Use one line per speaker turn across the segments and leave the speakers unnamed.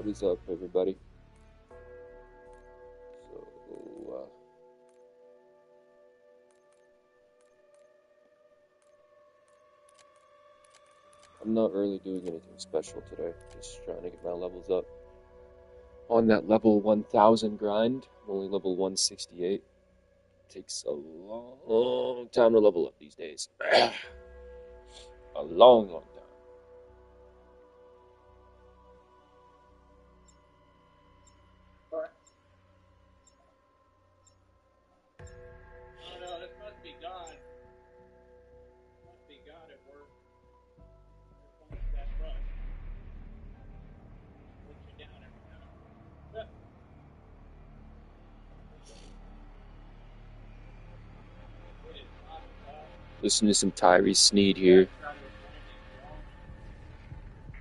is up, everybody? I'm not really doing anything special today. Just trying to get my levels up. On that level 1000 grind, I'm only level 168. Takes a long time to level up these days. A long time. Listen to some Tyree Sneed here.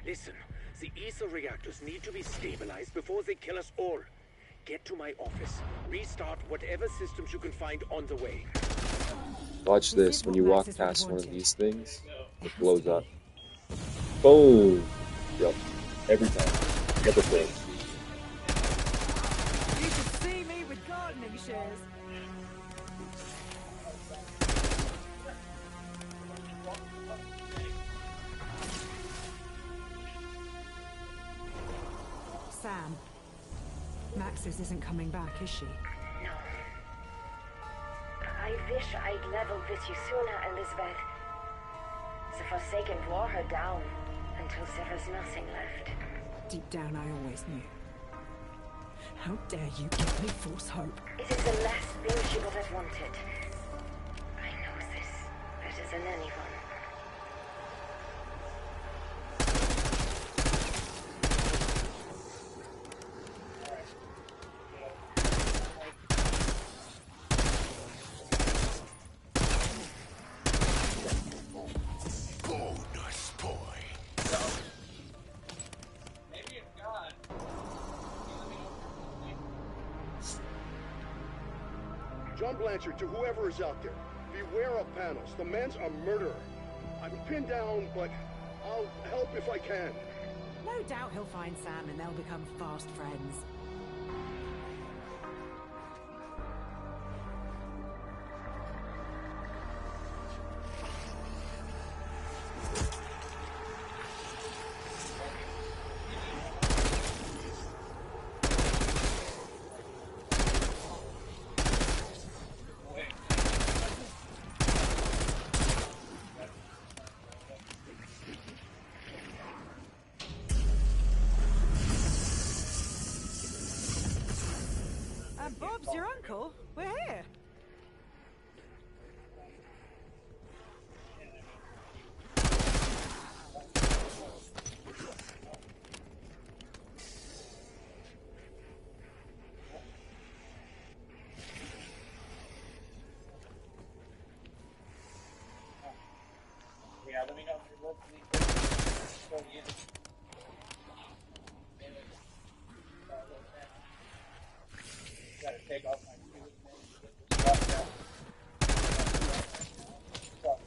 Listen, the ether reactors need to be stabilized before they kill us all. Get to my office. Restart whatever systems you can find on the way.
Watch this. When you walk past one of these things, it blows up. Boom! Yep. Every time. Never fails.
You should see me with gardening shears. Sam, Maxis isn't coming back, is she?
No. I wish I'd leveled with you sooner, Elizabeth. The Forsaken wore her down until there was nothing left.
Deep down, I always knew. How dare you give me false hope?
It is the last thing she would have wanted. I know this better than anyone.
John Blanchard, to whoever is out there, beware of Panos. The man's a murderer. I'm pinned down, but I'll help if I can.
No doubt he'll find Sam and they'll become fast friends. Bob's your uncle. We're here.
Yeah, let me know if you're locally. Gotta take off my shoes and get this stuff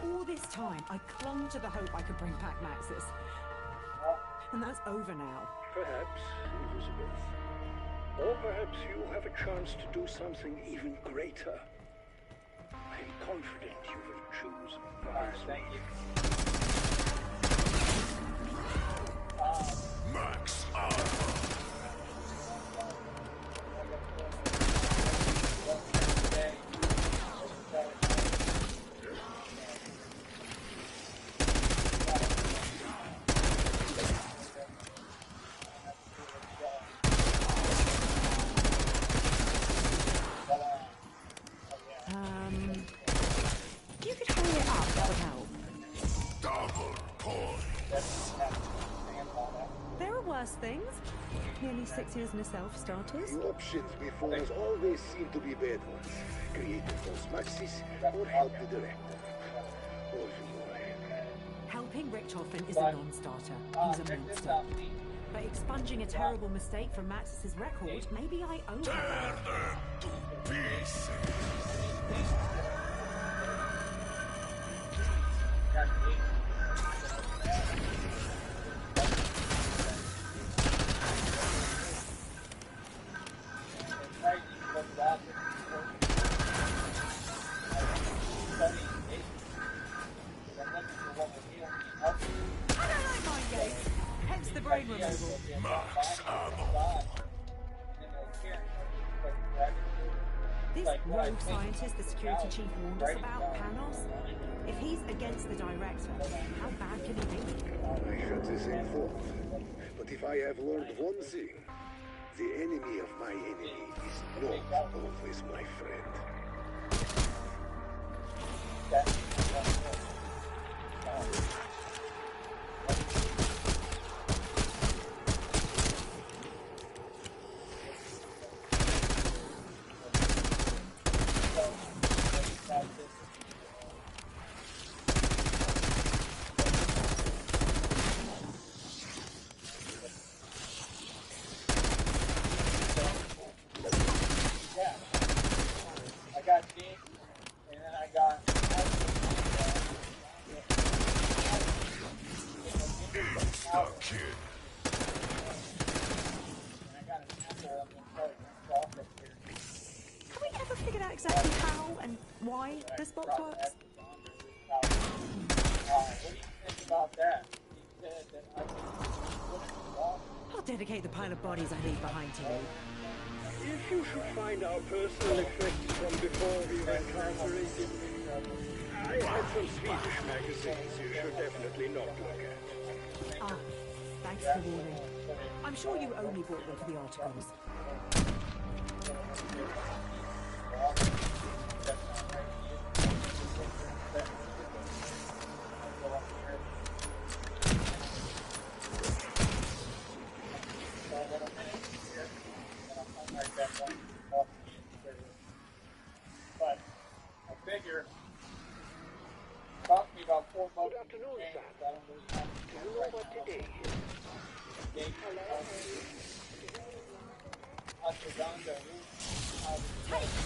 All this time, I clung to the hope I could bring back Maxis. And that's over now.
Perhaps, Elizabeth. Or perhaps you have a chance to do something even greater. I'm confident you will choose wisely.
Thank you.
Max Alpha.
You could hurry it up, that would help.
Double points.
There are worse things. Nearly 6 years in a self-starters.
The options before us always seem to be bad ones. Create false Maxis or help the director. Or
Helping Richthofen is a non-starter. He's a monster. But expunging a terrible mistake from Maxis' record, maybe I owe
Tear
her.
them to pieces.
brain removal.
Max ammo.
This rogue scientist the security chief warned us about, Panos, if he's against the director, how bad can he be?
I had the same thought. But if I have learned one thing, the enemy of my enemy is not always my friend.
I got Dean, and then I got
Stuck kid.
and I got an apple and then off up here.
Have we ever figured out exactly how and why this box works?
What do you think about that? He said that I could put it in the wall.
I'll dedicate the pile of bodies I leave behind to you.
If you should find our personal effects from before we were incarcerated, I had some Swedish magazines you should definitely not look at.
Ah, thanks for warning. I'm sure you only bought them for the articles.
But I figure, cost me about $4
Good afternoon,
to
Sam.
change. I don't lose time.
Do you know what today is?
Take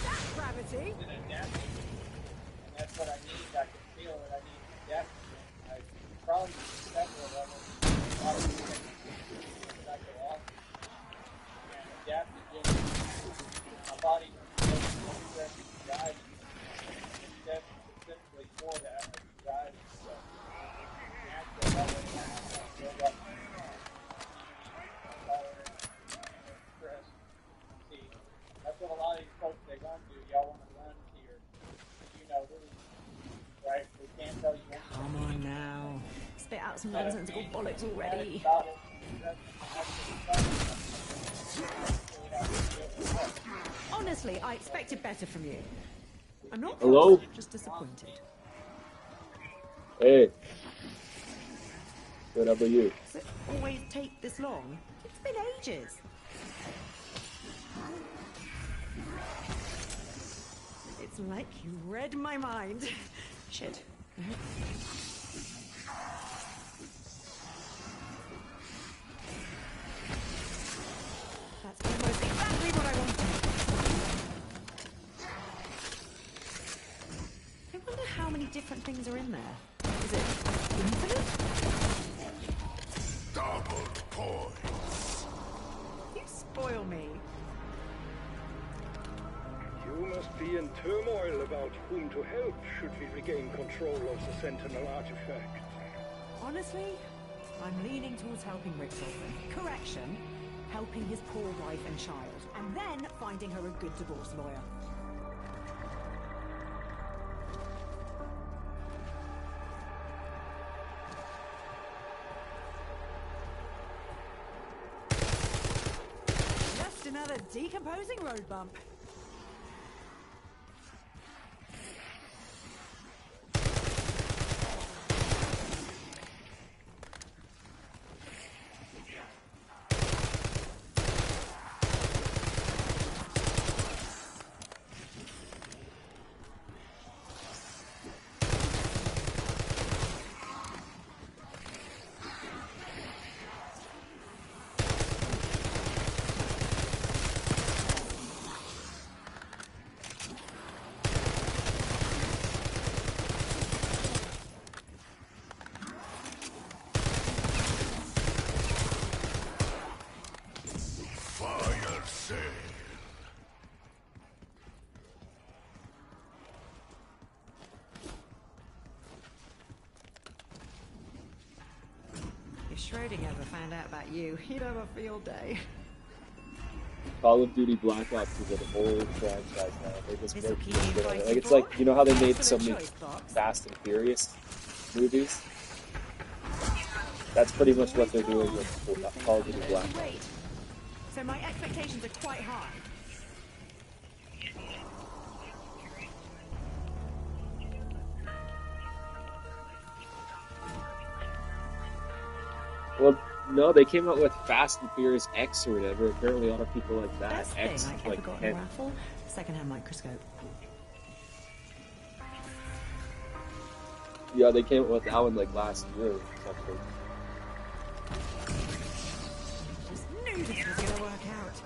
that, gravity!
And that's what I need. I can feel it. I need adaptogen. I probably need several of them. A lot of things that I go off. And adaptogen, my body doesn't stress anxiety. It's specifically for that anxiety. So, natural level of build up tolerance, stress. See, that's what a lot of these folks they run to. Y'all want to run to your, you know, really, right? We can't tell you anything
Come on now. Spit out some nonsensical bollocks already.
about it.
Honestly, I expected better from you. I'm not
Hello?
cross, just disappointed.
Hey. Good, how about you?
Does it always take this long? It's been ages. It's like you read my mind. Shit. That's almost exactly what I wanted. I wonder how many different things are in there. Is it infinite?
Double points.
You spoil me.
You must be in turmoil about whom to help should we regain control of the Sentinel artifact.
Honestly, I'm leaning towards helping Richtofen. Correction, helping his poor wife and child, and then finding her a good divorce lawyer. Just another decomposing road bump. Schrodinger ever found out about you, he'd have a field day.
Call of Duty Black Ops is an old franchise now. They just
This'll
make
keep you fighting
like it's
for.
like, you know how they made so
Excellent
many
choice, Fox.
Fast and Furious movies? That's pretty much what they're doing with Call of Duty Black Ops.
Great. So my expectations are quite high.
Well, no, they came out with Fast and Furious X or whatever. Apparently, a lot of people like that.
Best
X,
thing I ever
like
got in a raffle, second-hand microscope.
yeah, they came out with that one like last year or something.
Just knew this was gonna work out.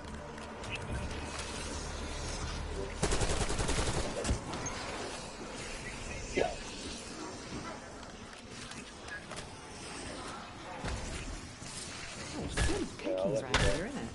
Oh, slim pickings around here, isn't it?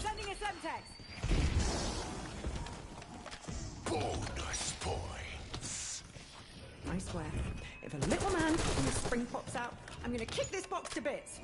Sending a Semtex.
Bonus points.
I swear, if a little man from the spring pops out, I'm gonna kick this box to bits.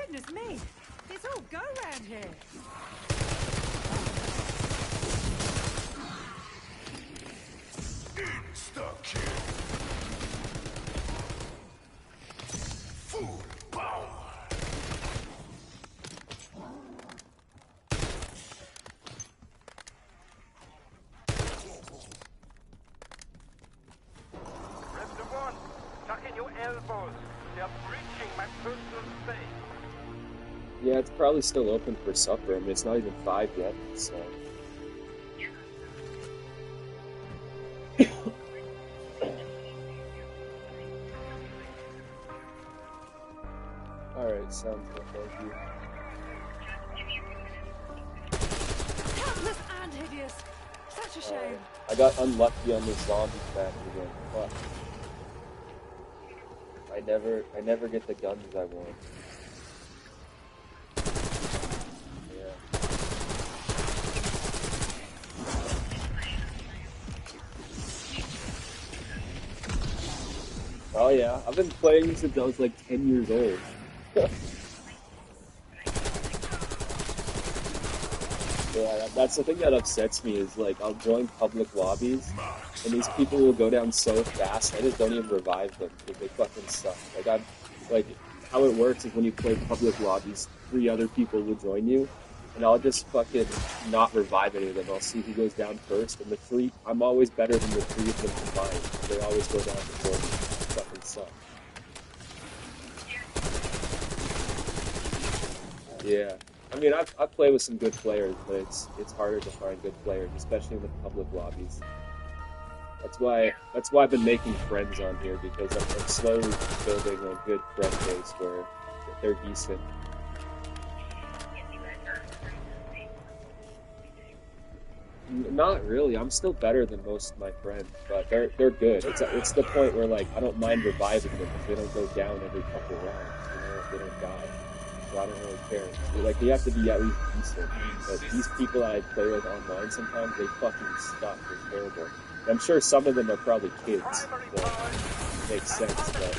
Goodness me, it's all go round here.
Insta-kill. Full power.
Press the one. Tuck in your elbows. They are breaching my personal space.
Yeah, it's probably still open for supper. I mean, it's not even 5 yet, so. Alright, sounds good, thank you.
Helpless and hideous. Such a shame.
I got unlucky on this zombie match again. Fuck. I never get the guns I want. Yeah. Oh yeah, I've been playing since I was like 10 years old. Yeah, that's the thing that upsets me is like I'll join public lobbies and these people will go down so fast I just don't even revive them because they fucking suck. Like how it works is when you play public lobbies, 3 other people will join you and I'll just fucking not revive any of them. I'll see who goes down first and I'm always better than the 3 of them combined. They always go down before me. Fucking suck. Yeah. I mean, I play with some good players, but it's harder to find good players, especially in the public lobbies. That's why I've been making friends on here, because I'm slowly building a good friend base where they're decent. Not really. I'm still better than most of my friends, but they're good. It's the point where like I don't mind reviving them if they don't go down every couple rounds. You know, if they don't die. so I don't really care. Like, you have to be at least decent. But these people that I play with online sometimes, they fucking suck. They're terrible. I'm sure some of them are probably kids, so it makes sense, but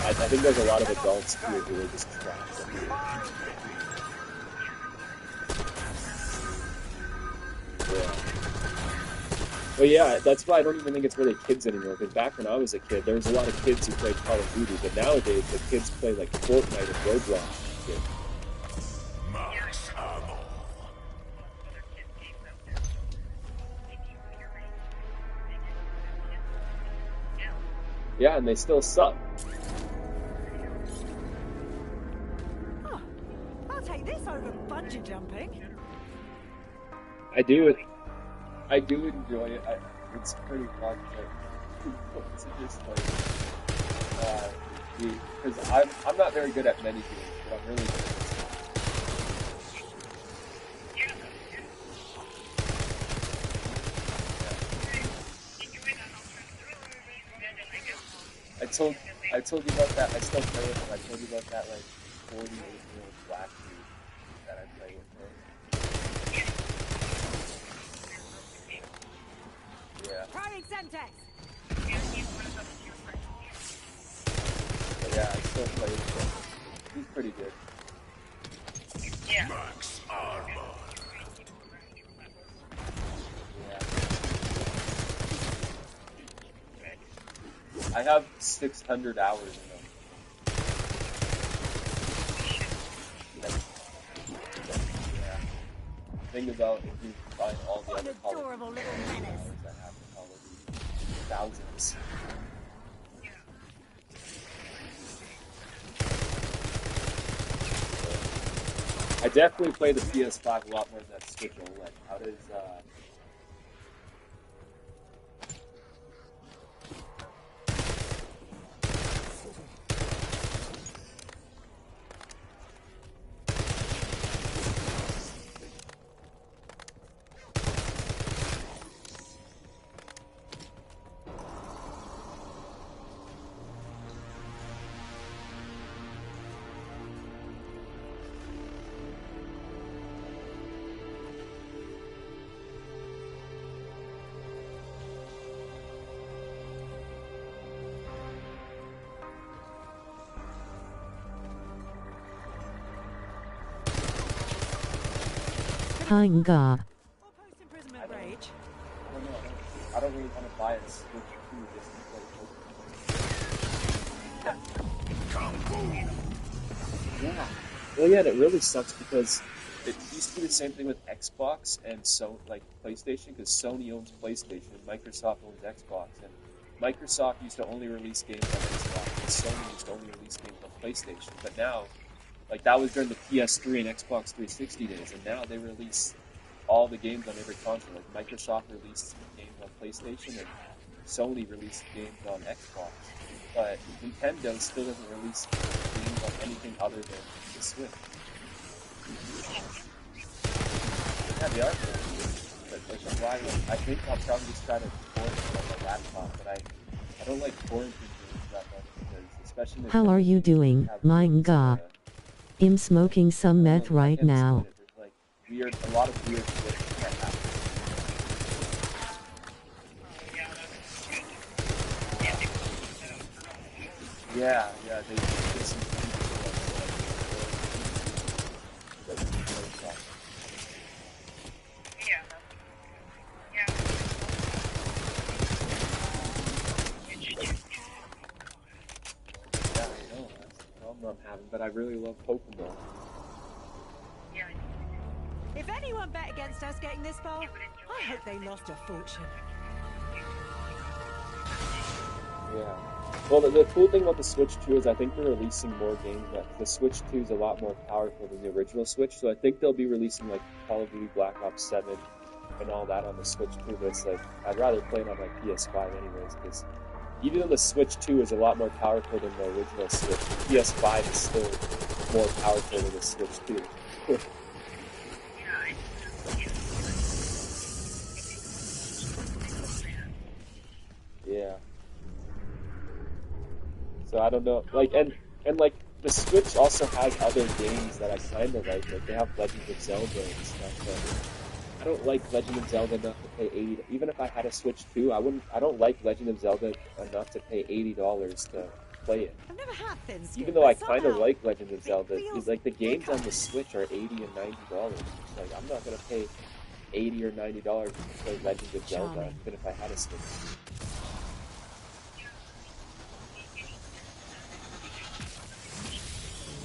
I think there's a lot of adults here who are just trash. Yeah. Well, yeah, that's why I don't even think it's really kids anymore, because back when I was a kid, there was a lot of kids who played Call of Duty, but nowadays the kids play like Fortnite and Roblox and shit.
Max ammo.
Yeah, and they still suck.
Oh, I'll take this over bungee jumping.
I do enjoy it. It's pretty fun, but it's just like, because I'm not very good at many games, but I'm really good at this. I told you about that. I still play with him. I told you about that like 48-year-old black dude that I play with. Right? Yeah.
Throwing Semtex.
But yeah, I still play with him. He's pretty good.
Max armor.
Yeah. I have 600 hours in them. Yeah. Think about if you find all the other Call of
Adorable
Duty
little menace.
hours I have in Call of Duty. Thousands. I definitely play the PS5 a lot more than that Switch OLED. How does,
Hanga.
Or post-imprisonment rage.
I don't really want to buy a Switch 2 just to play Pokemon. Yeah. Well, yeah, and it really sucks because it used to be the same thing with Xbox and like PlayStation, because Sony owns PlayStation and Microsoft owns Xbox, and Microsoft used to only release games on Xbox, and Sony used to only release games on PlayStation. But now, like, that was during the PS3 and Xbox 360 days, and now they release all the games on every console. Like, Microsoft released games on PlayStation, and Sony released games on Xbox. But Nintendo still doesn't release games on anything other than the Switch. Yeah, they are good. But which is why, like, I think I'll probably just try to port it on my laptop, but I don't like porting games that much, because especially
How are you doing, Manga? I'm smoking some meth right now.
There's like a lot of weird shit that happens. Yeah, they did some I'm having, but I really love Pokemon.
If anyone bet against us getting this far, I hope they lost a fortune.
Yeah. Well, the cool thing about the Switch 2 is I think they're releasing more games. The Switch 2 is a lot more powerful than the original Switch, so I think they'll be releasing like Call of Duty Black Ops 7 and all that on the Switch 2, but it's like, I'd rather play it on my PS5 anyways, because even though the Switch 2 is a lot more powerful than the original Switch, the PS5 is still more powerful than the Switch 2. Yeah. So I don't know, like, and like, the Switch also has other games that I kind of like. Like, they have Legend of Zelda and stuff, but I don't like Legend of Zelda enough to pay $80. Even if I had a Switch 2, I don't like Legend of Zelda enough to pay $80 to play it.
I've never had thin skin,
Even though I
but
kind of
somehow
like Legend of Zelda,
feels
like the games
bigger.
on the Switch are $80 and $90. Like, I'm not gonna pay $80 or $90 to play Legend of Zelda,
Charming.
even if I had a Switch.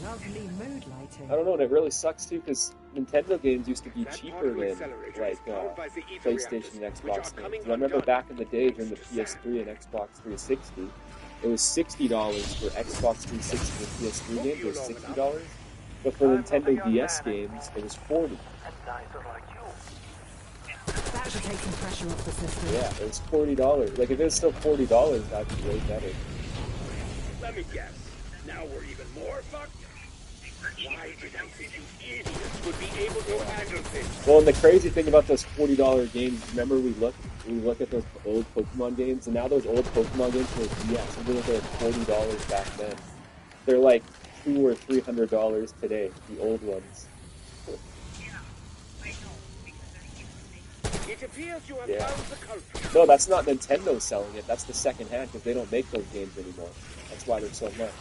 Lovely mood lighting.
I don't know, and it really sucks too, because Nintendo games used to be
That
cheaper
particle
than
accelerator
like
is powered by the ether
PlayStation and
reactors, which are
Xbox
coming
games. And I remember
undone
back in the day during the
thanks to
PS3 and Xbox 360, it was $60 for Xbox 360 and PS3 games. It was $60, but for Nintendo DS games, it was $40.
That should take some pressure off the system.
Yeah, it was $40. Like if it was still $40, that'd be way better.
Let me guess. Now we're even more fucked? Why did I think you idiots would be able to handle this?
Well, and the crazy thing about those $40 games, remember we look at those old Pokemon games, and now those old Pokemon games for the DS, even if they were $40 back then, they're like $200 or $300 today, the old ones.
It appears you have
Yeah.
found the culprit.
No, that's not Nintendo selling it, that's the second hand, because they don't make those games anymore. That's why they're so much.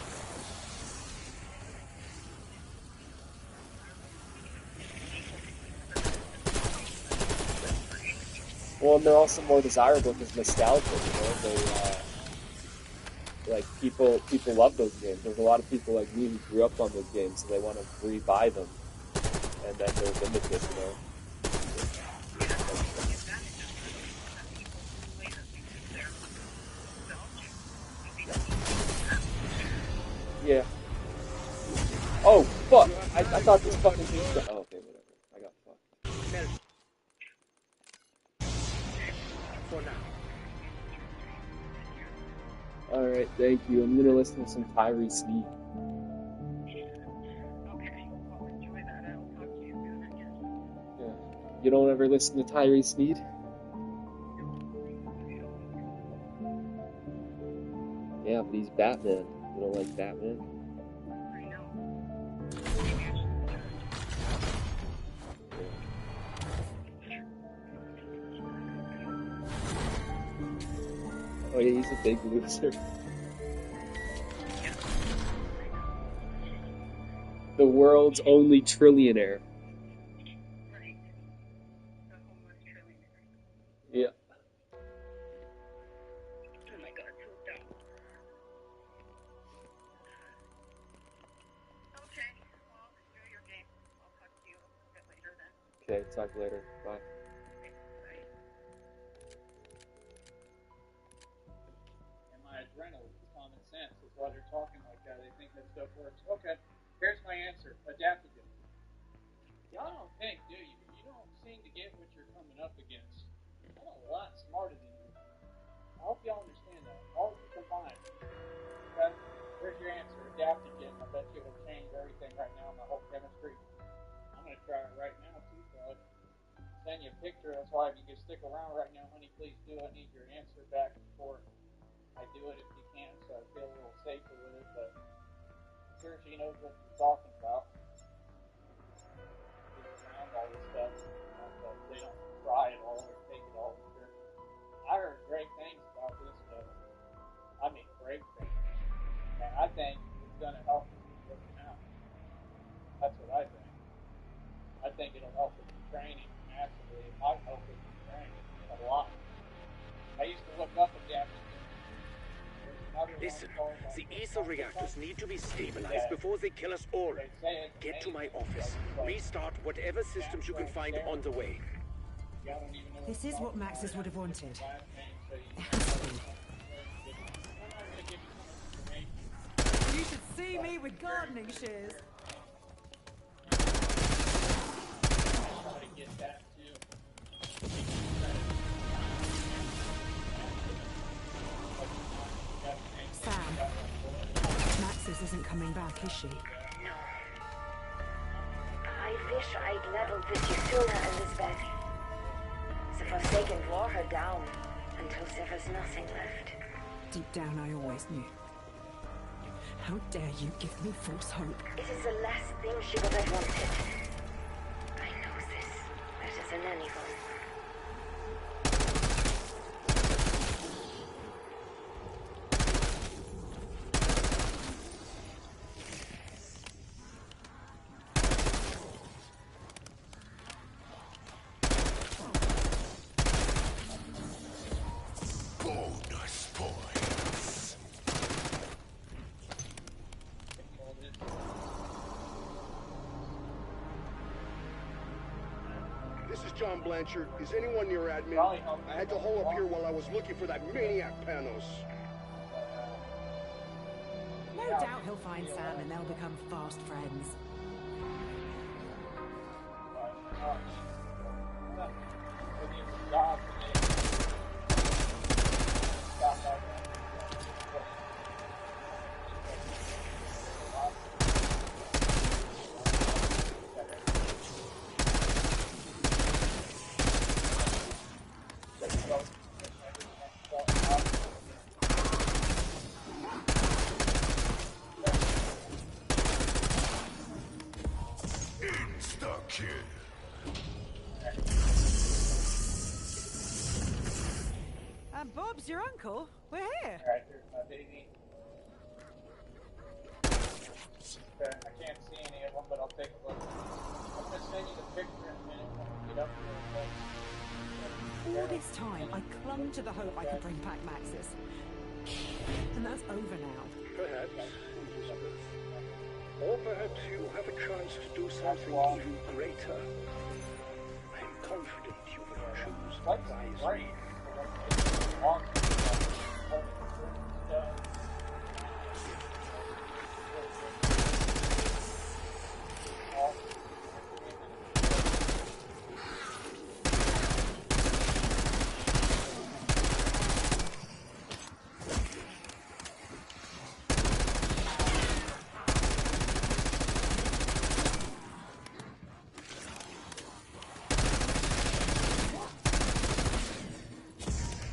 Well, and they're also more desirable because nostalgia, you know, like people love those games. There's a lot of people like me who grew up on those games, so they want to re-buy them, and then they're limited, you know. Yeah. Oh, fuck! I thought this fucking thing was... Oh, okay, whatever. I got fucked.
For now.
Alright, thank you. I'm gonna listen to some Tyree Sneed. Yeah. You don't ever listen to Tyree Sneed? Yeah, but he's Batman. You don't like Batman? Oh yeah, he's a big loser. The world's only trillionaire. Yeah. Okay, talk later. Bye.
And my adrenaline, common sense, is why they're talking like that. They think that stuff works. Okay, here's my answer. Adaptogen. Y'all don't think, do you? You don't seem to get what you're coming up against. I'm a lot smarter than you. I hope y'all understand that. All of you combined. Okay? Here's your answer. Adaptogen. I bet you it'll change everything right now in my whole chemistry. I'm going to try it right now, too, bud. Send you a picture. That's why if you can stick around right now, honey, please do. I need your answer back before I do it if you can, so I feel a little safer with it, but I'm sure she knows what she's talking about. She's around all this stuff, but they don't try it all or take it all. Sure. I heard great things about this stuff. I mean, great things. And I think it's going to help us with working out. That's what I think. I think it'll help with the training massively. It might help with the training a lot. I used to look up adaptogen.
Listen, the ether reactors need to be stabilized before they kill us all. Get to my office. Restart whatever systems you can find on the way.
This is what Maxis would have wanted. You should see me with gardening shears. Sam, Maxis isn't coming back, is she?
No. I wish I'd leveled with you sooner, Elizabeth. The Forsaken wore her down until there was nothing left.
Deep down, I always knew. How dare you give me false hope?
It is the last thing she would have wanted. I know this better than anyone.
Bonus points.
This is John Blanchard. Is anyone near admin?
Probably help me.
I had to hole up here while I was looking for that maniac Panos.
No doubt he'll find Sam and they'll become fast friends.
Insta-kill.
And Bob's your uncle? We're here.
Alright, here's my baby. Okay, I can't see any of them, but I'll take a look. I'm gonna send you the picture in a minute when we get up there.
All this time, I clung to the hope I could bring back Maxis. And that's over now.
Perhaps. Or perhaps you have a chance to do something even greater. I'm confident you will choose wisely.
Right.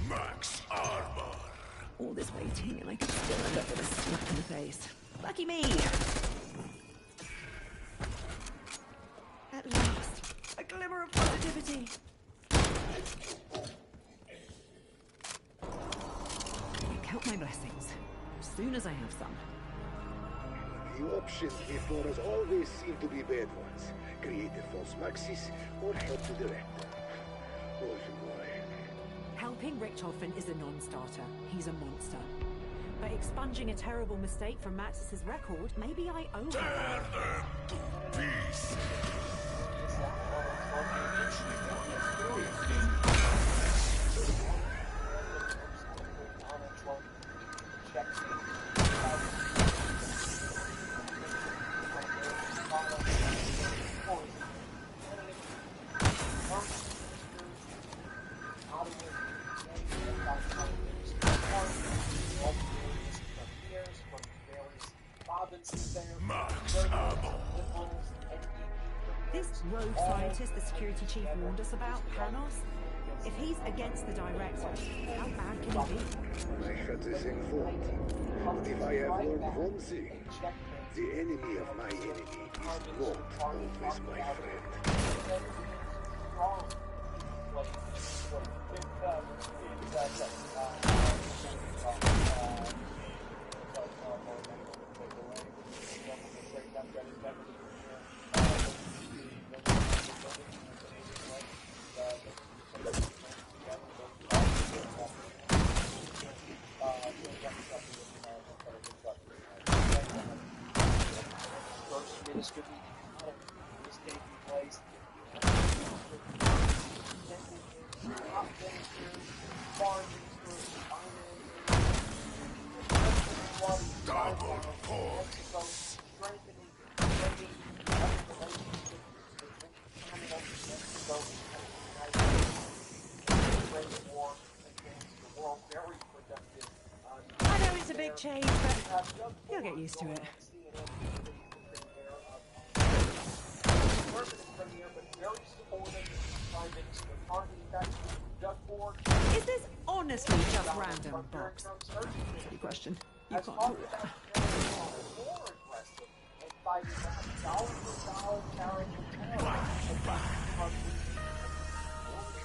Max armor.
All this waiting and I could still end up with a slap in the face. Lucky me! At last, a glimmer of positivity. I count my blessings. As soon as I have some.
The options before us always seem to be bad ones. Create a false Maxis or help the director. Oh boy.
Helping Richthofen is a non-starter. He's a monster. But expunging a terrible mistake from Maxis' record, maybe I owe
Tear
her.
them to pieces. Max ammo.
This rogue scientist the security chief warned us about, Panos, if he's against the director, how bad can he be?
I shut this thing forward. But if I have learned one thing, the enemy of my enemy is not always my friend.
Double points.
I know it's a big change, but you'll get used to it. Is this honestly just random, Box? Silly question. You can't rule it out.
fighting dollar for dollar, tower for tower.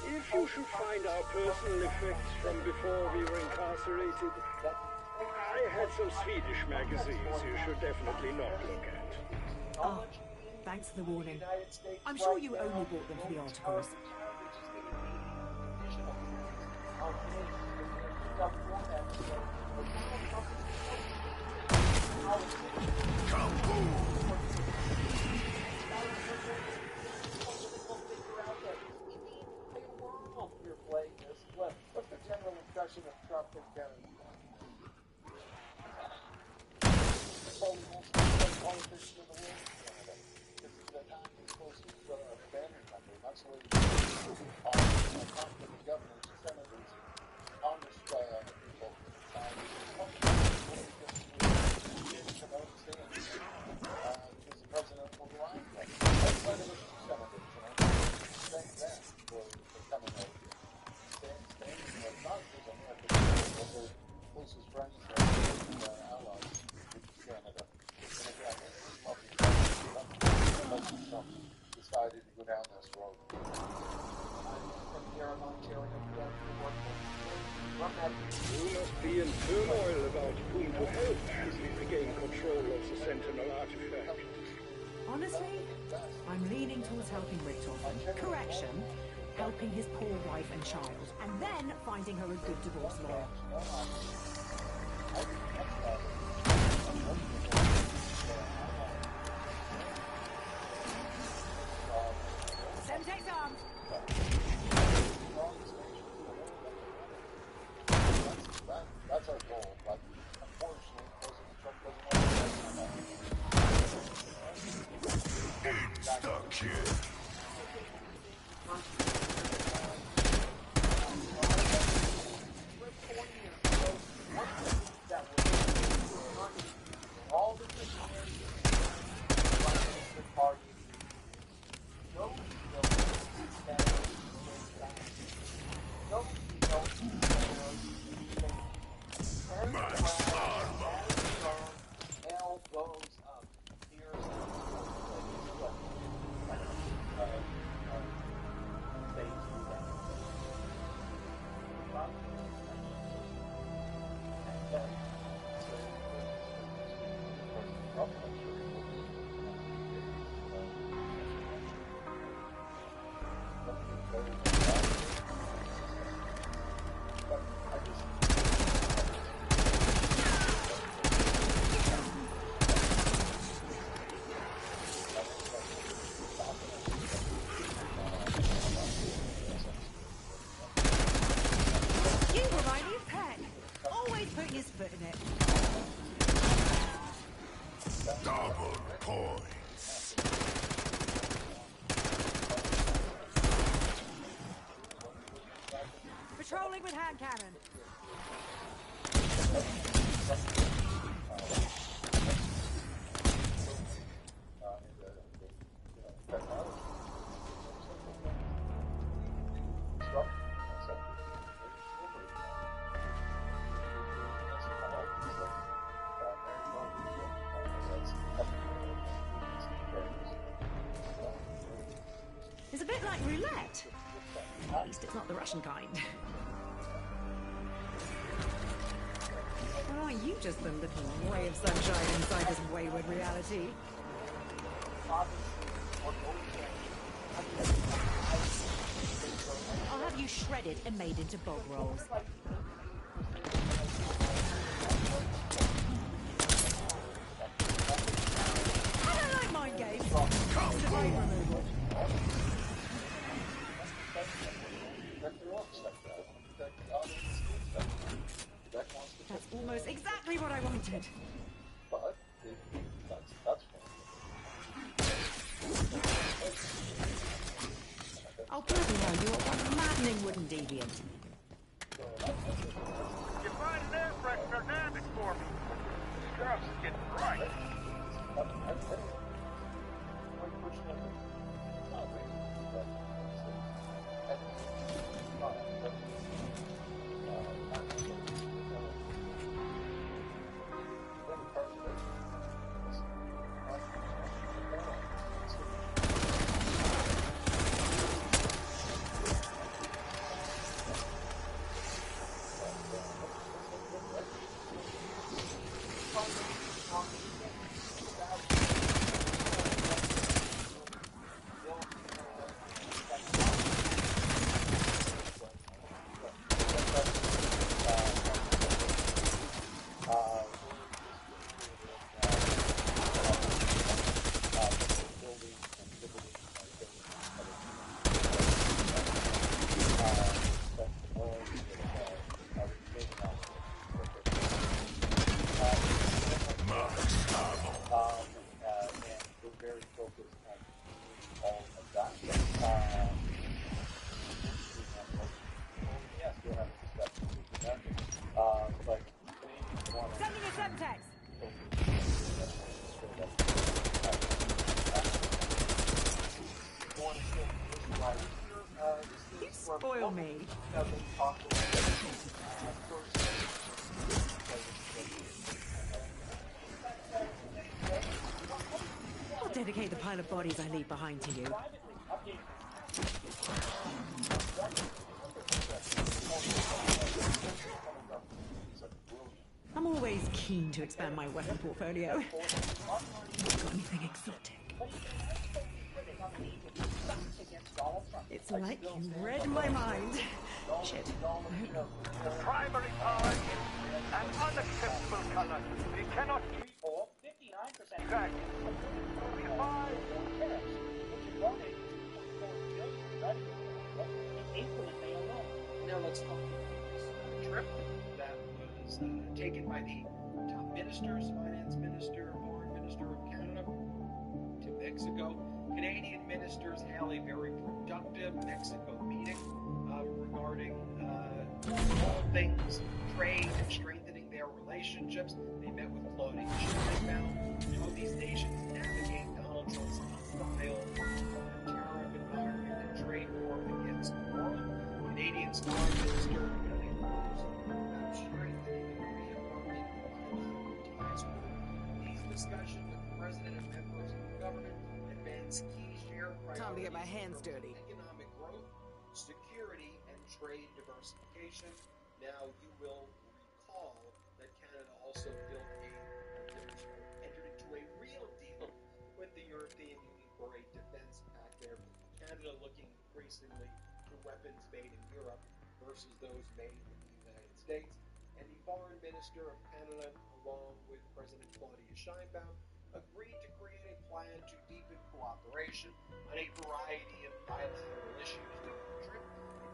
If you should find our personal effects from before we were incarcerated, I had some Swedish magazines you should definitely not look at.
Oh, thanks for the warning. I'm sure you only bought them for the articles.
What's the general impression of Trump and Kennedy? Politician of the world. This is the closest family member, not so the governors, senators, Congress people. Because the president will lie. Outside of the senators, thank them for coming over here. Closest friends and allies, which is Canada. And again, Trump decided to go down this road. From here in Ontario,
You must be in turmoil about whom to help as we regain control of the Sentinel artifact.
Honestly, I'm leaning towards helping Richtofen. Correction, helping his poor wife and child, and then finding her a good divorce lawyer. Semtex armed!
That's our goal, but unfortunately, President Trump doesn't want to
Insta-kill.
all the missionaries, Prime Minister Party, no, L goes up. Here's
You remind me of Peck. Always putting his foot in it.
Double points.
Patrolling with hand cannon. It's a bit like roulette. At least it's not the Russian kind. Well, aren't you just the little ray of sunshine inside this wayward reality? I'll have you shredded and made into bog rolls. I don't like mind games. Activate removal. That's almost exactly what I wanted.
But that's
Oh, bloody hell, you're one maddening wooden deviant.
You find an air freshener dynamic for me. Stuff's getting bright.
Yes, we'll have a discussion with that. But Canadians want to.
Sending a Semtex! You spoil me. I'll dedicate the pile of bodies I leave behind to you. I'm always keen to expand my weapon portfolio. Got anything exotic? It's like you read my mind. Shit.
The primary power is an unacceptable color. We cannot keep
59%.
exactly. We buy
Now let's talk about this trip that was taken by the top ministers, finance minister, foreign minister of Canada to Mexico. Canadian ministers hail a very productive Mexico meeting regarding all things trade and strengthening their relationships. They met with Claudia Sheinbaum, how these nations navigate Donald Trump's hostile tariff environment and trade war against the world. Canadian Foreign Minister strengthening and reaffirming bilateral ties with these discussions with the president and members of the government advance key shared priorities.
Time to get my hands dirty.
Economic growth, security, and trade diversification. Now, you will recall that Canada also entered into a real deal with the European Union for a defense pact there. Canada looking increasingly to weapons made in Europe versus those made in the United States. And the Foreign Minister of Canada, along with President Claudia Sheinbaum, agreed to create a plan to deepen cooperation on a variety of bilateral issues during the trip,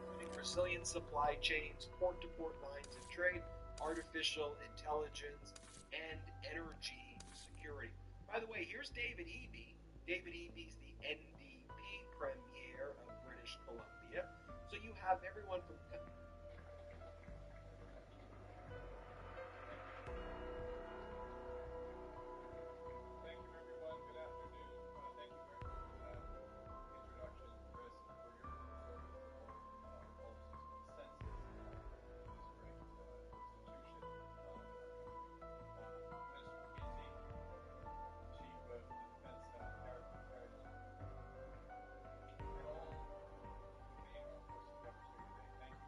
including resilient supply chains, port-to-port lines of trade, artificial intelligence, and energy security. By the way, here's David Eby. David Eby's the NDP Premier of British Columbia. So you have everyone from...
Thank you, everyone. Good afternoon. Thank you very much for that introduction, Chris, and for your service to our census, this great institution in our country. Mr. McKenzie, Chief of the Defense Staff, Howard McFerrin, and all who made our course of coverage here today. Thank you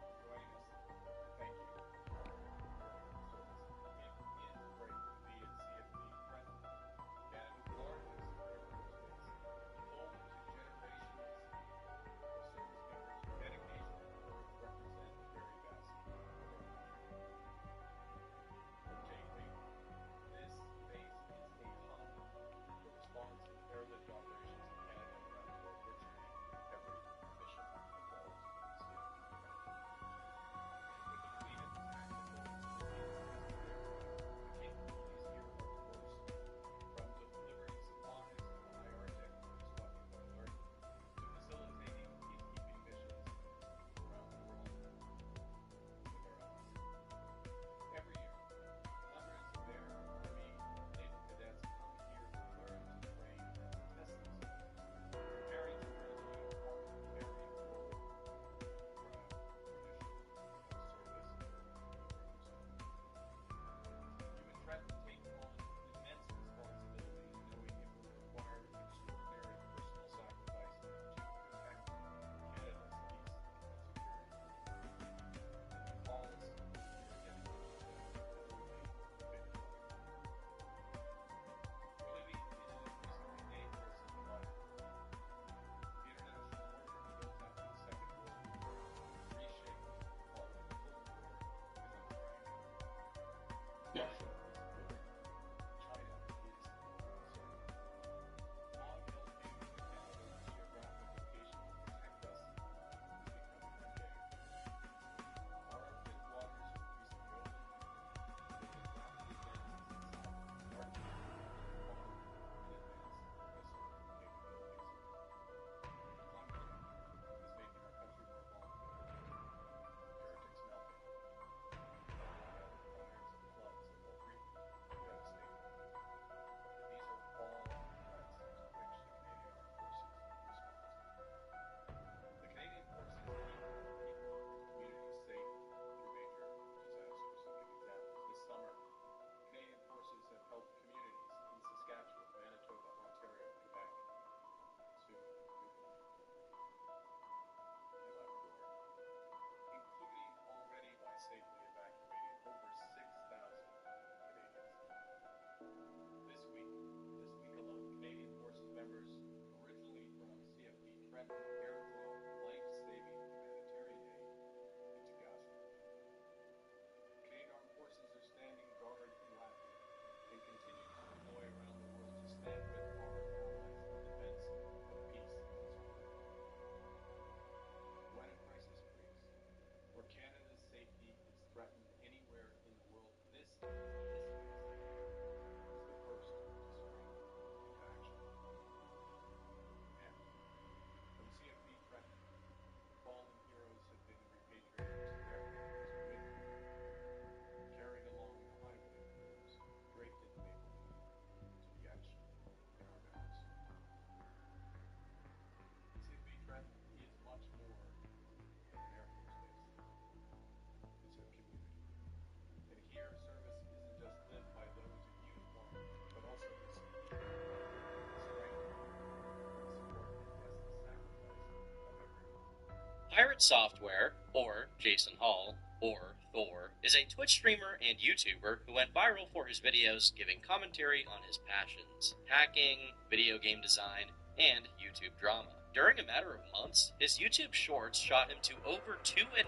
Pirate Software, or Jason Hall, or Thor, is a Twitch streamer and YouTuber who went viral for his videos giving commentary on his passions: hacking, video game design, and YouTube drama. During a matter of months, his YouTube shorts shot him to over 2.5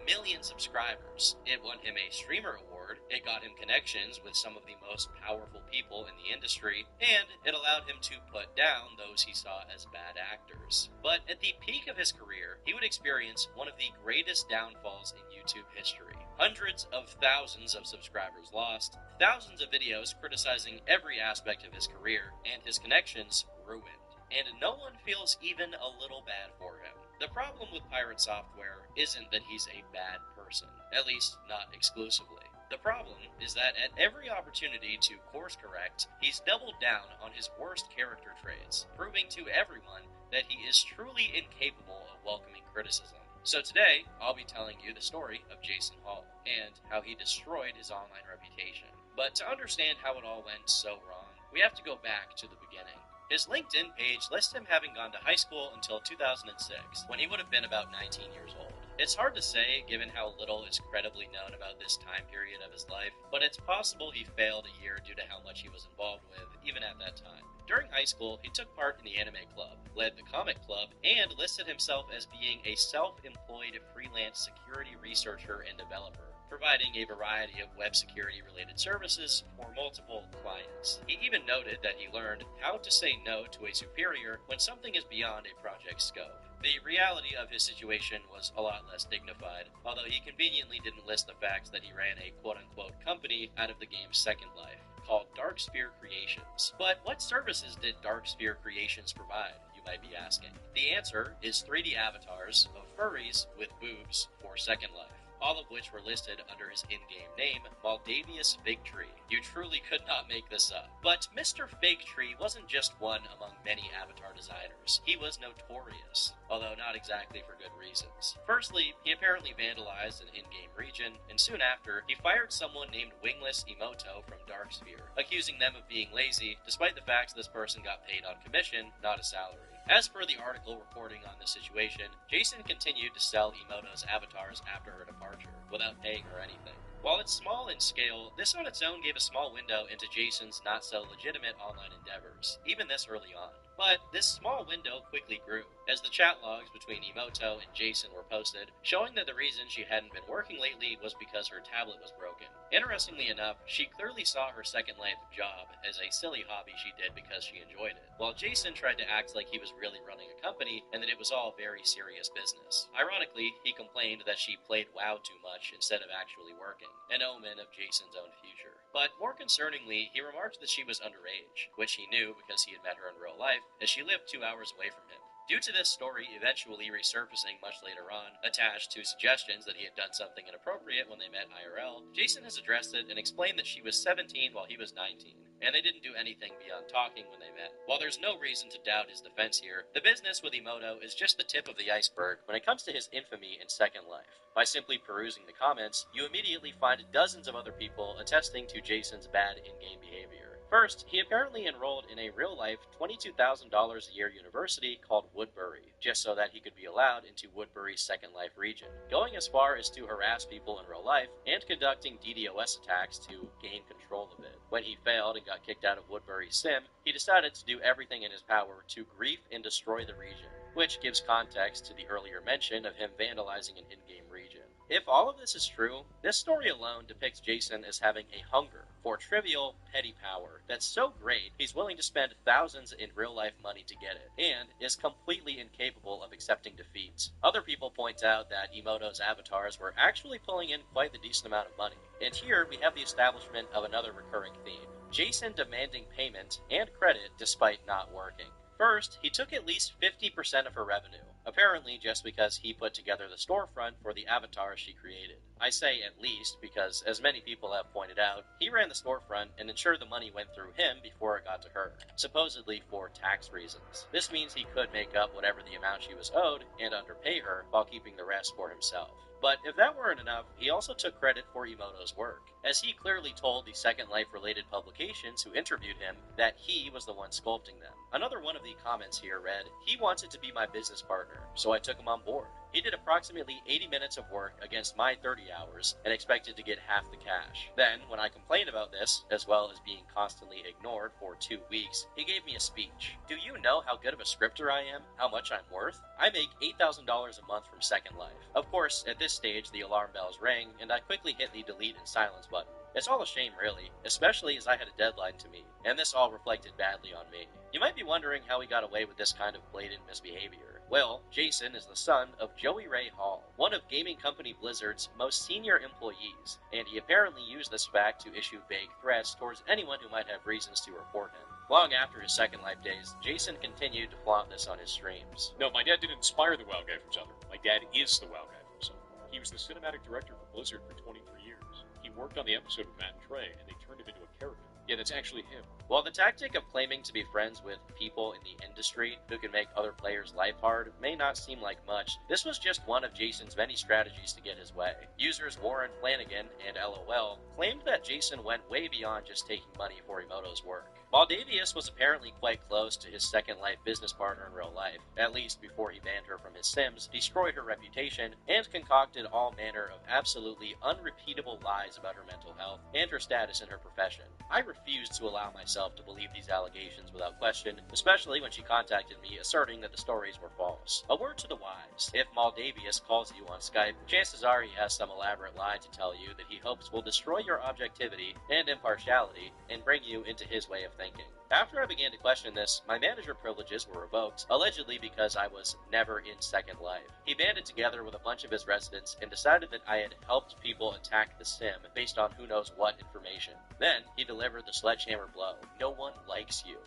million subscribers. It won him a Streamer Award, it got him connections with some of the most powerful people in the industry, and it allowed him to put down those he saw as bad actors. But at the peak of his career, he would experience one of the greatest downfalls in YouTube history. Hundreds of thousands of subscribers lost, thousands of videos criticizing every aspect of his career, and his connections ruined. And no one feels even a little bad for him. The problem with Pirate Software isn't that he's a bad person, at least not exclusively. The problem is that at every opportunity to course correct, he's doubled down on his worst character traits, proving to everyone that he is truly incapable of welcoming criticism. So today, I'll be telling you the story of Jason Hall, and how he destroyed his online reputation. But to understand how it all went so wrong, we have to go back to the beginning. His LinkedIn page lists him having gone to high school until 2006, when he would have been about 19 years old. It's hard to say, given how little is credibly known about this time period of his life, but it's possible he failed a year due to how much he was involved with, even at that time. During high school, he took part in the anime club, led the comic club, and listed himself as being a self-employed freelance security researcher and developer, providing a variety of web security-related services for multiple clients. He even noted that he learned how to say no to a superior when something is beyond a project's scope. The reality of his situation was a lot less dignified, although he conveniently didn't list the fact that he ran a quote-unquote company out of the game's Second Life, called Darksphere Creations. But what services did Darksphere Creations provide, you might be asking? The answer is 3D avatars of furries with boobs for Second Life, all of which were listed under his in-game name, Maldavius Figtree. You truly could not make this up. But Mr. Figtree wasn't just one among many avatar designers. He was notorious, although not exactly for good reasons. Firstly, he apparently vandalized an in-game region, and soon after, he fired someone named Wingless Emoto from Darksphere, accusing them of being lazy, despite the fact this person got paid on commission, not a salary. As per the article reporting on the situation, Jason continued to sell Emoto's avatars after her departure, without paying her anything. While it's small in scale, this on its own gave a small window into Jason's not-so-legitimate online endeavors, even this early on. But this small window quickly grew, as the chat logs between Emoto and Jason were posted, showing that the reason she hadn't been working lately was because her tablet was broken. Interestingly enough, she clearly saw her Second Life job as a silly hobby she did because she enjoyed it, while Jason tried to act like he was really running a company and that it was all very serious business. Ironically, he complained that she played WoW too much instead of actually working, an omen of Jason's own future. But more concerningly, he remarked that she was underage, which he knew because he had met her in real life, as she lived 2 hours away from him. Due to this story eventually resurfacing much later on, attached to suggestions that he had done something inappropriate when they met IRL, Jason has addressed it and explained that she was 17 while he was 19, and they didn't do anything beyond talking when they met. While there's no reason to doubt his defense here, the business with Emoto is just the tip of the iceberg when it comes to his infamy in Second Life. By simply perusing the comments, you immediately find dozens of other people attesting to Jason's bad in-game behavior. First, he apparently enrolled in a real-life $22,000 a year university called Woodbury, just so that he could be allowed into Woodbury's Second Life region, going as far as to harass people in real life and conducting DDoS attacks to gain control of it. When he failed and got kicked out of Woodbury's sim, he decided to do everything in his power to grief and destroy the region, which gives context to the earlier mention of him vandalizing an in-game region. If all of this is true, this story alone depicts Jason as having a hunger for trivial, petty power that's so great he's willing to spend thousands in real-life money to get it, and is completely incapable of accepting defeat. Other people point out that Emoto's avatars were actually pulling in quite the decent amount of money, and here we have the establishment of another recurring theme: Jason demanding payment and credit despite not working. First, he took at least 50% of her revenue, apparently just because he put together the storefront for the avatars she created. I say at least because, as many people have pointed out, he ran the storefront and ensured the money went through him before it got to her, supposedly for tax reasons. This means he could make up whatever the amount she was owed and underpay her while keeping the rest for himself. But if that weren't enough, he also took credit for Emoto's work, as he clearly told the Second Life-related publications who interviewed him that he was the one sculpting them. Another one of the comments here read, "He wanted to be my business partner, so I took him on board." He did approximately 80 minutes of work against my 30 hours and expected to get half the cash. Then, when I complained about this, as well as being constantly ignored for 2 weeks, he gave me a speech. Do you know how good of a scripter I am? How much I'm worth? I make $8,000 a month from Second Life. Of course, at this stage, the alarm bells rang, and I quickly hit the delete and silence button. It's all a shame, really, especially as I had a deadline to meet, and this all reflected badly on me. You might be wondering how he got away with this kind of blatant misbehavior. Well, Jason is the son of Joey Ray Hall, one of gaming company Blizzard's most senior employees, and he apparently used this fact to issue vague threats towards anyone who might have reasons to report him. Long after his Second Life days, Jason continued to flaunt this on his streams.
No, my dad didn't inspire the WoW guy from Southern. My dad is the WoW guy from Southern. He was the cinematic director for Blizzard for 23 years. He worked on the episode with Matt and Trey, and they turned him into a character. Yeah, that's actually him.
While the tactic of claiming to be friends with people in the industry who can make other players' life hard may not seem like much, this was just one of Jason's many strategies to get his way. Users Warren Flanagan and LOL claimed that Jason went way beyond just taking money for Emoto's work. Maldavius was apparently quite close to his Second Life business partner in real life, at least before he banned her from his Sims, destroyed her reputation, and concocted all manner of absolutely unrepeatable lies about her mental health and her status in her profession. I refused to allow myself to believe these allegations without question, especially when she contacted me asserting that the stories were false. A word to the wise: if Maldavius calls you on Skype, chances are he has some elaborate lie to tell you that he hopes will destroy your objectivity and impartiality and bring you into his way of thinking. After I began to question this, my manager privileges were revoked, allegedly because I was never in Second Life. He banded together with a bunch of his residents and decided that I had helped people attack the sim based on who knows what information. Then, he delivered the sledgehammer blow. No one likes you.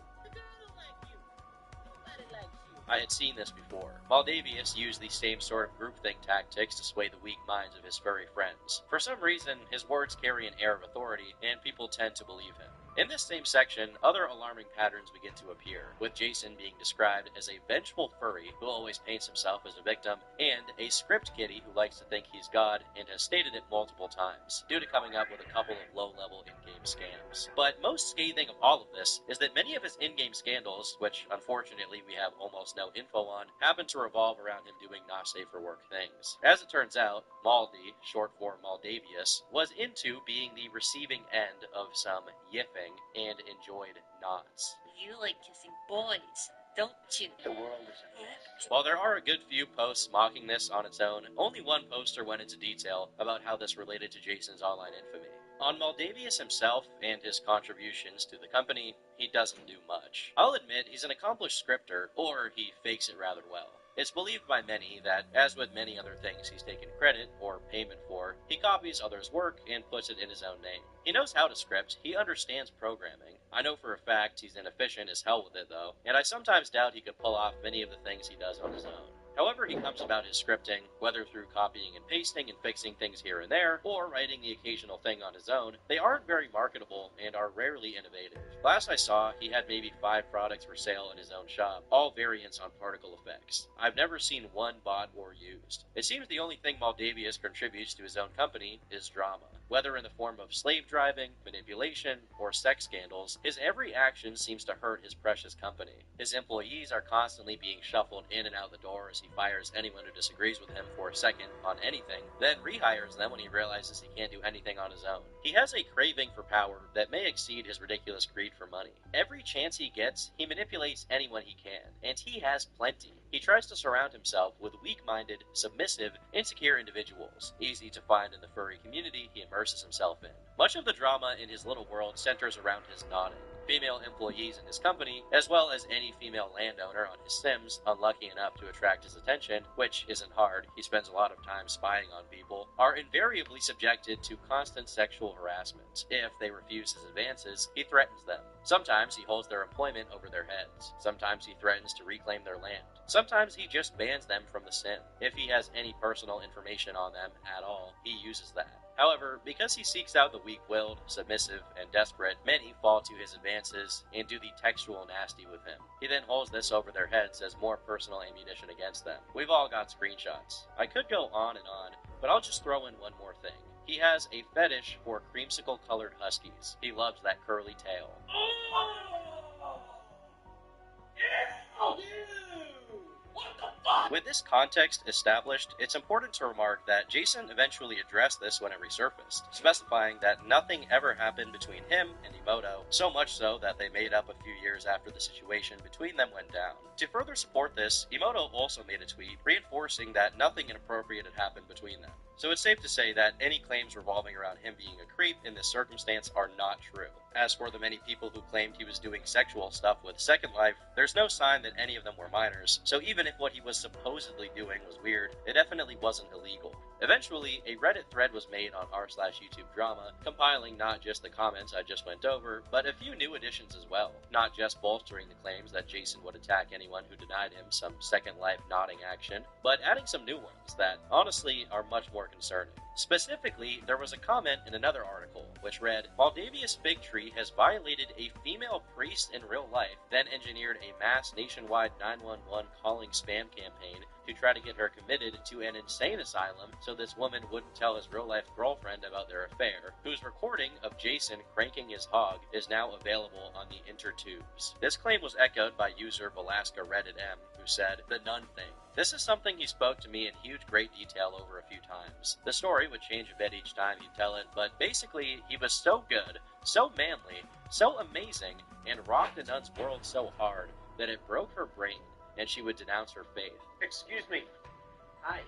I had seen this before. Maldavius used these same sort of groupthink tactics to sway the weak minds of his furry friends. For some reason, his words carry an air of authority, and people tend to believe him. In this same section, other alarming patterns begin to appear, with Jason being described as a vengeful furry who always paints himself as a victim, and a script kiddie who likes to think he's God and has stated it multiple times, due to coming up with a couple of low-level in-game scams. But most scathing of all of this is that many of his in-game scandals, which unfortunately we have almost no info on, happen to revolve around him doing not safe for work things. As it turns out, Maldi, short for Maldavius, was into being the receiving end of some yiffing and enjoyed knots.
You like kissing boys, don't you? The world is a mess.
While there are a good few posts mocking this on its own, only one poster went into detail about how this related to Jason's online infamy. On Maldavius himself and his contributions to the company, he doesn't do much. I'll admit he's an accomplished scripter, or he fakes it rather well. It's believed by many that, as with many other things he's taken credit or payment for, he copies others' work and puts it in his own name. He knows how to script, he understands programming. I know for a fact he's inefficient as hell with it though, and I sometimes doubt he could pull off many of the things he does on his own. However he comes about his scripting, whether through copying and pasting and fixing things here and there, or writing the occasional thing on his own, they aren't very marketable and are rarely innovative. Last I saw, he had maybe 5 products for sale in his own shop, all variants on particle effects. I've never seen one bought or used. It seems the only thing Maldavius contributes to his own company is drama. Whether in the form of slave driving, manipulation, or sex scandals, his every action seems to hurt his precious company. His employees are constantly being shuffled in and out the door as he fires anyone who disagrees with him for a second on anything, then rehires them when he realizes he can't do anything on his own. He has a craving for power that may exceed his ridiculous greed for money. Every chance he gets, he manipulates anyone he can, and he has plenty. He tries to surround himself with weak-minded, submissive, insecure individuals, easy to find in the furry community he immerses himself in. Much of the drama in his little world centers around his nodding. Female employees in his company, as well as any female landowner on his Sims, unlucky enough to attract his attention, which isn't hard, he spends a lot of time spying on people, are invariably subjected to constant sexual harassment. If they refuse his advances, he threatens them. Sometimes he holds their employment over their heads. Sometimes he threatens to reclaim their land. Sometimes he just bans them from the sim. If he has any personal information on them at all, he uses that. However, because he seeks out the weak-willed, submissive, and desperate, many fall to his advances and do the textual nasty with him. He then holds this over their heads as more personal ammunition against them. We've all got screenshots. I could go on and on, but I'll just throw in one more thing. He has a fetish for creamsicle-colored huskies. He loves that curly tail.
Oh! Yeah! What the fuck?
With this context established, it's important to remark that Jason eventually addressed this when it resurfaced, specifying that nothing ever happened between him and Emoto, so much so that they made up a few years after the situation between them went down. To further support this, Emoto also made a tweet reinforcing that nothing inappropriate had happened between them. So it's safe to say that any claims revolving around him being a creep in this circumstance are not true. As for the many people who claimed he was doing sexual stuff with Second Life, there's no sign that any of them were minors, so even if what he was supposedly doing was weird, it definitely wasn't illegal. Eventually, a Reddit thread was made on r/YouTube Drama, compiling not just the comments I just went over, but a few new additions as well, not just bolstering the claims that Jason would attack anyone who denied him some Second Life nodding action, but adding some new ones that, honestly, are much more concerning. Specifically, there was a comment in another article, which read, Maldavius Bigtree has violated a female priest in real life, then engineered a mass nationwide 911 calling spam campaign to try to get her committed to an insane asylum so this woman wouldn't tell his real-life girlfriend about their affair, whose recording of Jason cranking his hog is now available on the intertubes. This claim was echoed by user Velasca Reddit M, who said, the nun thing. This is something he spoke to me in huge great detail over a few times. The story would change a bit each time he'd tell it, but basically, he was so good, so manly, so amazing, and rocked the nun's world so hard that it broke her brain, and she would denounce her faith.
Excuse me. Hi.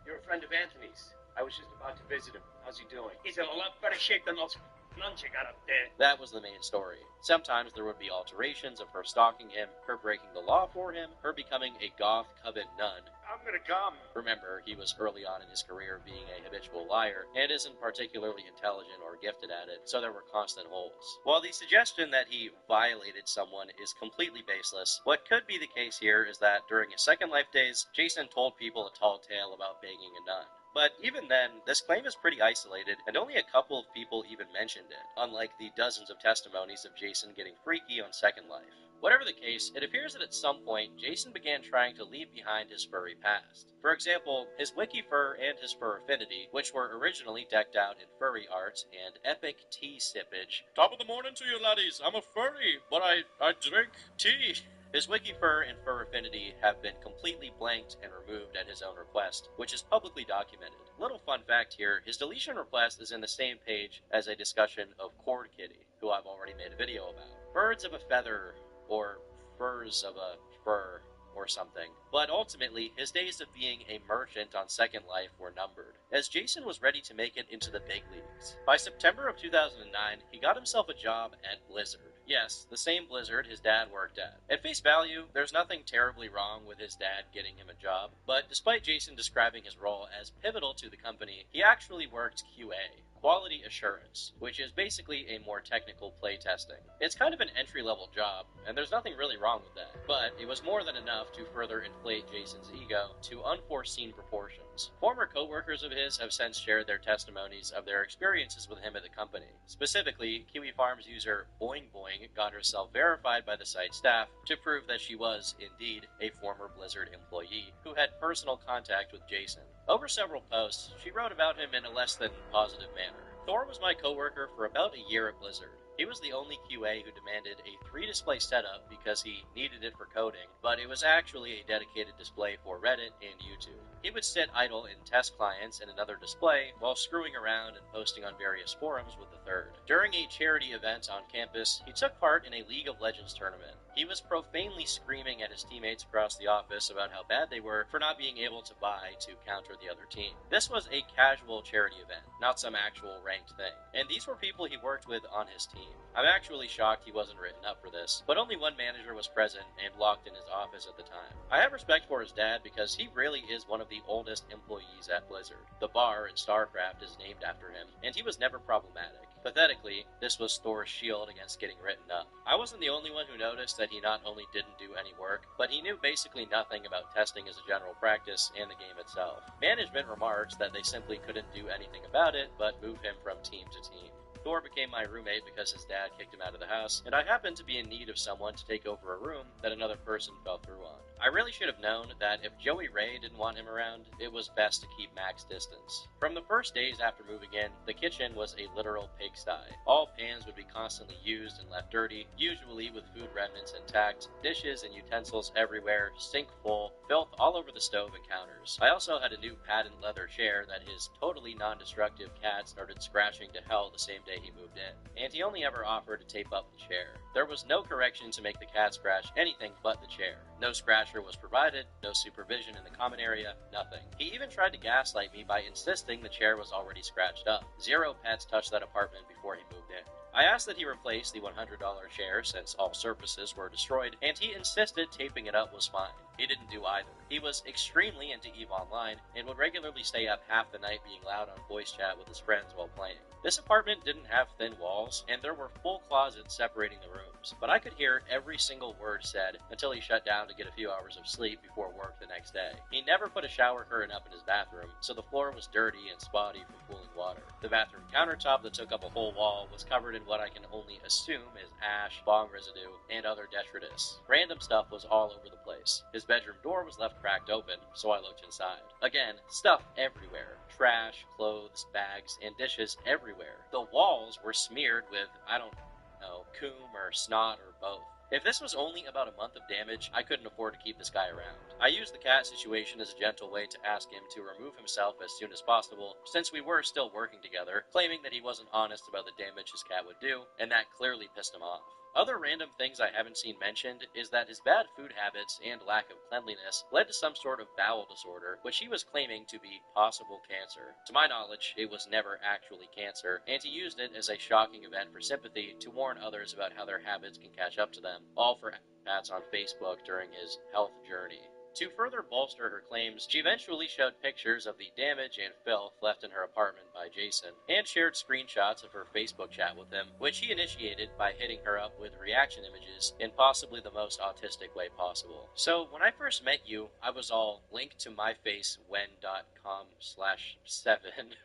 You're a friend of Anthony's. I was just about to visit him. How's he doing?
He's in a lot better shape than those nuns you got up there.
That was the main story. Sometimes there would be alterations of her stalking him, her breaking the law for him, her becoming a goth coven nun.
I'm gonna come.
Remember, he was early on in his career being a habitual liar, and isn't particularly intelligent or gifted at it, so there were constant holes. While the suggestion that he violated someone is completely baseless, what could be the case here is that during his Second Life days, Jason told people a tall tale about banging a nun. But even then, this claim is pretty isolated, and only a couple of people even mentioned it, unlike the dozens of testimonies of Jason getting freaky on Second Life. Whatever the case, it appears that at some point, Jason began trying to leave behind his furry past. For example, his Wiki Fur and his Fur Affinity, which were originally decked out in furry art and epic tea sippage. Top of the morning to you laddies, I'm a furry, but I drink tea. His Wiki Fur and Fur Affinity have been completely blanked and removed at his own request, which is publicly documented. Little fun fact here, his deletion request is in the same page as a discussion of Cord Kitty, who I've already made a video about. Birds of a feather, or furs of a fur, or something. But ultimately, his days of being a merchant on Second Life were numbered, as Jason was ready to make it into the big leagues. By September of 2009, he got himself a job at Blizzard. Yes, the same Blizzard his dad worked at. At face value, there's nothing terribly wrong with his dad getting him a job, but despite Jason describing his role as pivotal to the company, he actually worked QA, Quality Assurance, which is basically a more technical play testing. It's kind of an entry-level job, and there's nothing really wrong with that, but it was more than enough to further inflate Jason's ego to unforeseen proportions. Former co-workers of his have since shared their testimonies of their experiences with him at the company. Specifically, Kiwi Farms user Boing Boing got herself verified by the site staff to prove that she was, indeed, a former Blizzard employee who had personal contact with Jason. Over several posts, she wrote about him in a less than positive manner. Thor was my co-worker for about a year at Blizzard. He was the only QA who demanded a 3-display setup because he needed it for coding, but it was actually a dedicated display for Reddit and YouTube. He would sit idle in test clients in another display while screwing around and posting on various forums with the third. During a charity event on campus, he took part in a League of Legends tournament. He was profanely screaming at his teammates across the office about how bad they were for not being able to buy to counter the other team. This was a casual charity event, not some actual ranked thing. And these were people he worked with on his team. I'm actually shocked he wasn't written up for this, but only one manager was present and locked in his office at the time. I have respect for his dad because he really is one of the oldest employees at Blizzard. The bar in StarCraft is named after him, and he was never problematic. Pathetically, this was Thor's shield against getting written up. I wasn't the only one who noticed that he not only didn't do any work, but he knew basically nothing about testing as a general practice and the game itself. Management remarks that they simply couldn't do anything about it but move him from team to team. Thor became my roommate because his dad kicked him out of the house, and I happened to be in need of someone to take over a room that another person fell through on. I really should have known that if Joey Ray didn't want him around, it was best to keep Max distance. From the first days after moving in, the kitchen was a literal pigsty. All pans would be constantly used and left dirty, usually with food remnants intact, dishes and utensils everywhere, sink full, filth all over the stove and counters. I also had a new patent leather chair that his totally non-destructive cat started scratching to hell the same day he moved in, and he only ever offered to tape up the chair. There was no correction to make the cat scratch anything but the chair. No scratcher was provided, no supervision in the common area, nothing. He even tried to gaslight me by insisting the chair was already scratched up. 0 pets touched that apartment before he moved in. I asked that he replace the $100 chair since all surfaces were destroyed, and he insisted taping it up was fine. He didn't do either. He was extremely into EVE Online and would regularly stay up half the night being loud on voice chat with his friends while playing. This apartment didn't have thin walls, and there were full closets separating the rooms, but I could hear every single word said until he shut down to get a few hours of sleep before work the next day. He never put a shower curtain up in his bathroom, so the floor was dirty and spotty from cooling water. The bathroom countertop that took up a whole wall was covered in what I can only assume is ash, bong residue, and other detritus. Random stuff was all over the place. His bedroom door was left cracked open, so I looked inside. Again, stuff everywhere. Trash, clothes, bags, and dishes everywhere. The walls were smeared with, I don't know, coom or snot or both. If this was only about a month of damage, I couldn't afford to keep this guy around. I used the cat situation as a gentle way to ask him to remove himself as soon as possible, since we were still working together, claiming that he wasn't honest about the damage his cat would do, and that clearly pissed him off. Other random things I haven't seen mentioned is that his bad food habits and lack of cleanliness led to some sort of bowel disorder, which he was claiming to be possible cancer. To my knowledge, it was never actually cancer, and he used it as a shocking event for sympathy to warn others about how their habits can catch up to them, all for chats on Facebook during his health journey. To further bolster her claims, she eventually showed pictures of the damage and filth left in her apartment by Jason, and shared screenshots of her Facebook chat with him, which he initiated by hitting her up with reaction images in possibly the most autistic way possible. So, when I first met you, I was all linked to myfacewhen.com/7.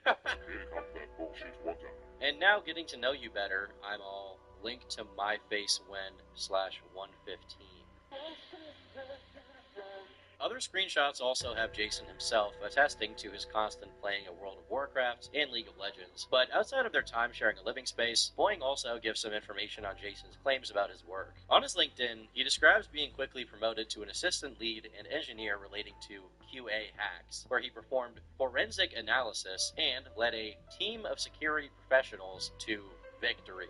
And now getting to know you better, I'm all linked to myfacewhen/115. Other screenshots also have Jason himself attesting to his constant playing of World of Warcraft and League of Legends, but outside of their time sharing a living space, Boing also gives some information on Jason's claims about his work. On his LinkedIn, he describes being quickly promoted to an assistant lead and engineer relating to QA hacks, where he performed forensic analysis and led a team of security professionals to victory.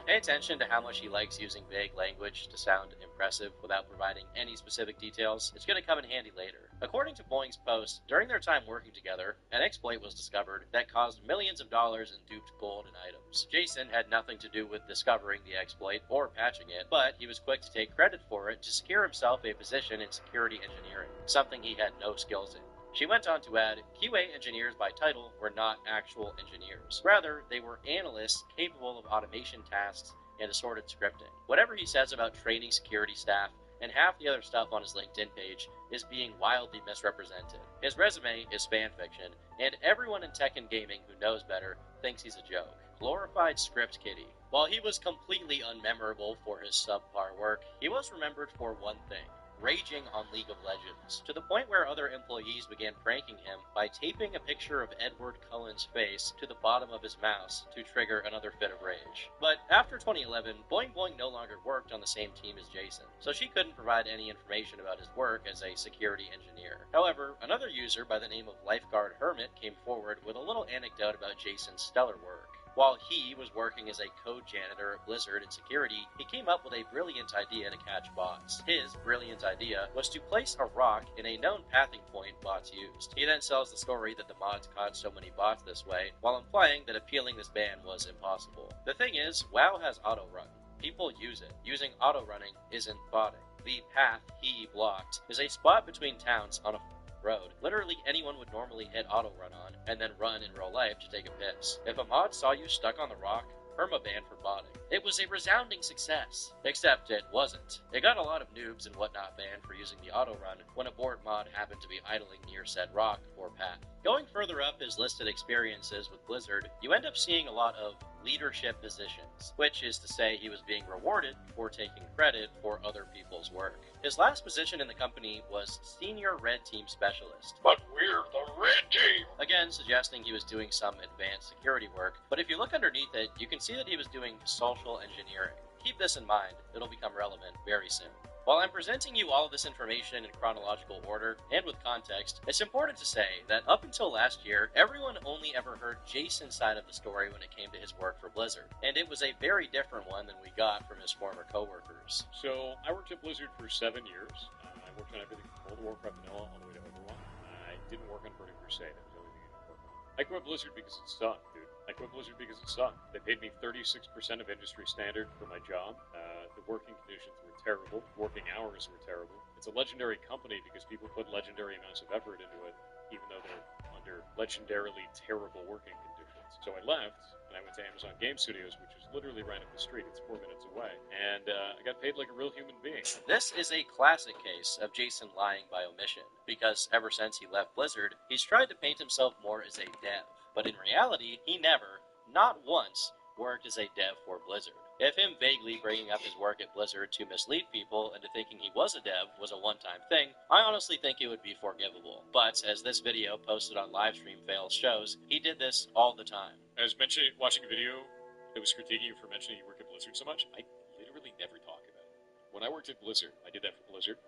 Pay attention to how much he likes using vague language to sound impressive without providing any specific details. It's going to come in handy later. According to Boing's post, during their time working together, an exploit was discovered that caused millions of dollars in duped gold and items. Jason had nothing to do with discovering the exploit or patching it, but he was quick to take credit for it to secure himself a position in security engineering, something he had no skills in. She went on to add, QA engineers by title were not actual engineers. Rather, they were analysts capable of automation tasks and assorted scripting. Whatever he says about training security staff and half the other stuff on his LinkedIn page is being wildly misrepresented. His resume is fan fiction, and everyone in tech and gaming who knows better thinks he's a joke. Glorified script kiddie. While he was completely unmemorable for his subpar work, he was remembered for one thing: raging on League of Legends, to the point where other employees began pranking him by taping a picture of Edward Cullen's face to the bottom of his mouse to trigger another fit of rage. But after 2011, Boing Boing no longer worked on the same team as Jason, so she couldn't provide any information about his work as a security engineer. However, another user by the name of Lifeguard Hermit came forward with a little anecdote about Jason's stellar work. While he was working as a code janitor at Blizzard in security, he came up with a brilliant idea to catch bots. His brilliant idea was to place a rock in a known pathing point bots used. He then sells the story that the mods caught so many bots this way, while implying that appealing this ban was impossible. The thing is, WoW has auto-run. People use it. Using auto-running isn't botting. The path he blocked is a spot between towns on a road. Literally anyone would normally hit auto run on and then run in real life to take a piss. If a mod saw you stuck on the rock, permaban for modding. It was a resounding success, except it wasn't. It got a lot of noobs and whatnot banned for using the auto run when a board mod happened to be idling near said rock or path. Going further up his listed experiences with Blizzard, you end up seeing a lot of leadership positions, which is to say he was being rewarded for taking credit for other people's work. His last position in the company was Senior Red Team Specialist.
But we're the Red Team!
Again, suggesting he was doing some advanced security work, but if you look underneath it, you can see that he was doing social engineering. Keep this in mind, it'll become relevant very soon. While I'm presenting you all of this information in chronological order and with context, it's important to say that up until last year, everyone only ever heard Jason's side of the story when it came to his work for Blizzard, and it was a very different one than we got from his former coworkers.
So, I worked at Blizzard for 7 years. I worked on everything from World of Warcraft vanilla all the way to Overwatch. I didn't work on Burning Crusade, that was the only thing I didn't work on. I quit Blizzard because it sucked, dude. I quit Blizzard because it sucked. They paid me 36% of industry standard for my job. The working conditions were terrible. Working hours were terrible. It's a legendary company because people put legendary amounts of effort into it, even though they're under legendarily terrible working conditions. So I left, and I went to Amazon Game Studios, which is literally right up the street. It's 4 minutes away. And I got paid like a real human being.
This is a classic case of Jason lying by omission, because ever since he left Blizzard, he's tried to paint himself more as a dev. But in reality, he never, not once, worked as a dev for Blizzard. If him vaguely bringing up his work at Blizzard to mislead people into thinking he was a dev was a one-time thing, I honestly think it would be forgivable. But as this video posted on Livestream Fails shows, he did this all the time.
I was watching a video that was critiquing you for mentioning you work at Blizzard so much. I literally never talk about it. When I worked at Blizzard, I did that for Blizzard,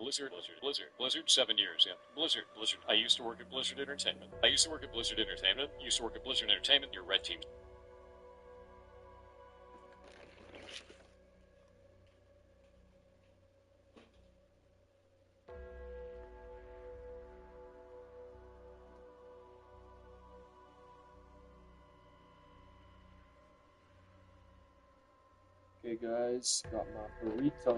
7 years, yeah. Blizzard. I used to work at Blizzard Entertainment. Used to work at Blizzard Entertainment, your Red Team.
Okay guys, got my burrito.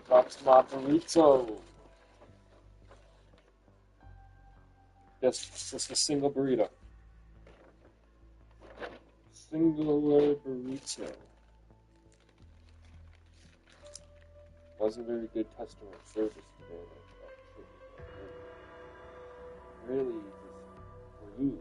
Got my burrito. Just a single burrito. Singular burrito. Wasn't very good customer service today. Really just rude.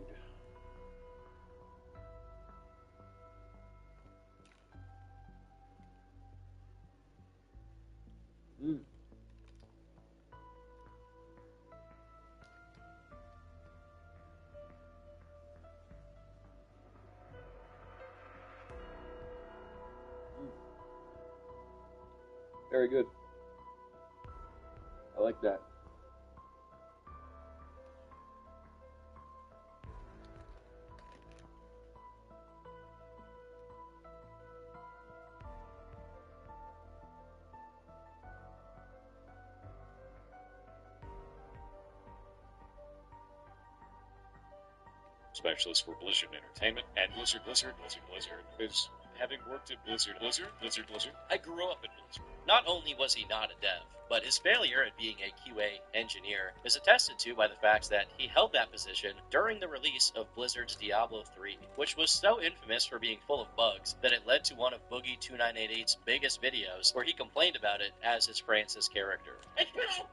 Very good. I like that.
Specialist for Blizzard Entertainment and Blizzard. Because having worked at Blizzard, I grew up at Blizzard.
Not only was he not a dev, but his failure at being a QA engineer is attested to by the fact that he held that position during the release of Blizzard's Diablo 3, which was so infamous for being full of bugs that it led to one of Boogie2988's biggest videos where he complained about it as his Francis character.
I spent all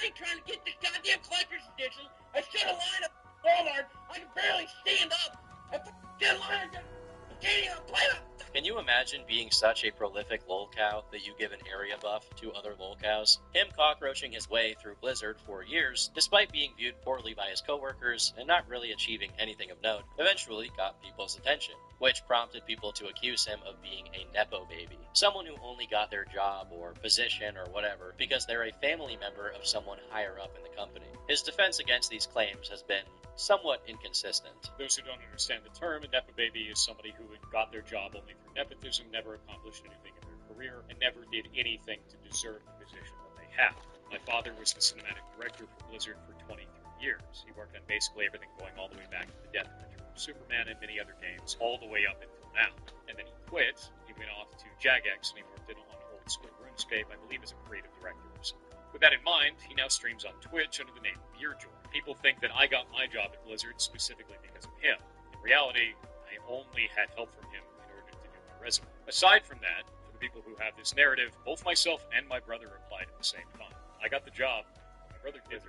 night trying to get this goddamn collector's edition. I stood in line at Walmart. I can barely stand up. I can't line. I can't even play it.
Can you imagine being such a prolific lolcow that you give an area buff to other lolcows? Him cockroaching his way through Blizzard for years, despite being viewed poorly by his coworkers and not really achieving anything of note, eventually got people's attention, which prompted people to accuse him of being a nepo baby, someone who only got their job or position or whatever because they're a family member of someone higher up in the company. His defense against these claims has been somewhat inconsistent.
Those who don't understand the term, a nepo baby is somebody who got their job only through nepotism, never accomplished anything in their career, and never did anything to deserve the position that they have. My father was the cinematic director for Blizzard for 23 years. He worked on basically everything going all the way back to the death and return of Superman and many other games, all the way up until now. And then he quit, he went off to Jagex, and he worked on old school RuneScape, I believe as a creative director or something. With that in mind, he now streams on Twitch under the name Beerjoy. People think that I got my job at Blizzard specifically because of him. In reality, I only had help from him in order to do my resume. Aside from that, for the people who have this narrative, both myself and my brother applied at the same time. I got the job. My brother did.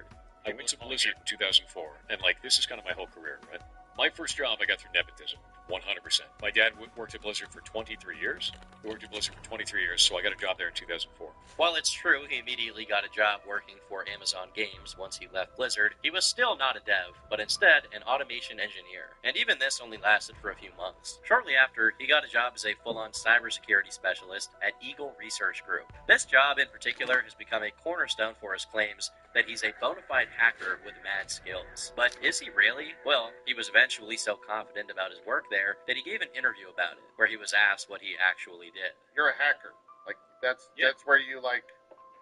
I went to Blizzard in 2004, and this is kind of my whole career, right? My first job I got through nepotism, 100%. My dad worked at Blizzard for 23 years. He worked at Blizzard for 23 years, so I got a job there in 2004.
While it's true he immediately got a job working for Amazon Games once he left Blizzard, he was still not a dev, but instead an automation engineer. And even this only lasted for a few months. Shortly after, he got a job as a full-on cybersecurity specialist at Eagle Research Group. This job in particular has become a cornerstone for his claims that he's a bona fide hacker with mad skills. But is he really? Well, he was eventually so confident about his work there that he gave an interview about it, where he was asked what he actually did.
You're a hacker. That's where you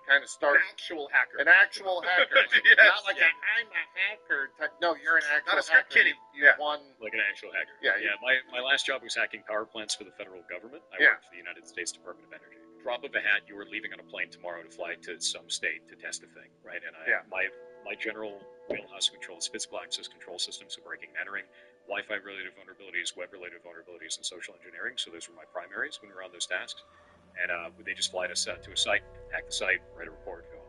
kind of start.
An actual hacker.
An actual hacker.
Yes,
Not like I'm a hacker type. No, you're an actual
Not a script
hacker.
kiddie.
You won.
Like an actual hacker.
Yeah.
My last job was hacking power plants for the federal government. I worked for the United States Department of Energy. Drop of a hat, you were leaving on a plane tomorrow to fly to some state to test a thing, right? And my general wheelhouse control is physical access control systems, so breaking and entering, Wi-Fi related vulnerabilities, web related vulnerabilities, and social engineering. So those were my primaries when we were on those tasks. And they just fly to a site, hack the site, write a report, go on.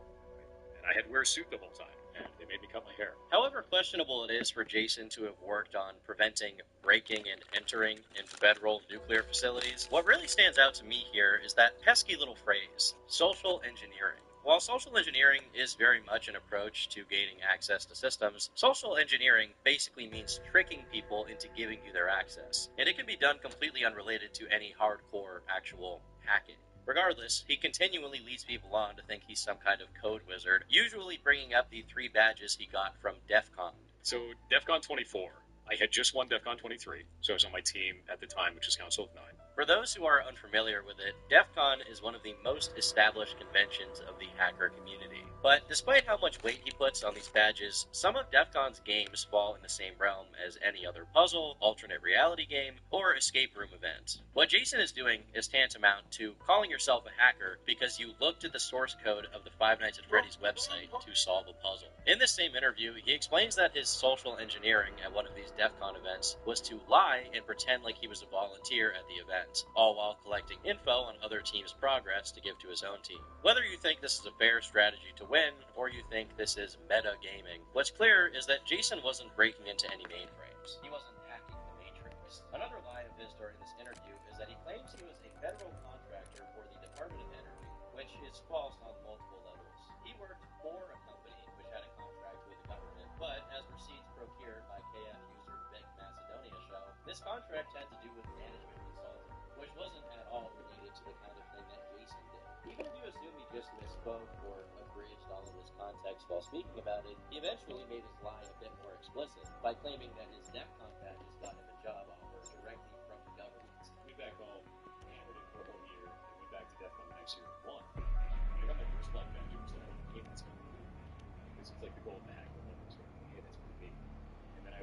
And I had to wear a suit the whole time, and they made me cut my hair.
However questionable it is for Jason to have worked on preventing breaking and entering in federal nuclear facilities, what really stands out to me here is that pesky little phrase, social engineering. While social engineering is very much an approach to gaining access to systems, social engineering basically means tricking people into giving you their access. And it can be done completely unrelated to any hardcore actual hacking. Regardless, he continually leads people on to think he's some kind of code wizard, usually bringing up the 3 badges he got from DEF CON.
So, DEF CON 24. I had just won DEF CON 23, so I was on my team at the time, which is Council of 9.
For those who are unfamiliar with it, DEF CON is one of the most established conventions of the hacker community. But despite how much weight he puts on these badges, some of DEF CON's games fall in the same realm as any other puzzle, alternate reality game, or escape room event. What Jason is doing is tantamount to calling yourself a hacker because you looked at the source code of the Five Nights at Freddy's website to solve a puzzle. In this same interview, he explains that his social engineering at one of these DEF CON events was to lie and pretend like he was a volunteer at the event, all while collecting info on other teams' progress to give to his own team. Whether you think this is a fair strategy to win, or you think this is meta gaming, what's clear is that Jason wasn't breaking into any mainframes. He wasn't hacking the Matrix. Another lie of his during this interview is that he claims he was a federal contractor for the Department of Energy, which is false on multiple levels. He worked for a company which had a contract with the government, but as receipts procured by KF user Vic Macedonia show, this contract had to do with management consulting, which wasn't at all related to the kind of thing that Jason did. Even if you assume he just misspoke or abridged all of his context while speaking about it, he eventually made his lie a bit more explicit by claiming that his DEF CON badges got him a job offer directly from the government.
Went back home, hammered it for a whole year, and went back to DEF CON the next year and won. I got my first black badge, it was like, hey, that's good. Because it's like the golden hack, so hey, that's pretty big. And then I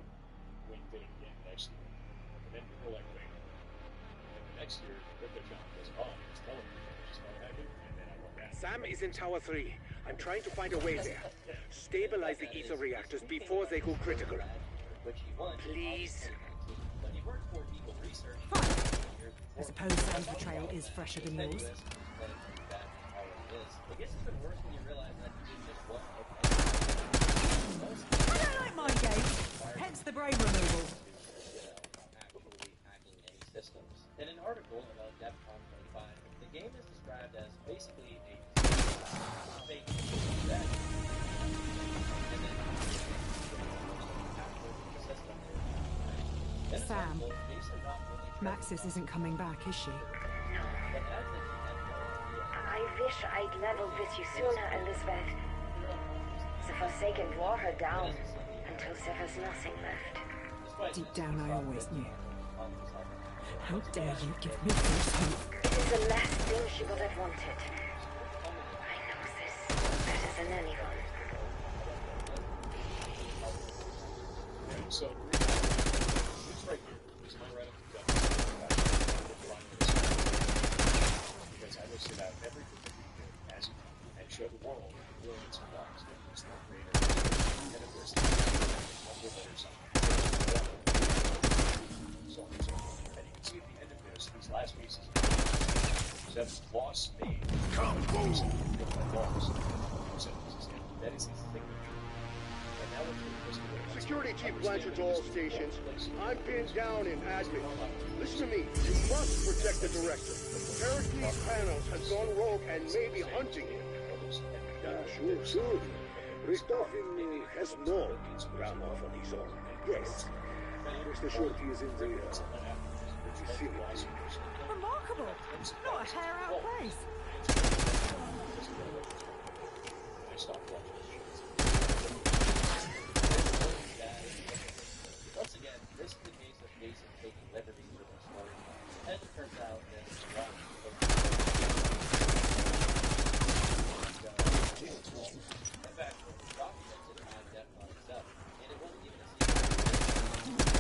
went and did it again the next year. And then people were like, wait. And then the next year, Crypto Challenge goes, oh, it's telling me I just started hacking, and then I went back.
Sam is in Tower 3. I'm trying to find a way there. Stabilize the ether reactors before they go critical. Please.
But he worked for Eagle Research.
I suppose Sam's betrayal is fresher than yours.
I guess it's been worse when you realize that he did just one
I don't like mind games, hence the brain removal.
Actually hacking any systems. In an article about DEF CON 25, the game is described as basically a fake that
Sam, Maxis isn't coming back, is she?
I wish I'd leveled with you sooner, Elizabeth. The Forsaken wore her down until there was nothing left.
Deep down, I always knew. How dare you give me false hope?
It is the last thing she would have wanted. I know this better than anyone.
So, it's right here. It's my right up to death. Because I listed out everything that we did as you and show the world the brilliance of Fox, the creator, and of this, so on and so forth. And you can see at the end of this, these last pieces, Seven's lost the loss. That is his signature. And now we're
Security Chief Blanchard to all stations. I'm pinned down in admin. Listen to me. You must protect the director. Pericles Panos has gone rogue and may be hunting him.
Sure. Richthofen has no drama on his own. Yes. Rest assured he is in the vicinity.
Remarkable. Not a hair out of place.
I stopped watching. Once again, this is the case of Jason taking liberties with his story. As it turns out, that it's wrong. In fact, the documents it had depth on itself, and it wasn't even a secret.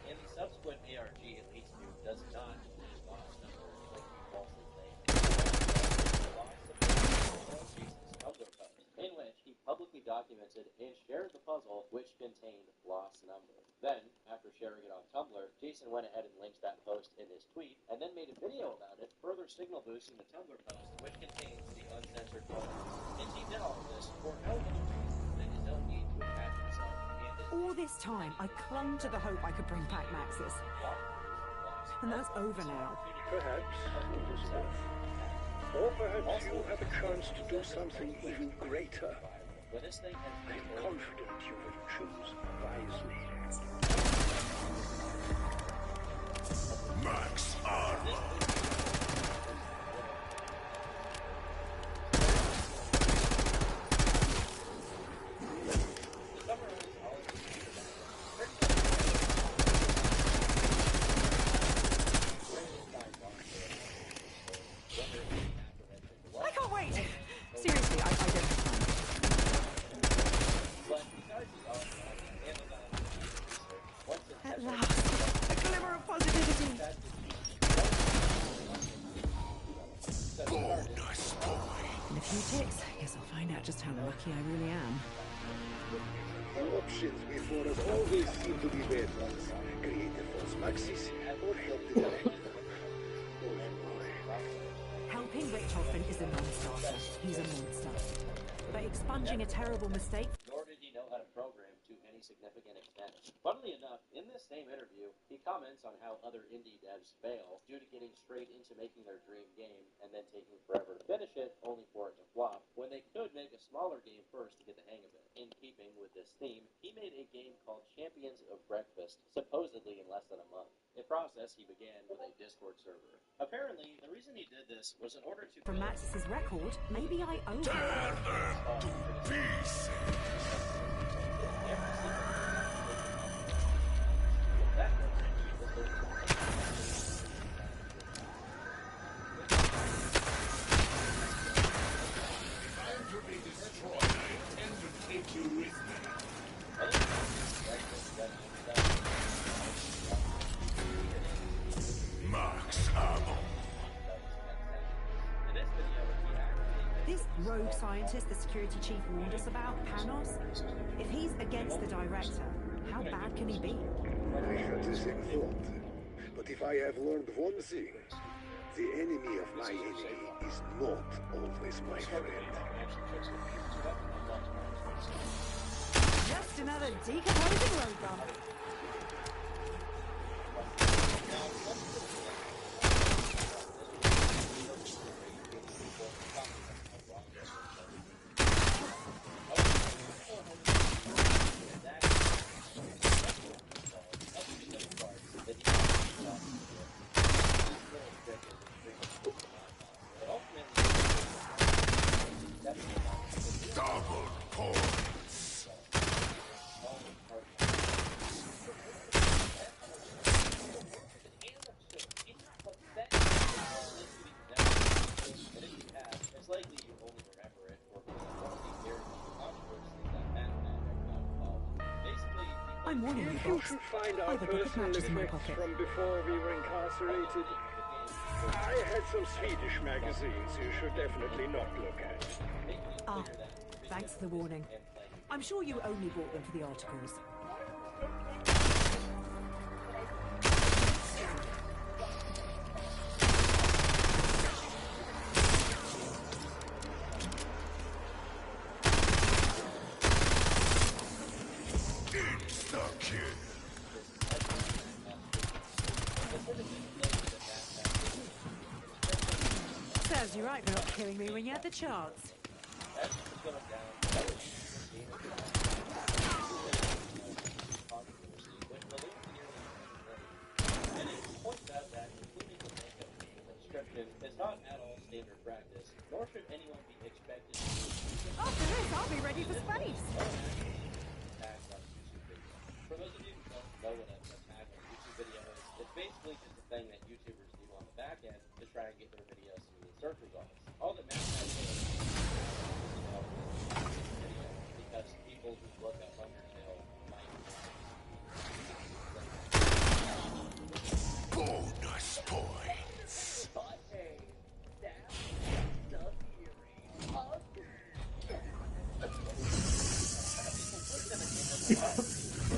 And the subsequent ARG it leads to does not use loss number like you falsely claim. Jason's Tumblr post, in which he publicly documented and shared the puzzle which contained loss number. Then, after sharing it on Tumblr, Jason went ahead and linked that post in his tweet, and then made a video about it, further signal boosting the Tumblr post, which contains the uncensored photos. And he did all of this for no other reason than his own need to attach himself and his
All this time, I clung to the hope I could bring back Maxis. And that's over now.
Perhaps. Or perhaps you have a chance to do something even greater. I'm confident you will choose wisely.
Max Armor.
I can't wait! Seriously, I don't have time. At last, a glimmer of positivity.
Bonus point.
In a few ticks, guess I'll find out just how lucky I really am.
The options before us always seem to be bad ones. Create a false Maxis or help the director.
Helping Richthofen is a non-starter. He's a monster. But expunging a terrible mistake...
Nor did he know how to program to any significant extent. Funnily enough, in this same interview, he comments on how other indie devs fail due to getting straight into making their dream game and then taking forever to finish it, only for it to flop, when they could make a smaller game first to get the hang of it. In keeping with this theme, he made a game called Champions of Breakfast, supposedly in less than a month. In process, he began with a Discord server. Apparently, the reason he did this was in order to...
From Maxis' record, maybe I owe
Tear
him.
them to pieces. If I'm to be destroyed, I intend to take you with me. Max Ammo.
This rogue scientist the security chief warned us about, Panos, if he's against the director, how bad can he be?
I had the same thought. But if I have learned one thing, the enemy of my enemy is not always my friend.
Just another decomposing road bump.
Double points.
It's likely you only remember it for very controversies that Batman got involved. Basically,
I'm warning you,
If you
Box.
should find
I
our
have a book of
personal
matches in my
effects
pocket.
from before we were incarcerated, I had some Swedish magazines you should definitely not look at.
Ah, thanks for the warning. I'm sure you only bought them for the articles. Serves you right for not killing me when you had the chance.
Is not at all standard practice, nor should anyone be expected to
After this, I'll be ready for space.
For those of you who don't know what an attack on a YouTube video is, it's basically just a thing that YouTubers do on the back end to try and get their videos to the search results. All that matters is because people who look up Undertale might
bonus points.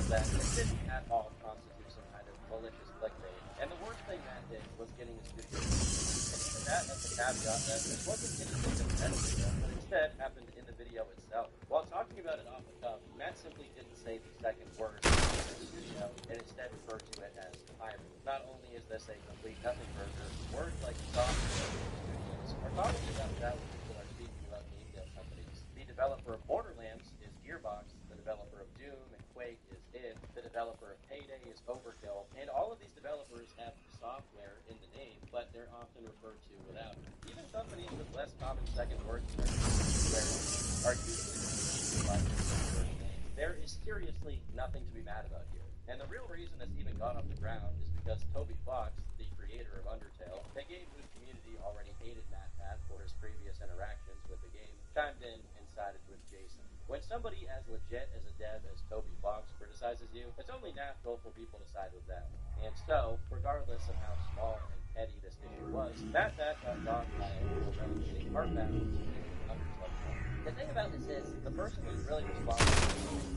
that it didn't at all constitute some kind of malicious clickbait. And the worst thing Matt did was getting his video. And even that as a caveat that this wasn't anything that Matt video, but instead happened in the video itself. While talking about it off the cuff, Matt simply didn't say the second word in the video and instead referred to it as pirate. Not only is this a complete nothing burger, words like software studios are talking about that when people are speaking about game dev companies. The developer of Borderlands is Gearbox, the developer of Doom and Quake is id, the developer of Payday is Overkill, and all of these developers have software in the name, but they're often referred to without it. Even companies with less common second words in their names are usually referred by their first name. There is seriously nothing to be mad about here. And the real reason this even got off the ground is because Toby Fox, the creator of Undertale, a game whose community already hated MatPat for his previous interactions with the game, chimed in and sided with Jason. When somebody as legit as a dev as Toby Fox criticizes you, it's only natural for people to side with them. And so, regardless of how small and petty this issue was, MatPat got dogged by a relatively hard battle in Undertale. The thing about this is, the person who's really responsible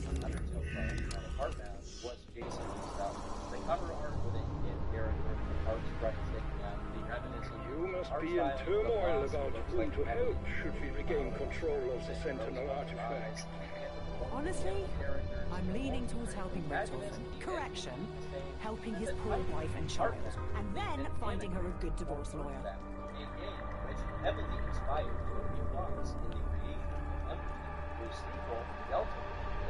for the Undertale play on the Heartbound was Jason himself. The cover art with a kid character, the art sprite sticking out, the reminiscent.
You must be in turmoil about whom to help should we regain control of the Sentinel artifact.
Honestly, I'm leaning towards helping Richthofen. Correction, helping his poor wife and child, and then finding her a good divorce lawyer.
A game which heavily inspired Toby Fox in the creation of Undertale, whose sequel, Delta,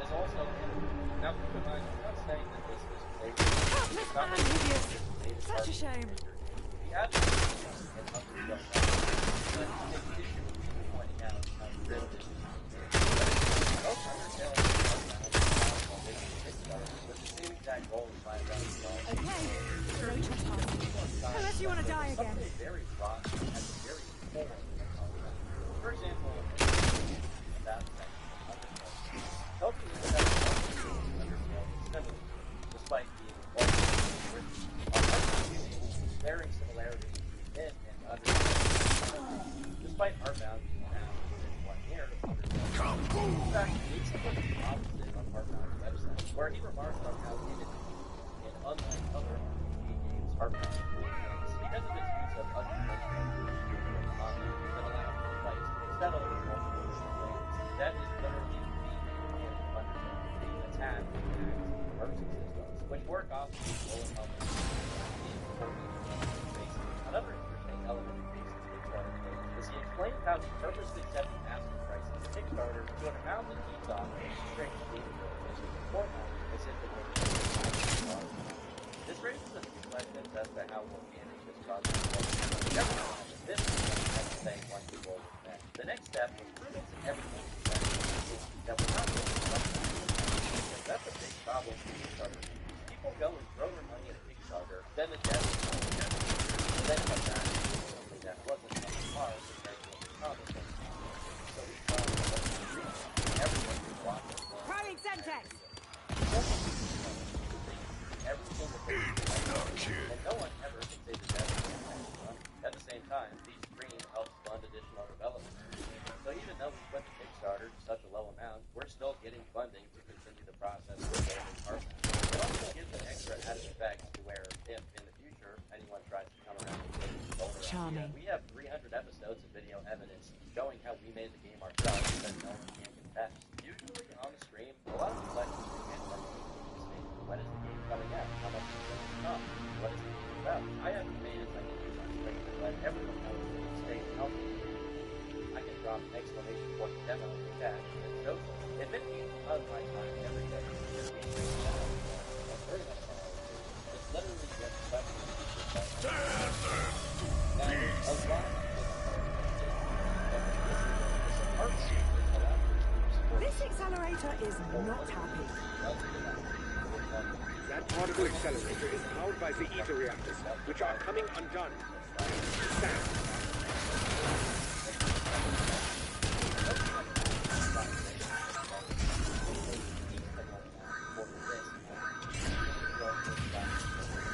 is also animated. Now keep in mind, I'm not saying that this is
Such a shame.
The advocacy in Undertale, but he takes issue with people pointing out how grim this is. Both Undertale and Kickstarter with the same exact goal of $5,000.
Okay, no trespassing. Unless you want to die again.
Something very rotten at the very core of Undertale. For example, that section of Undertale. Tolkien is about Undertale similar, despite being varying similarities in and Undertale. Despite Heartbound being around within 1 year of Undertale. In fact, Jason was the opposite on Heartbound's website, where he remarked on how innovative and unlike other RPG games, Heartbound is because of its use of unconventional content that allows the players to settle in multiple different ways. That is literally the beginning of Undertale, the attack, and merging systems, which work off of the bullet helmets and another interesting element of Jason's Kickstarter page is he explained how he purposely set the asking price of Kickstarter to an amount that he thought was strange capabilities for as if it were This raises a few questions as to how organic this project was. Never mind, this is the same like the goal was met. The next step was proving to everyone that we're not really because that's a big problem for Kickstarter. People go and throw their money at a Kickstarter, then the debt is and then come back to something that wasn't on the par compared to what the problem was. So we found that everyone who watched it
Prime Sentex!
everything that they do, and no one ever can say the debt is money. At the same time, these green helps fund additional development. So even though we put the Kickstarter to such a low amount, we're still getting funded
charming.
We have 300 episodes of video evidence showing how we made the game ourselves that no one can contest. Usually on the stream, a lot of the questions we get from when is the game coming out? How much is it going to cost? What is the game about? I haven't made as many videos on stream to let everyone know that it's staying healthy. I can drop an exclamation point demo in the chat and show them. It means of my time every day. This game is very much fun. It's literally just questions.
This accelerator is not happy.
That particle accelerator is powered by the ether reactors, which are coming undone. Sam.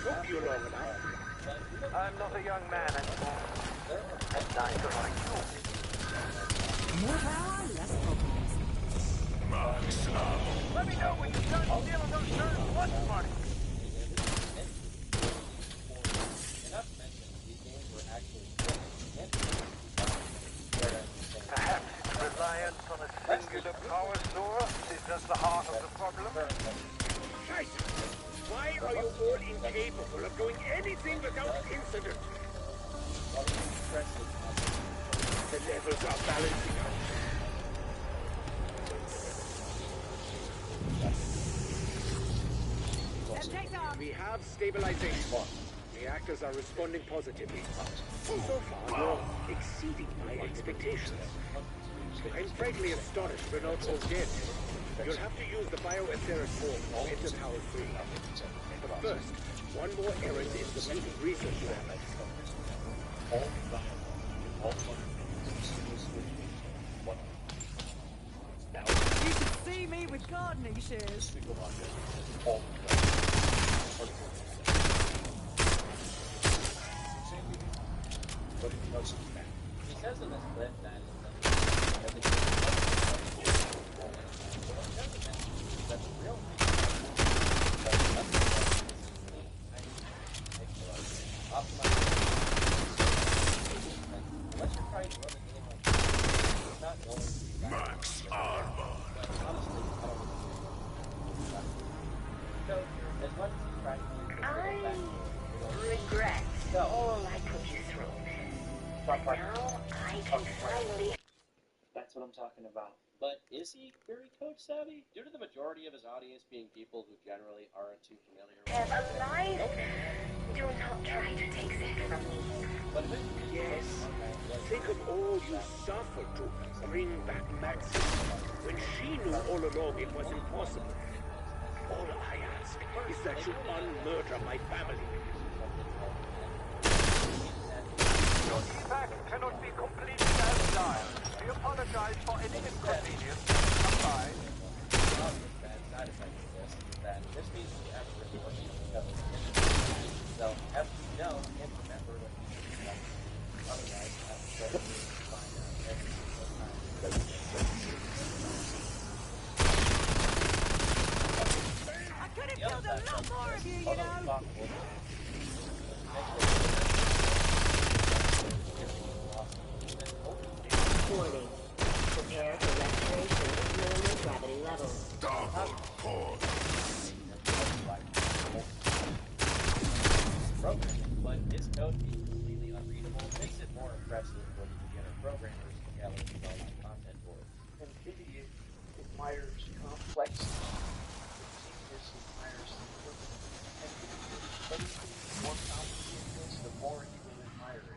Took you long enough.
I'm not a young man anymore. And neither are you.
More power, less problems.
Let me know when you're done stealing those nerds once, buddy. Perhaps its reliance on a singular power source is at the heart of the problem.
Shite! Why are you all incapable of doing anything without incident? The levels are balancing out. We have stabilization. Reactors are responding positively. So far, you're exceeding my expectations. I'm frankly astonished we're not all dead. You'll have to use the bioetheric form to enter Tower 3. But first, one more errand in the mutant research lab.
You should see me with gardening shears.
He says in this clip that that's real. Unless you're trying to run a game like this, it's not going to be Max Armor. Honestly, I don't know. So, as much as he's trying to
I regret all I put you through. But now I can finally...
That's what I'm talking about. But is he very code savvy? Due to the majority of his audience being people who generally aren't too familiar with
alive? Do not try to take that from me.
Yes. Think of all you suffered to bring back Maxine, when she knew all along it was impossible. All I ask is that you unmurder my family.
Your evac cannot be completed as desired. We apologize for any inconvenience. Goodbye.
That this means we have to report the code. So, have to know and remember what you should do. Otherwise, you have to go and find out every single time.
I could have killed a lot more of you, you know.
Warning. Prepare for restoration of normal gravity levels.
But his code being completely unreadable makes it more impressive for the beginner programmers to gather the online content for it.
NVIDIA admires complex. Genius admires simple. And anything more complicated is, the more you will admire it.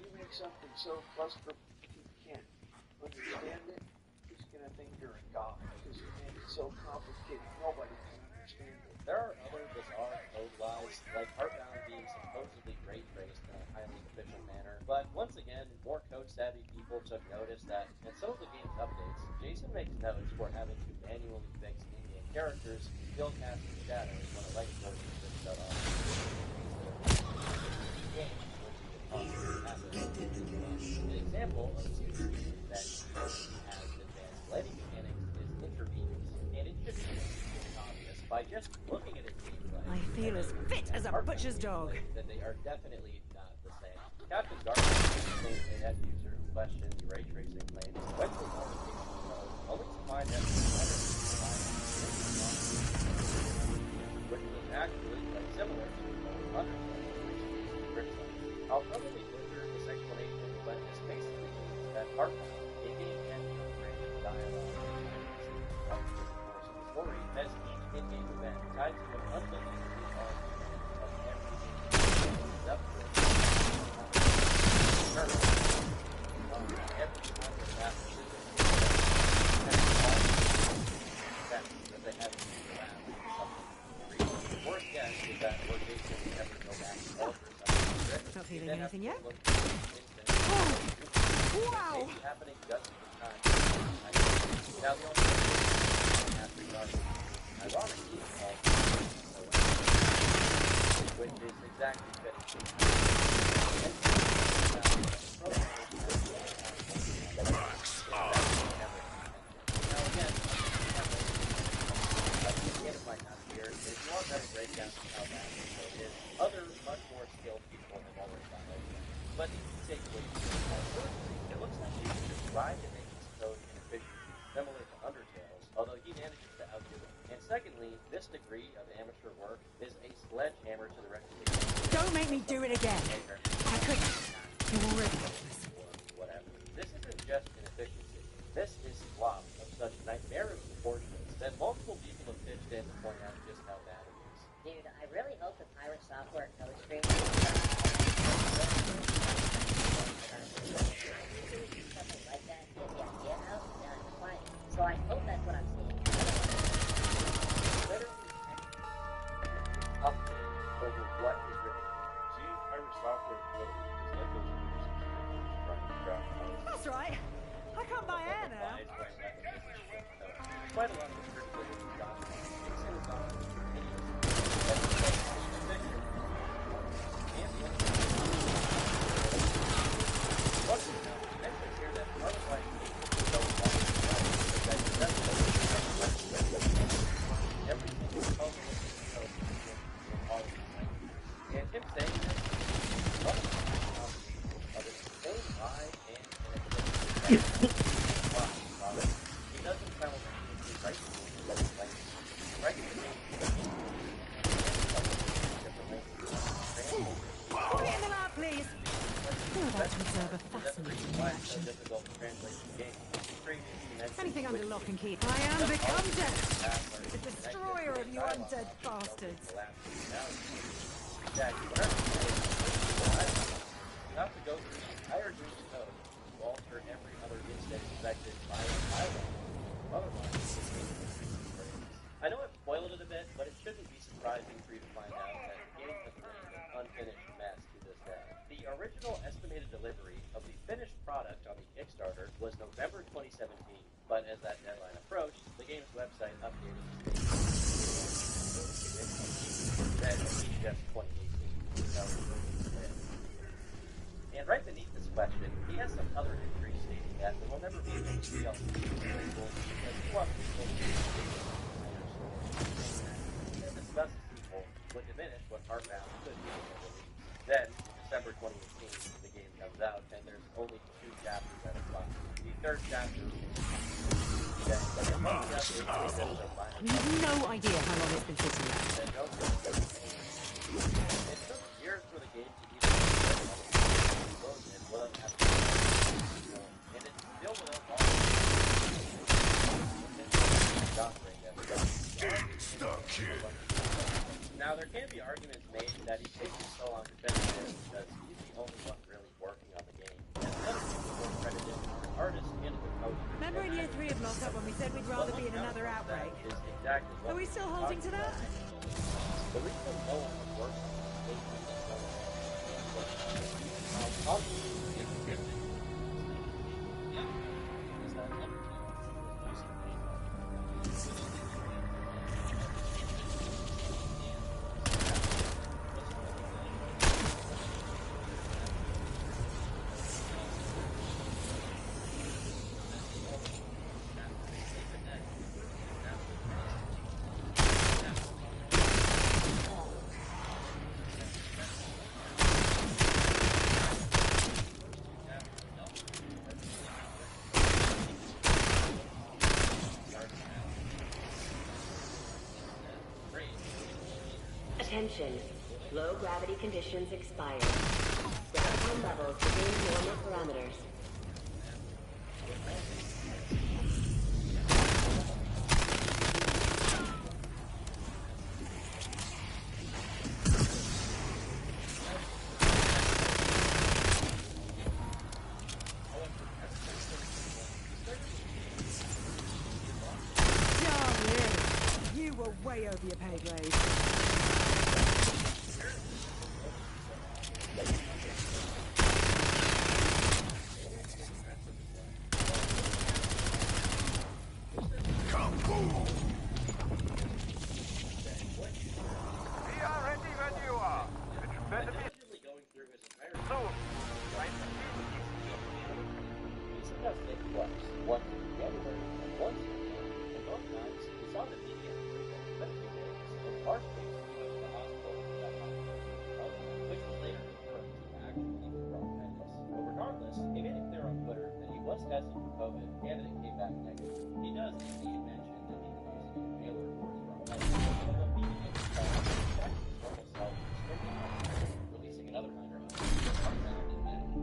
You make something so frustrating you can't understand it, you're gonna think you're a god because you made it so complicated nobody can understand it.
There are other bizarre code lies, like Heartbound being supposedly ray traced in a highly official manner. But once again, more code-savvy people took notice that in some of the game's updates, Jason makes notes for having to manually fix in-game characters who still cast shadows when a light source has been shut off. An example of a CPU that has advanced lighting mechanics is Intervenus, and it should be obvious by just looking at its gameplay.
I feel as fit as a butcher's dog.
That they are definitely not the same. Captain
between an end user who questioned the ray tracing claims went to more cases, only to find that the letter which was actually quite similar to the Undertale. I'll probably butcher this explanation, but this basically means that Heartbound, a game engine random dialogue, of the course of the story, has each in-game event tied to an unlimited of everything up to every other after that they have the worst guess is that we're basically never go back to all
Not feeling anything yet?
Wow! Happening just at the time. Now the only thing after dark, ironically, which is exactly fitting. Now again, it might not appear, but if you want that breakdown of how bad the code is, other, much more skilled people have already done it. But if you take away it looks like he just tried to make his code inefficient, similar to Undertale's, although he manages to outdo it. And secondly, this degree of amateur work is a sledgehammer to the reputation.
Don't make me do it again! I couldn't. You're already hopeless.
Whatever. This isn't just inefficiency. This is flop of such nightmarish proportions that multiple people have pitched in to point out just how bad it is.
Dude, I really hope the Pirate Software code stream something like that, get the idea out, now it's playing. So I hope that's what I'm seeing.
Literally update over what is written.
See, Pirate Software literally is like those trying to craft houses.
That's right. I can't buy air now.
Quite a lot of restrictions on and him saying this of its same lie and he doesn't simultaneously write
Put it in the lab, please. Oh, that would serve a fascinating reaction. Anything under lock and key. I am become dead. The destroyer of you undead bastards.
Not to go through the entire Dream's code to alter every other instance affected by a pilot. Otherwise, I know I've spoiled it a bit, but it shouldn't be surprising for you to find out that the game has remained an unfinished mess to this day. The original estimated delivery of the finished product on the Kickstarter was November 2017, but as that deadline approached, the game's website updated that just 2018. And right beneath this question, he has some other entries stating that there will never be a DLC because he wants people to discuss people would diminish what Heartbound could be in the release. Then, in December 2018, the game comes out, and there's only 2 chapters at a time. The third chapter
You have no idea how long it's been sitting there.
It took years for the game to even and it's still without all
Stuck here.
Now there can be arguments made that he's taking so long to finish it because he's the only one really working on the game. And the other people were credited as an artist and a composer.
Remember in year 3 of Lockup when we said we'd rather be in another outbreak? Are we still holding to that?
The reason no one was working on the game
Attention. Low gravity conditions expired. Graviton levels within normal parameters.
Darling, you were way over your pay grade.
We are ready when you are. Which better be soon.
He sometimes takes flights, once in January and once in January, and both times he saw the media for a few days, and partially he went to the hospital with that which was later confirmed to actually be bronchitis. But regardless, he made it clear on Twitter that he was tested for COVID and that it came back negative. He does indeed mention that he could use an inhaler for his bronchitis, although he begins to try to protect his normal self and strengthen releasing another minor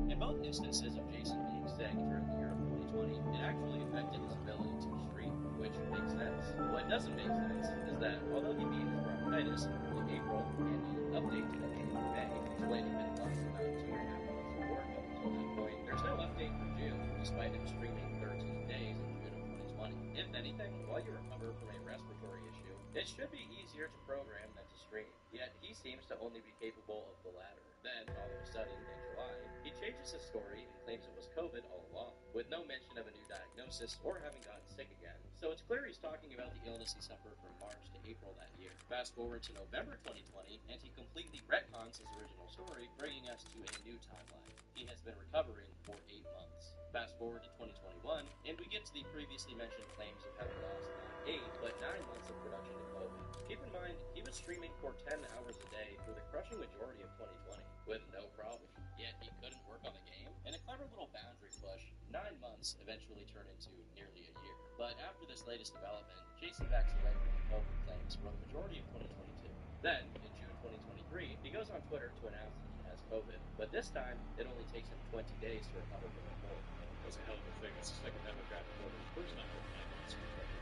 in both instances of Jason being sick during the year of 2020, it actually affected his ability to stream, which makes sense. What doesn't make sense is that although he beat his bronchitis in early April and made an update to the game in May, explaining that it lost about 2.5 months of work up until that point, there's no update for June, despite him streaming 13 days in June of 2020. If anything, while you recover from a respiratory issue, it should be easier to program than to stream, yet he seems to only be capable of the latter. Then, all of a sudden, in July, he changes his story and claims it was COVID all along, with no mention of a new diagnosis or having gotten sick again. So it's clear he's talking about the illness he suffered from March to April that year. Fast forward to November 2020, and he completely retcons his original story, bringing us to a new timeline. He has been recovering for 8 months. Fast forward to 2021, and we get to the previously mentioned claims of having lost not 8, but 9 months of production to COVID. Keep in mind, he was streaming for 10 hours a day for the crushing majority of 2020, with no problem. Yet he couldn't work on the game. In a clever little boundary push, 9 months eventually turned into nearly a year. But after this latest development, Jason backs away from the COVID claims for the majority of 2022. Then, in June 2023, he goes on Twitter to announce that he has COVID, but this time, it only takes him 20 days to recover from the cold.
That's a hell of a thing. It's the second time I've gotten COVID. First time I've gotten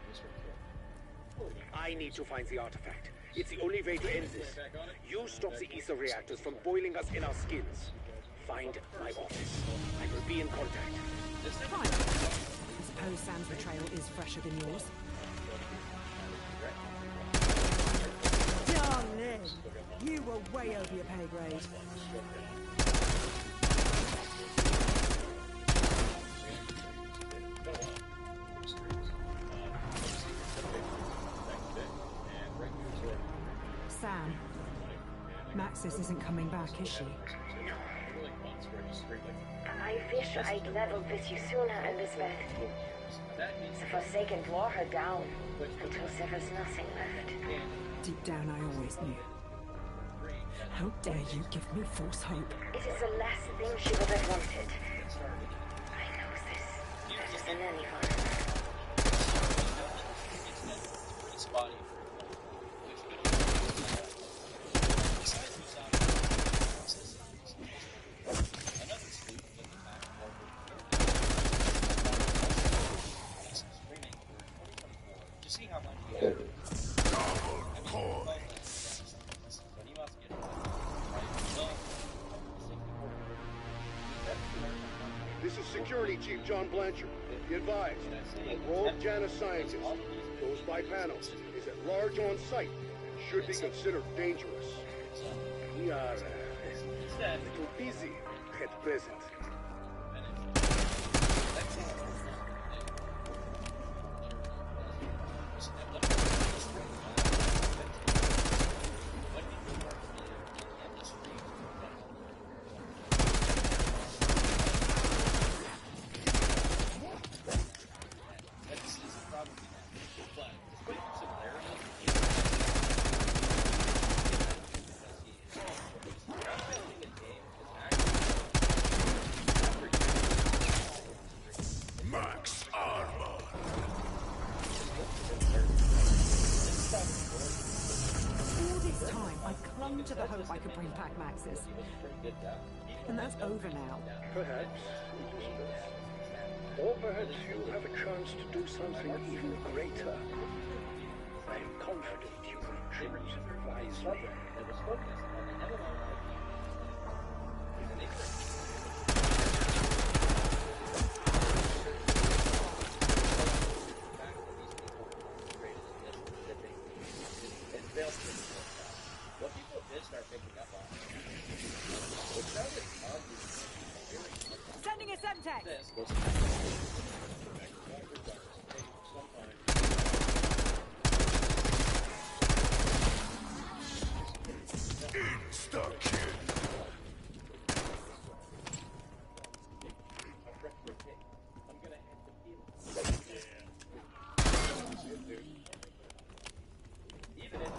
this one.
I need to find the artifact. It's the only way to end this. You stop the ether reactors from boiling us in our skins. Find my office. I will be in contact.
Fine. I suppose Sam's betrayal is fresher than yours. Darling, you were way over your pay grade. Sam, Maxis isn't coming back, is she?
I wish I'd leveled with you sooner, Elizabeth. The Forsaken wore her down until there was nothing left.
Deep down, I always knew. How dare you give me false hope?
It is the last thing she would have wanted. I know this better than anyone.
This is Security Chief John Blanchard. Be advised, a rogue Janus scientist, goes by panels, is at large on site, and should be considered dangerous. We are a little busy at present.
to the hope I could bring back Maxis. And that's over now.
Perhaps, Elizabeth. Or perhaps you have a chance to do something even greater. I am confident you will choose wisely.
What people did start picking up on, it sounded obvious.
Sending a Semtex!
This was
Insta-kill!
I'm gonna have to feel even if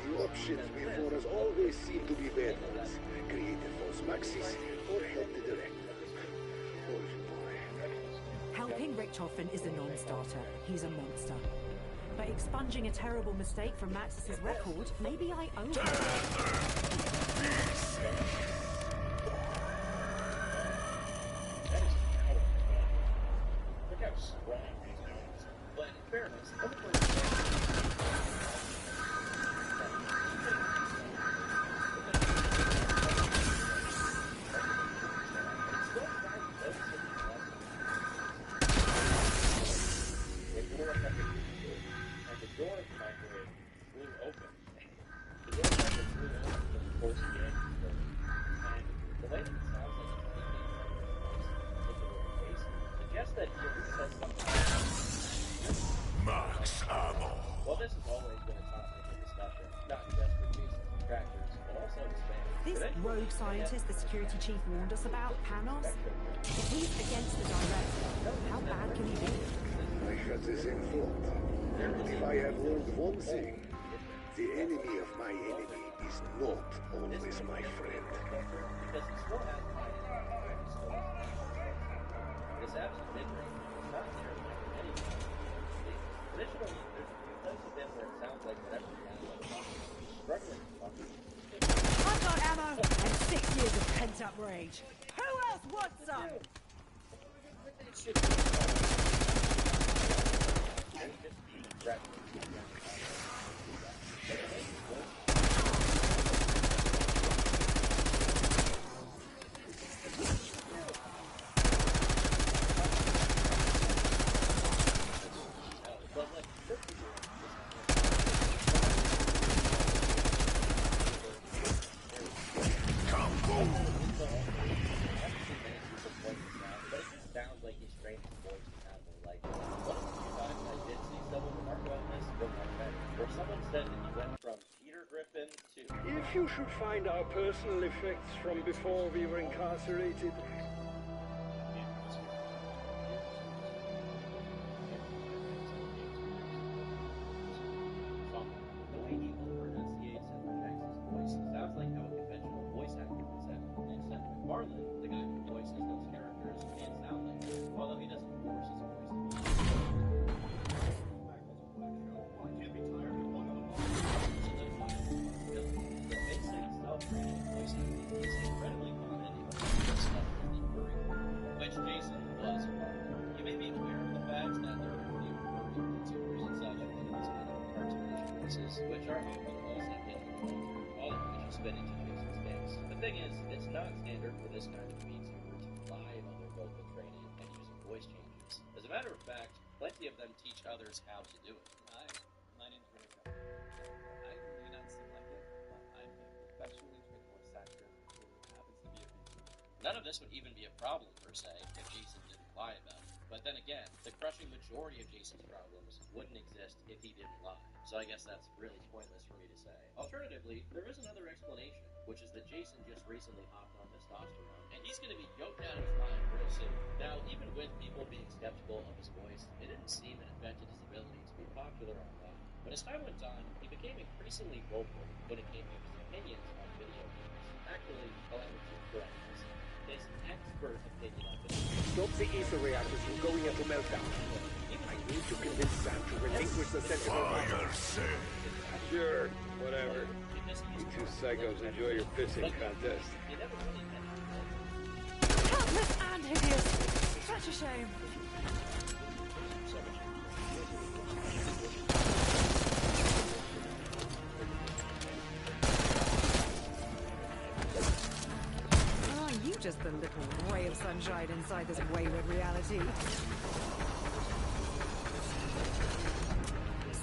The options before us always seem to be bad ones. Create a false Maxis or help the director. Oh boy.
Helping Richthofen is a non-starter. He's a monster. But expunging a terrible mistake from Maxis' record, maybe I owe him.
look how strong these guys are. But in fairness, the door of the microwave flew open. The door of the microwave flew open to force the egg to go. And the way that it sounds like it's making suggests that he says something.
Max ammo.
Well, this has always been a topic of discussion, not just for Jason's detractors, but also his fans.
This rogue scientist the security chief warned us about, Panos, if he's against the director, how bad can he be?
I had the same thought. If I have learned one thing, the enemy of my enemy is not always my friend.
Because he still has this absent mid-range is not nearly like anything. Additionally, there's a few places of him where it sounds like whatever he has is struggling to talk.
I've got ammo and 6 years of pent-up rage. Who else wants some?
Sounds like he's trained his voice to sound more like it. One of the few times I did see someone remark about this was on Reddit, where someone said that he went from Peter Griffin to...
If you should find our personal effects from before we were incarcerated,
The way he over-enunciates and projects his voice sounds like how a conventional voice actor would sound. Except McFarlane, the guy who voices those characters, can't sound like that, although he doesn't force his voice to be. The basic self-training voice acting is incredibly common in which Jason was a part of. You may be aware of the fact that there are a few consumers and such who these kind of cartoonish voices, which are often also in the culture, all of which is fit into Jason's case. The thing is, it's not standard for this kind of VTuber to rely on their vocal training and using voice changes. As a matter of fact, plenty of them teach others how to do it.
Hi, my name's Rico. I may not seem like it, but I'm a professionally trained voice actor who happens to be a VTuber.
None of this would even be a problem, per se, if Jason didn't lie about it. But then again, the crushing majority of Jason's problems wouldn't exist if he didn't lie. So I guess that's really pointless for me to say. Alternatively, there is another explanation, which is that Jason just recently hopped on testosterone, and he's going to be yoked out of his mind real soon. Now, even with people being skeptical of his voice, it didn't seem it affected his ability to be popular online. But as time went on, he became increasingly vocal when it came to his opinions on video games. Actually, allow me to correct myself. His expert opinion on video games.
stop the ether reactors from going into meltdown.
He was
need to convince Sam to relinquish the Sentinel.
Sure, whatever. You two psychos enjoy your pissing contest.
Helpless and hideous. Such a shame. Oh, you just the little ray of sunshine inside this wayward reality.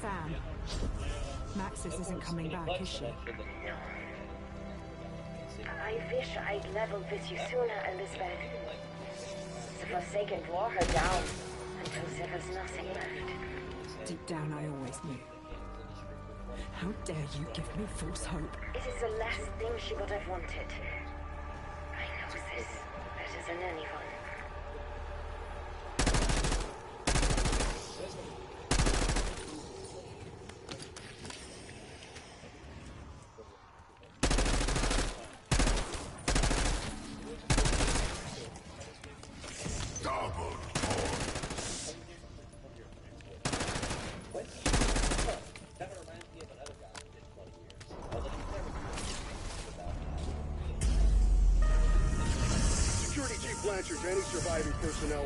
Sam. Maxis isn't coming back, is she?
I wish I'd leveled with you sooner, Elizabeth. The Forsaken wore her down until there was nothing left.
Deep down, I always knew. How dare you give me false hope?
It is the last thing she would have wanted. I know this better than anyone.
Blanchard to any surviving personnel.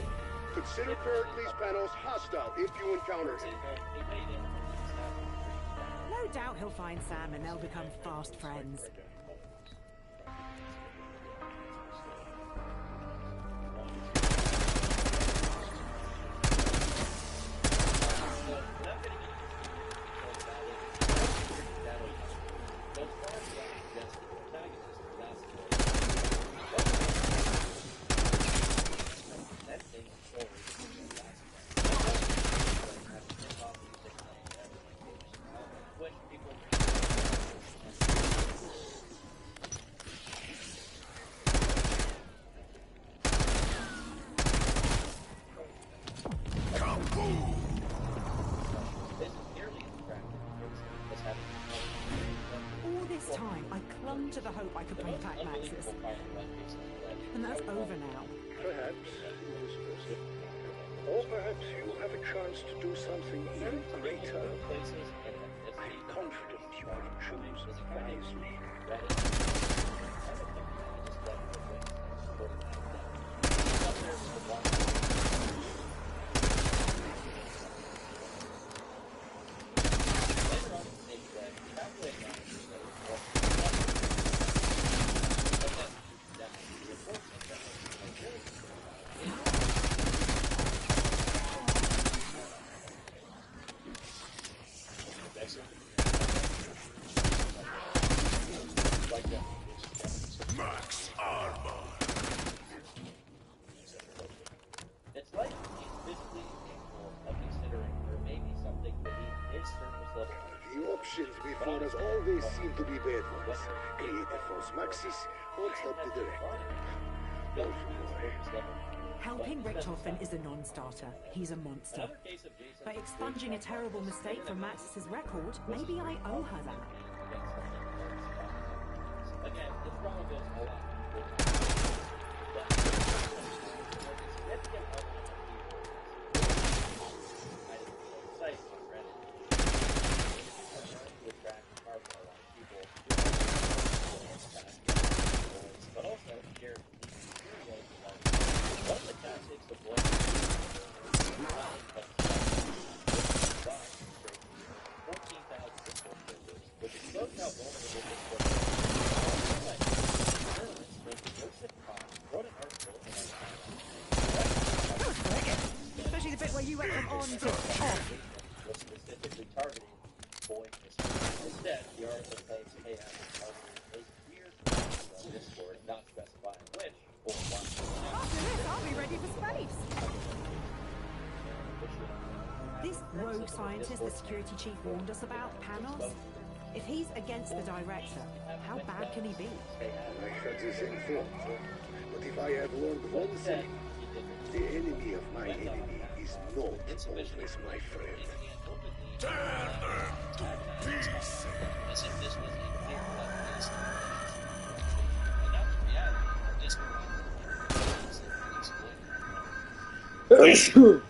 Consider Pericles Panos hostile if you encounter him.
No doubt he'll find Sam and they'll become fast friends. To the hope I could bring back Maxis. And that's over now.
Perhaps. Or perhaps you have a chance to do something even greater. I'm confident you will choose wisely.
Max armor.
It's like he's physically capable of considering there may be something beneath his surface level.
The options before us always seem to be bad ones. Create a false Maxis or help the director.
Helping Richtofen is a non-starter. He's a monster. By expunging a terrible mistake from Maxis' record, maybe I owe her that.
Again, this drama goes a lot. But also, Jared, one of the tactics of what which shows how vulnerable this was.
Especially the bit where you went from on to off.
Was specifically targeting boy instead, the article claims AI was targeting a weird Discord, not specifying which or why.
After this, I'll be ready for space. This rogue scientist the security chief warned us about, Panos, if he's against the director, how bad can he be?
I had the same thought. But if I have learned one thing, the enemy of my enemy is not always my friend.
Tear them to pieces.
As if this was a clear cut list. And that was reality. Discord.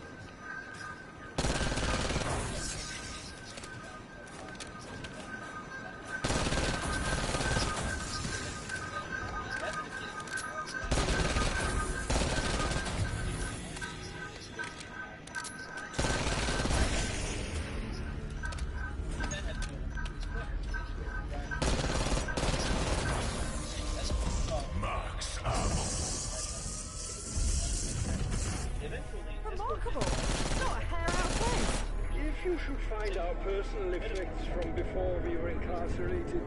find our personal effects from before we were incarcerated?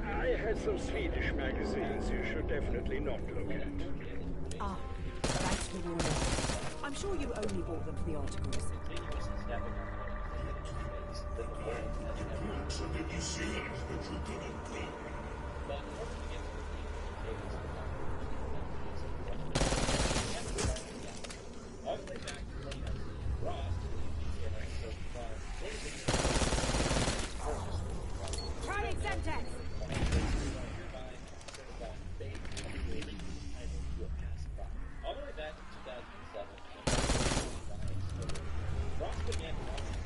I had some Swedish magazines you should definitely not look at.
Ah, thanks for warning. I'm sure you only bought them for the articles. Trying Semtex!
All the way back to 2007, Ross began watching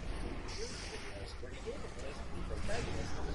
videos where he gave a voice to the protagonist of the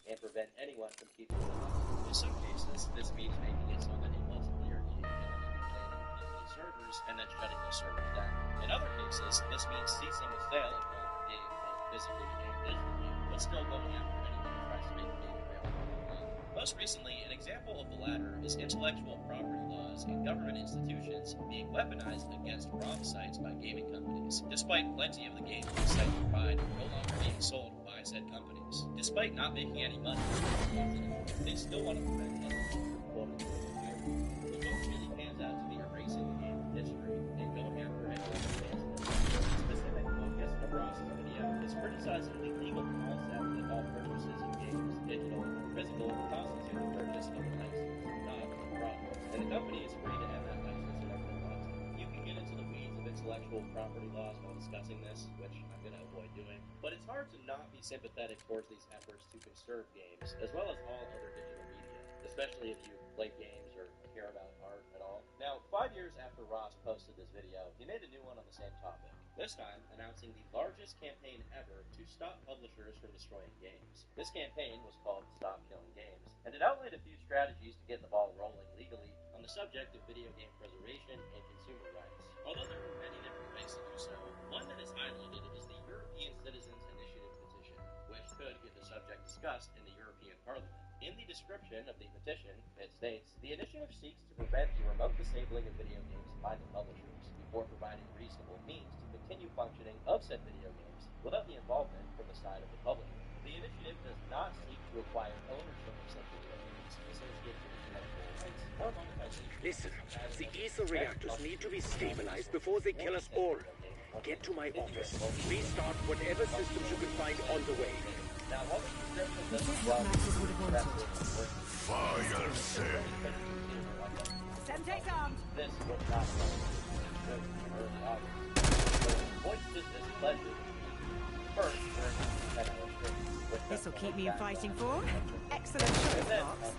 and prevent anyone from keeping it. In some cases, this means making it so that a multiplayer game can only be played on limited servers and then shutting those servers down. In other cases, this means ceasing the sale of both games, both physically and digitally, but still going after anyone who tries to make the game available online. Most recently, an example of the latter is intellectual property laws and government institutions being weaponized against ROM sites by gaming companies, despite plenty of the games the site provide no longer being sold by said companies. Despite not making any money, they still want to prevent anyone from The book really pans out to be erasing the game from history and going after anyone who fans it. The specific focus of Ross's video is criticizing the legal concept that all purchases of games, digital or physical, constitute the purchase of a license, not a product. And the company is free to have that license whenever they want to. You can get into the weeds of intellectual property laws while discussing this, which I'm going to avoid doing. But it's hard to not be sympathetic towards these efforts to conserve games, as well as all other digital media, especially if you play games or care about art at all. Now, 5 years after Ross posted this video, he made a new one on the same topic, this time announcing the largest campaign ever to stop publishers from destroying games. This campaign was called Stop Killing Games, and it outlined a few strategies to get the ball rolling legally on the subject of video game preservation and consumer rights. Although there are many different ways to do so, one that is highlighted is the European Citizens Initiative petition, which could get the subject discussed in the European Parliament. In the description of the petition, it states, the initiative seeks to prevent the remote disabling of video games by the publishers before providing reasonable means to continue functioning of said video games without the involvement from the side of the publisher. The initiative does not seek to acquire ownership of said video games associated with intellectual rights or monetization.
Listen, the ether reactors need to be stabilized before they kill us all. Get to my office. Restart whatever systems you can find on the way.
This is what Maxis would have wanted.
Fire sale.
Semtex armed!
This will not good in early August. Voice this pleasure. First, during 10-hour stream.
This'll keep me in fighting form. Excellent choice, Fox.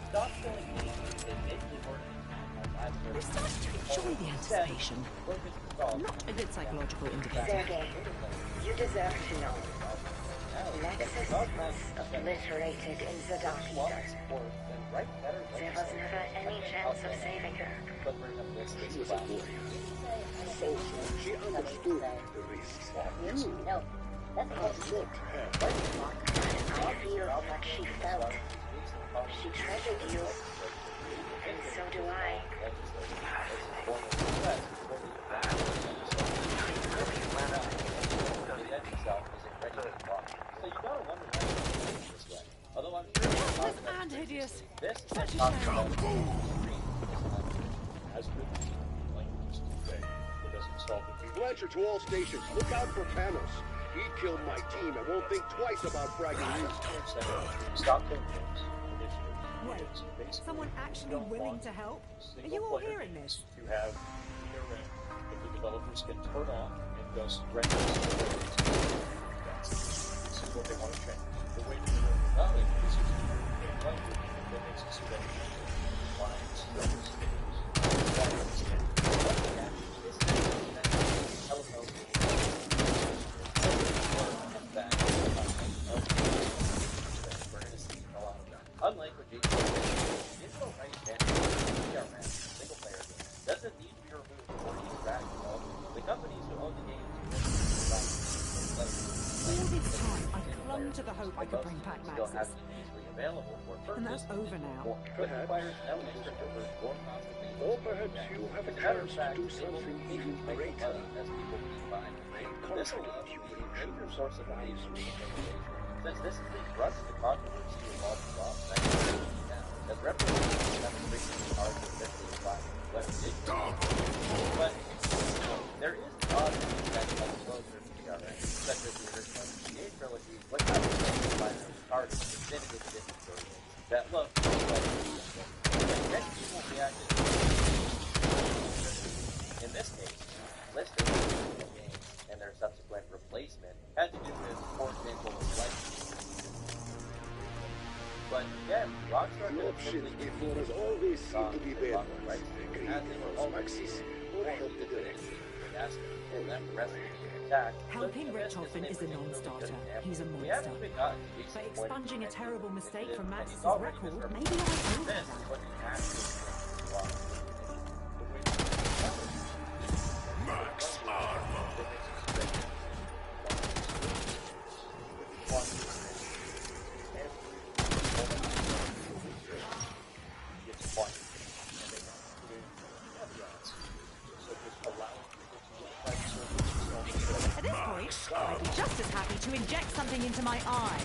Stop killing games is basically working.
I'm starting to enjoy the anticipation. Not a good psychological indicator.
Sergei, you deserve to know. Nexus was obliterated in the Dark Ether. There was never any chance of saving her.
She was a warrior. So she understood the risks. You
No, that's
not her.
I feel what she felt. She treasured you. And so do I.
And hideous.
Such a
Kaboom!
As with languages today, it doesn't solve the
Blanchard to all stations. Look out for Panos. He killed my team and won't think twice about bragging you.
Stop killing games.
Wait, someone actually willing to help? Are you all hearing this?
To have ERM that the developers can turn on and thus render. what they want to change. The way to do it, not only is it in language that makes it so that it lines, numbers, unlike what Jason said, digital rights management DRM single player game doesn't need to be removed before you interact with all the companies who own the games.
All this time, I clung to the hope I could bring back
Still have
Maxis.
to be easily available for
And
purchase.
that's over now.
Or perhaps you have a chance to do something even greater.
This allows you a major source of value since this is the thrust of the controversy involved in law now, as representatives have increasingly argued that they apply what it is. But there is a lot of things that come closer to DRM, such as the original GTA trilogy, which has been by the started definitive edition versions that look like many people reacted to. In this case, list of original games and their subsequent replacement had to do with, for example, licensing. But again, Rockstar
The options before us always seem to be better. Agree with Maxis or help the director.
Helping Richtofen is a non-starter. He's a monster. By expunging a terrible mistake from Maxis' record, maybe I owe that.
Max Armor.
At this point, I'd be just as happy to inject something into my eye.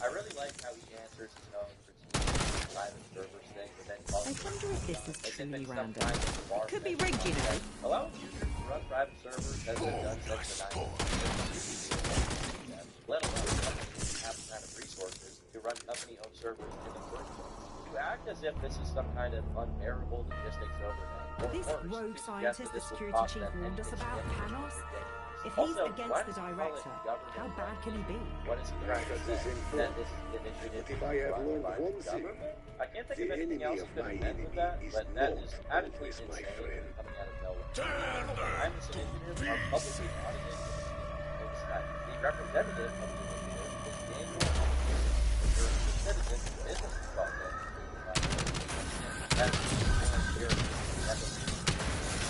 I really like how he answers his own critique private servers thing, but then calls
I wonder if this is truly random. It could be rigged, you know.
allowing users to run private servers has been done since the 90s. Let alone companies have the kind of resources to run company-owned servers in the first place. To act as if this is some kind of unbearable logistics overhead.
This rogue scientist the security chief warned us about, Panos, if he's against the director, how bad can he be?
What is he trying to say? That this is initiative
But if I have learned one thing,
I can't think
the
of anything
enemy
else
of
that
my
could have meant with
enemy
that,
is
but that
not
is absolutely
always my
insane
friend.
coming out of nowhere. I'm this initiative are publicly audited. The representative of the initiative is Daniel You're a citizen who isn't involved in that's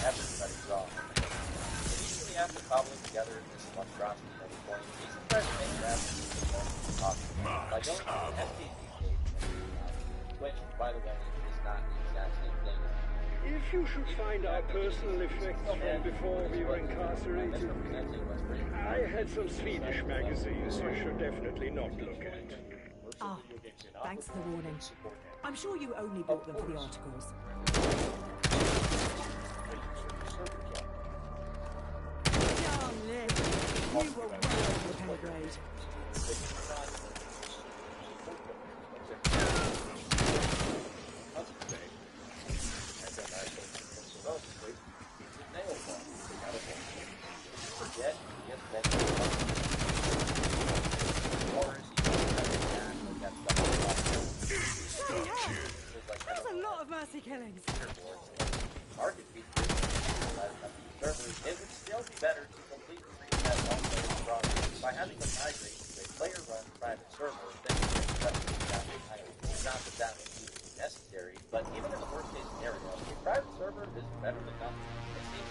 everybody's wrong. Immediately after cobbling together this monstrosity of a point, Jason tries to make that possible by going to the SKG page, which, by the way, is not the exact same thing.
If you should find our personal effects from before we were incarcerated, I had some Swedish magazines you should definitely not look at.
Ah, thanks for the warning. I'm sure you only bought them for the articles. Young Liv, you were well over your pay grade. That's a lot of mercy killings.
It would still be better to completely reset all players' progress by having them migrate to a player-run private server than to not that that would be necessary, but even in the worst-case scenario, a private server is better than nothing. It seems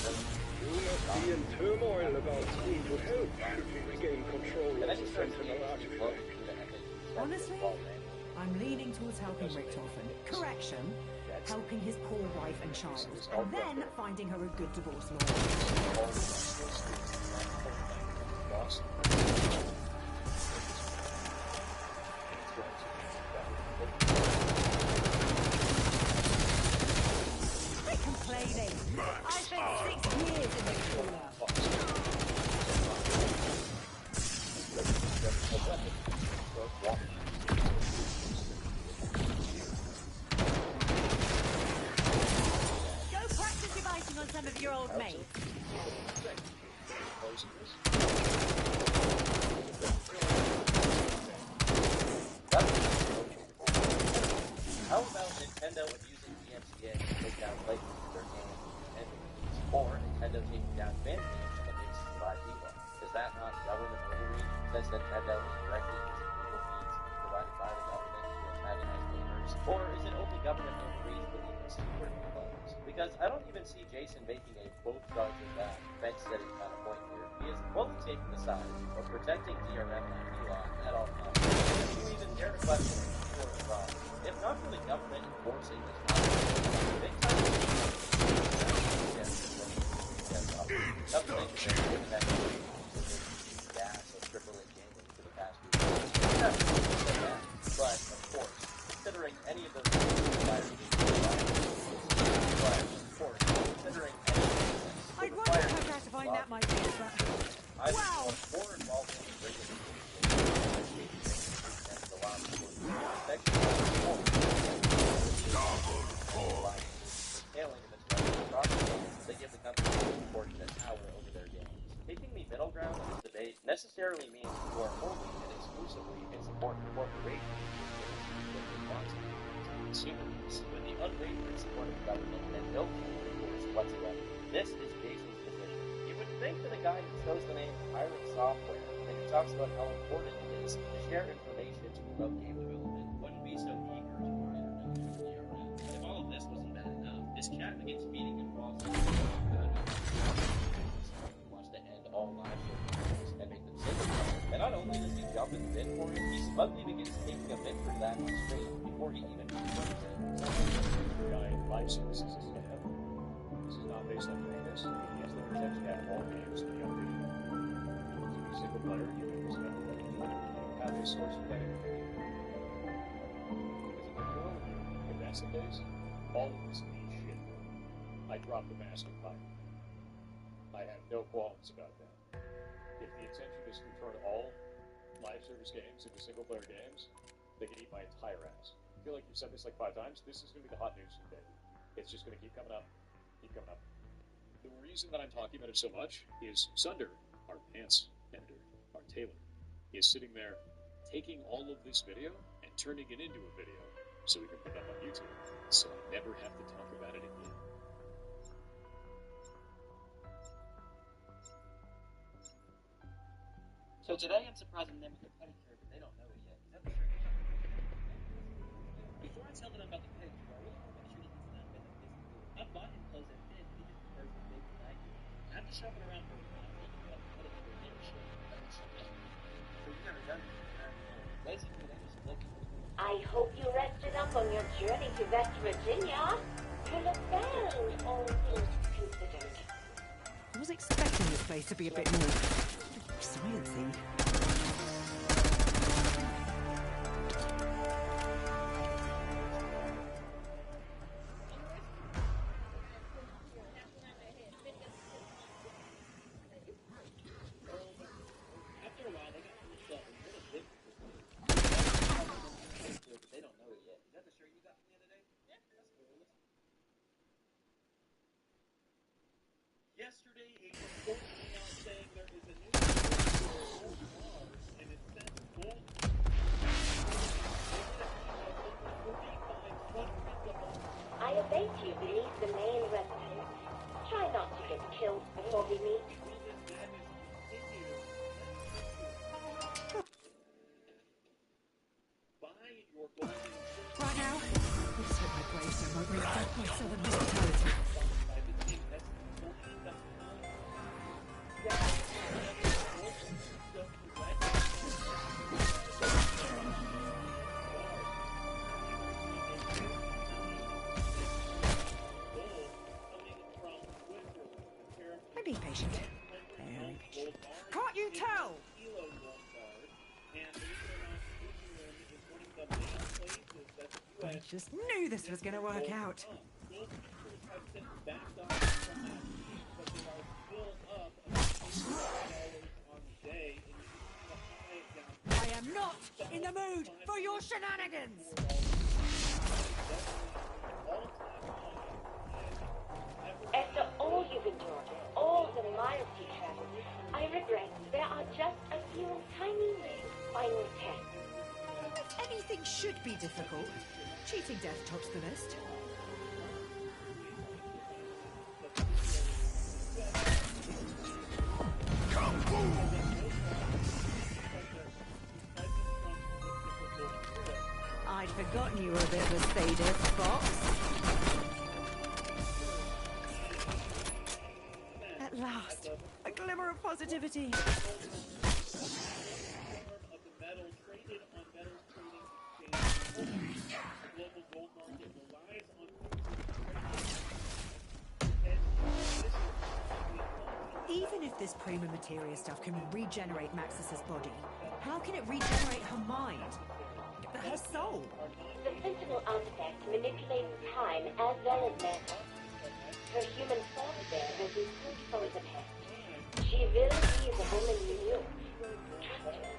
that
You must be in turmoil about who to help should we regain control of the Sentinel artifact.
Honestly, I'm leaning towards helping Richtofen. Correction, helping his poor wife and child, and then finding her a good divorce lawyer. Quit complaining. I spent 6 years in the cooler.
Nintendo abusing DMCA to take down licenses for their games and movies, or Nintendo taking down fan games on the basis of IP law. Is that not government overreach, since Nintendo is directly using legal means provided by the government to antagonize gamers? Or is it only government overreach that leads to security claims? Because I don't even see Jason making a both charges that fence-setting kind of point here. He is fully taking the side of protecting DRM and IP law at all times. If you even dare to question it, you are wrong. If not for the government enforcing this policy, big time gas of AAA gaming for the past few years. But of course, considering any of those
I'd wonder how gratifying that might be, but wow!
More involvement in regulation they give the company a disproportionate power over their games. Taking the middle ground in this debate necessarily means you are only and exclusively in support of corporations consumers with the unwavering support of the government and no recourse whatsoever. This is Jason's position. You would think that a guy who chose the name Pirate Software and who talks about how important it is to share information to promote game development wouldn't be so eager to provide internet to DRM. If all of this wasn't bad enough, this cat begins feeding him false wants to end all live shows and make them single. And not only does he jump in the bid for it, he smugly begins taking a bid for that on stream before he even confirms it.
Giant live services is this is not based on Vegas. He has the protection to have all games to be updated. To be single player, you can just have a source of that information. If that's the case, all of this means shit. I dropped the mask and pipe. I have no qualms about that. If the intention is to turn all live service games into single player games, they can eat my entire ass. I feel like you've said this like 5 times. This is going to be the hot news today. It's just going to keep coming up. Keep coming up. The reason that I'm talking about it so much is Sunder, our pants editor, our tailor, is sitting there taking all of this video and turning it into a video so we can put it up on YouTube, so I never have to talk about it again.
So today I'm surprising them with the pedicure, but they don't know it yet. Is that the truth? Before I tell them about the pedicure, I really want to make sure that this is not been a physical. I bought him clothes at Finn, he just prefers the big night. After shopping around for a while, I'm thinking about the pedicure, and never showed me that it's something. So you've never done it? Basically, they just look at it.
I hope you rested up on your journey to West Virginia. You look well, all things considered.
I was expecting this place to be a bit more sciencey.
Yesterday, a report came out saying there is a new on Mars, and it says gold.
I bet you believe the main resident. Try not to get killed before we meet.
Right now, let's hope my gravestone won't reflect my southern hospitality. I'm being patient. Very patient. Can't you tell? I just knew this was going to work out. I am not in the mood for your shenanigans!
After all you've endured, all the miles you traveled, I regret there are just a few tiny final tests.
If anything should be difficult, Cheating death tops the list. I'd forgotten you were a bit of a sadist, Fox. At last, a glimmer of positivity. Even if this prima materia stuff can regenerate Maxis's body, how can it regenerate her mind? Her soul?
The sentinel artifact manipulates time as well as matter. Her human form there will be good from the past. She will be the woman you knew. Trust her.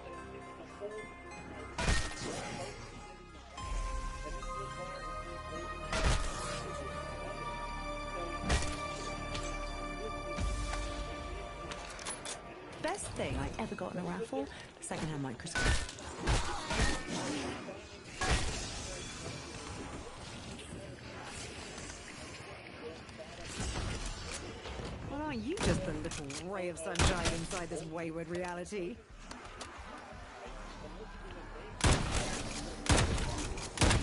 Best thing I ever got in a raffle, secondhand microscope. Well, aren't you just the little ray of sunshine inside this wayward reality?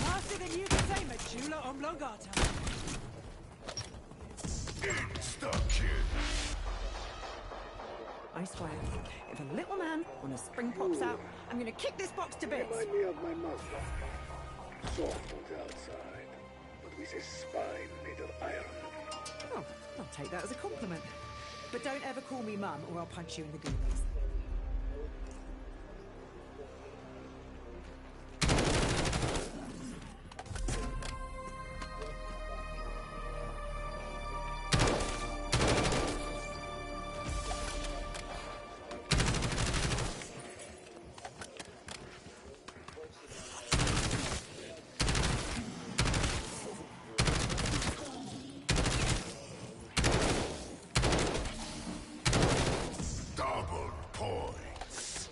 Faster than you can say, Medulla oblongata.
Insta-kill.
I swear, if a little man on a spring pops out, I'm gonna kick this box to bits.
Remind me of my mother. Soft on the outside, but with a spine made of iron.
Oh, I'll take that as a compliment. But don't ever call me Mum, or I'll punch you in the goonies.
Double points.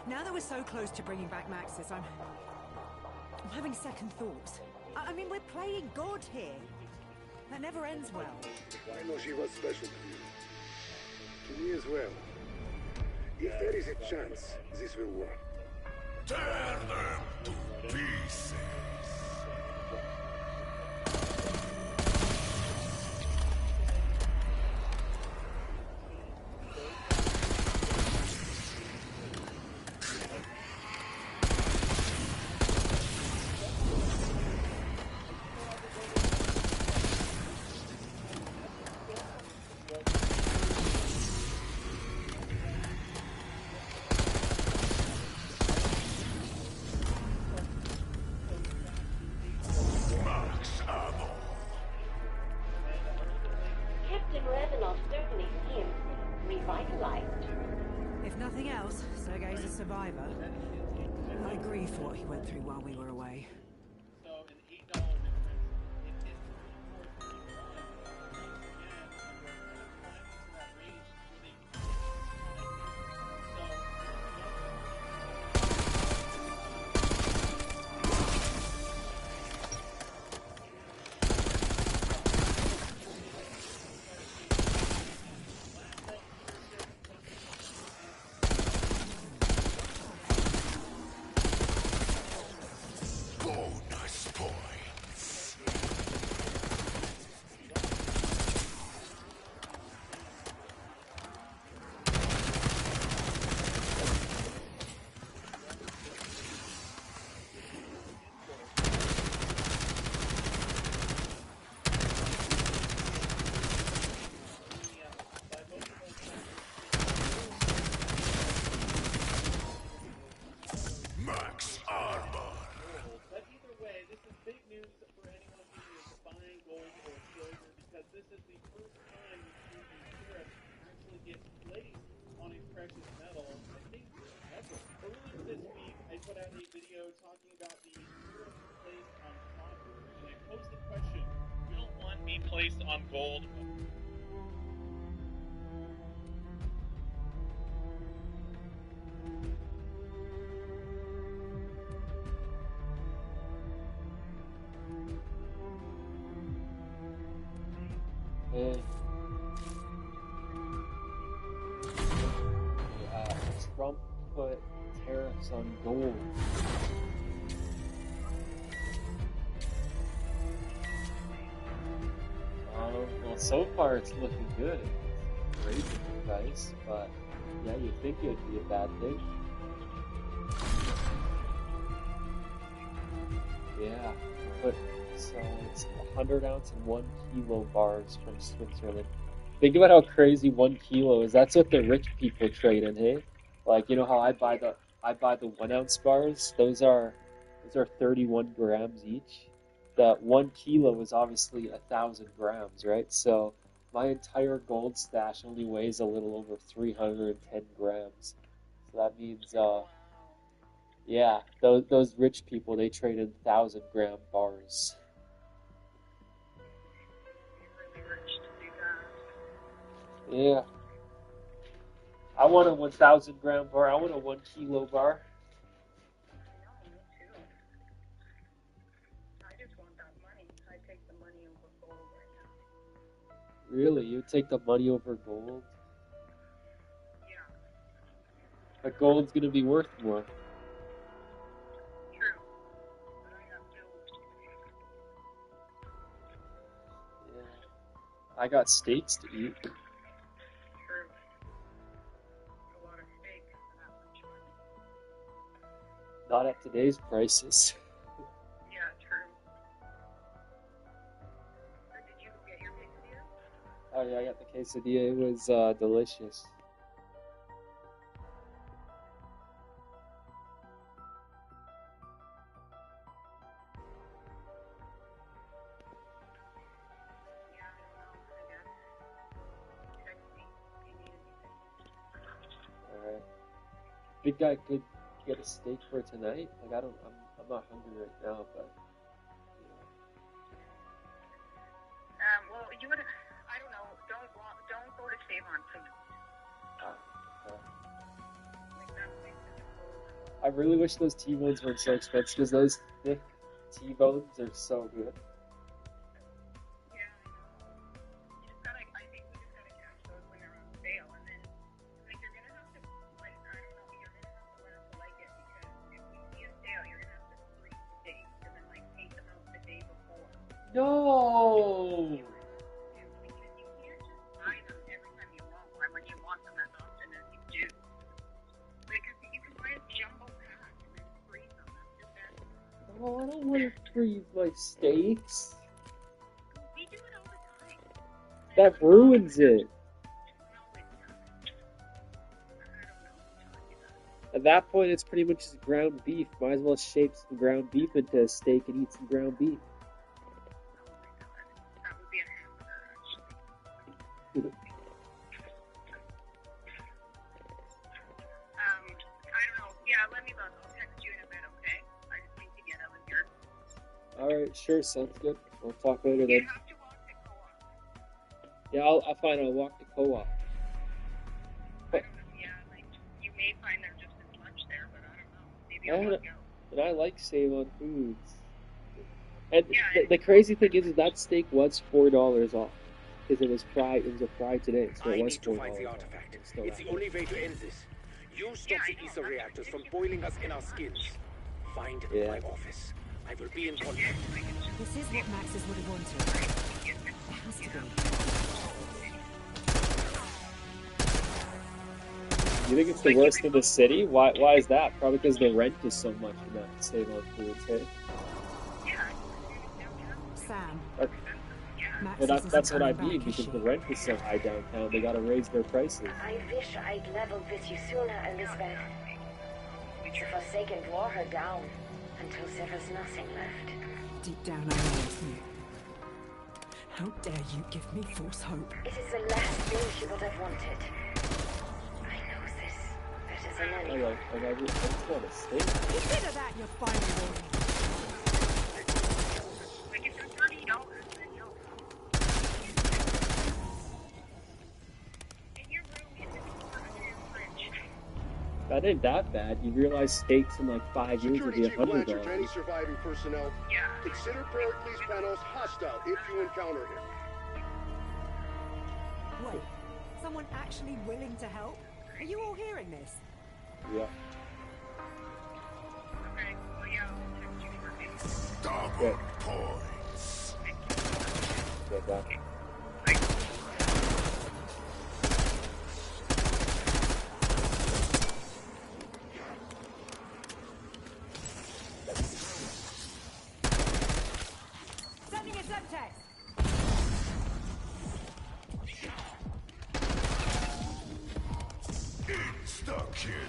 Now that we're so close to bringing back Maxis, I'm having second thoughts. I mean, we're playing God here. That never ends well.
I know she was special to you. To me as well. If there is a chance, this will work.
Tear them to pieces. Max ammo.
Captain Revanov certainly seems revitalized.
If nothing else, Sergei's a survivor. I grieve for what he went through while we were away.
So an $8 difference. It is $4.35. That range really.
Go
big news for anyone who is buying gold or silver because this is the first time we've seen the tariff actually get placed on a precious metal, I think, ever. Earlier this week, I put out a video talking about the tariff placed on copper, and I posed the question, will one be placed on gold?
Trump put tariffs on gold. Well, so far it's looking good. It's raising the price, but yeah, you'd think it'd be a bad thing. Yeah, but so it's 100 ounce and 1 kilo bars from Switzerland. Think about how crazy 1 kilo is. That's what the rich people trade in, hey? Like, you know how I buy the 1 ounce bars? Those are 31 grams each. The 1 kilo is obviously 1,000 grams, right? So my entire gold stash only weighs a little over 310 grams. So that means, yeah, those rich people, they trade in 1,000-gram bars. Yeah. I want a 1,000-gram bar. I want a 1 kilo bar. Really? You take the money over gold?
Yeah.
But gold's gonna be worth more.
True. But I have bills to pay.
Yeah. I got steaks to eat.
True. A lot of steak for that much money.
Not at today's prices.
Yeah, true. So did you get your quesadilla?
Oh yeah, I got the quesadilla. It was delicious. Alright. Big guy could get a steak for tonight. Like I'm not hungry right now, but
Well, you would. I don't know. Don't go to Save on Food.
I really wish those T-bones weren't so expensive because those thick T-bones are so good.
I think we just gotta catch those when they're on sale, and then like you're gonna have to like I don't know, you're gonna have to let us like it because if we see a sale, you're gonna have to freeze the dates and then like take them out the day before.
No.
Because you can't just buy them every time you want or when you want them as often as you do. Because you can buy a jumbo pack and then freeze them. That's just that.
Oh, I don't want to freeze my steaks.
We do it all the time.
That ruins it. At that point, it's pretty much just ground beef. Might as well shape some ground beef into a steak and eat some ground beef.
That would be a hamburger, actually. I don't know. Yeah, let me look. I'll text you in a bit, okay? I just need to get out of here.
Alright, sure, sounds good. We'll talk later
You
then.
have to walk to co-op.
Yeah, I'll find I'll walk to co-op.
I don't know. Yeah, like you may find they're just as much there, but I don't know. Maybe I'll walk out.
And I like Save on Foods. And the crazy thing is that steak was $4 off. Because it was fried, it was a fry today, so it
I
was
need to
$4
find the
off.
artifact.
Still
It's the
not.
only way to end this. You stop the ether reactors from boiling us in our skins. Find my office. I will be in contact.
This is what Max's would have wanted. It has to be.
You think it's the worst in the city? Why is that? Probably because the rent is so much in that Save on Foods, hey?
Sam.
Well, that's what I mean, because the rent is so high downtown, they gotta raise their prices.
I wish I'd leveled with you sooner, Elizabeth. The Forsaken wore her down until there was nothing left.
Deep down, I know it's you. How dare you give me false hope?
It is the last thing she would have wanted. I know this better than anyone.
I just want to stay.
Consider that your final warning.
Like, if it's $30, then you'll... In your room, in the drawer under your fridge.
That ain't that bad. You realize stakes in like 5 years would be
Security Chief Blanchard, to any
$100.
surviving personnel, consider Pericles Panos hostile if you encounter him.
Wait, someone actually willing to help? Are you all hearing this?
Yeah.
Okay, well, yeah, I'll text you shortly.
Double points.
Get that.
Sending a Zemtex!
Insta-kill.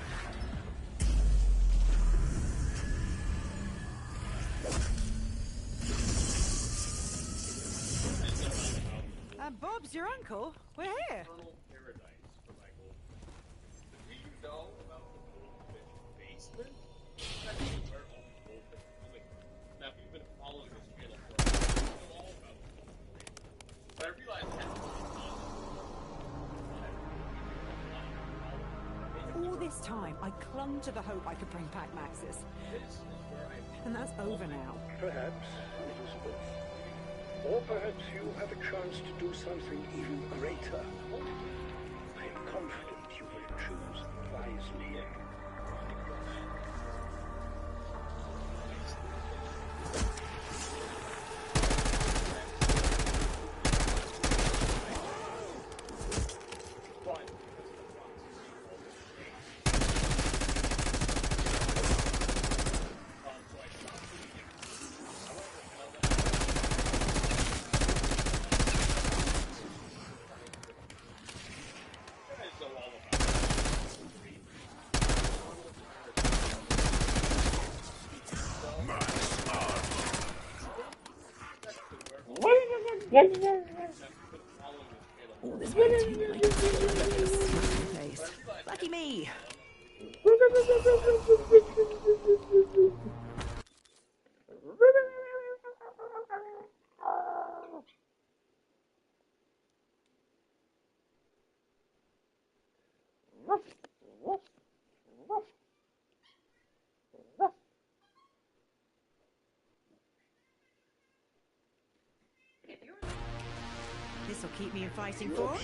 Bob's your uncle. We're here.
Paradise for Michael. Do you know about the goldfish basement? That's where all the goldfish are coming from. Now, if you've been following this channel for a while, you know all about this. But I realized
All this time, I clung to the hope I could bring back Maxis. And that's over now.
Perhaps, Elizabeth. Or perhaps you have a chance to do something even greater. I am confident you will choose wisely.
All this waiting, like face. Lucky me. This'll keep me in fighting form.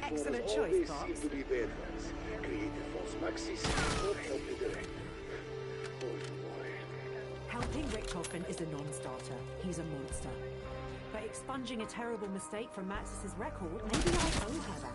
Excellent choice, Fox.
Seem to be bad ones. Create a false Maxis or help the direct. Oh boy.
Helping Richtofen is a non-starter. He's a monster. But expunging a terrible mistake from Maxis' record, maybe I owe her that.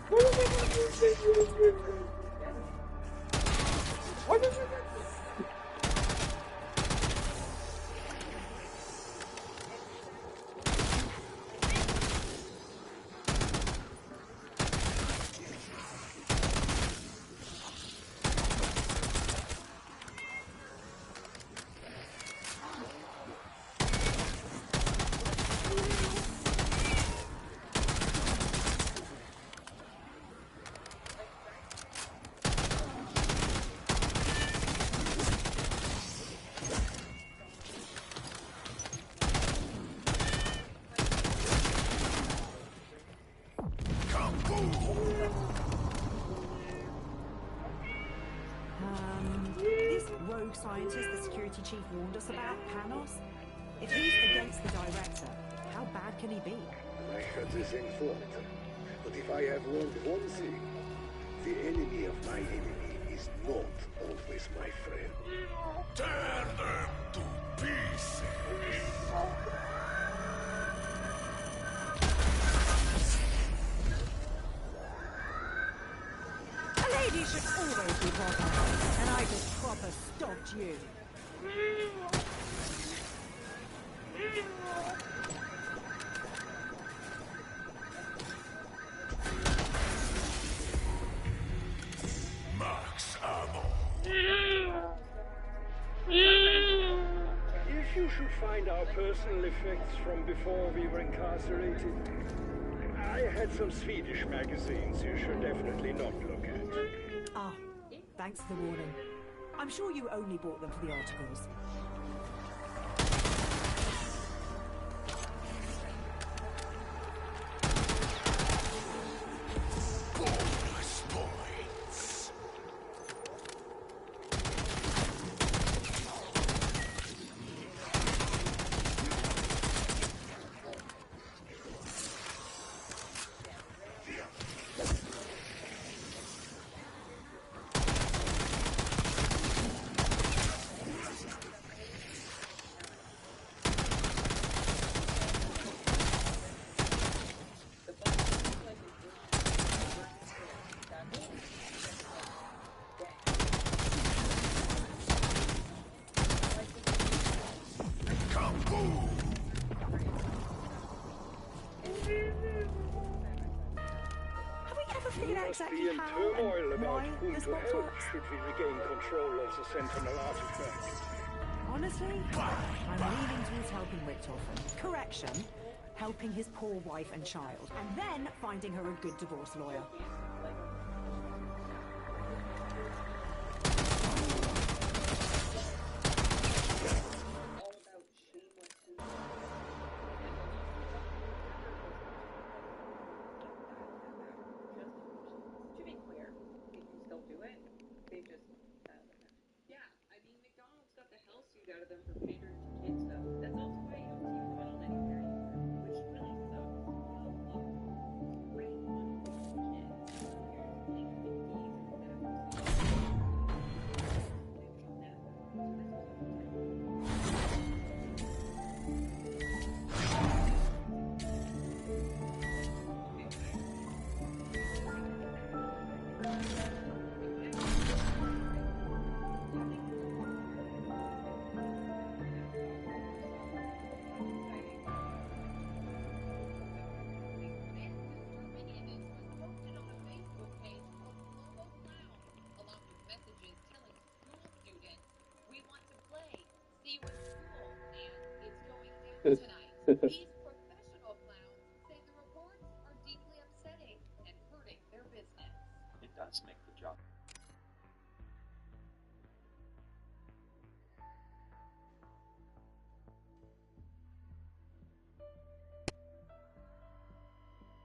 This rogue scientist the security chief warned us about, Panos, if he's against the director, how bad can he be?
I had the same thought. But if I have learned one thing, the enemy of my enemy is not always my friend.
Tear them to pieces.
A lady should always be proper, and I just proper stomped you.
Max ammo.
If you should find find our personal effects from before we were incarcerated? I had some Swedish magazines you should definitely not look at.
Ah, thanks for the warning. I'm sure you only bought them for the articles.
Bonus points.
We must be in turmoil about whom to help should we regain control of the Sentinel artifact.
Honestly, I'm leaning towards helping Richtofen. Correction, helping his poor wife and child, and then finding her a good divorce lawyer.
To be clear, they can still do it. They just yeah, I mean McDonald's got the hell suit out of them for pandering to kids stuff. That's also why you don't see Ronald anywhere anymore, which really sucks. Great money for kids.
These professional clowns say the reports are deeply upsetting and hurting their business.
It does make the job.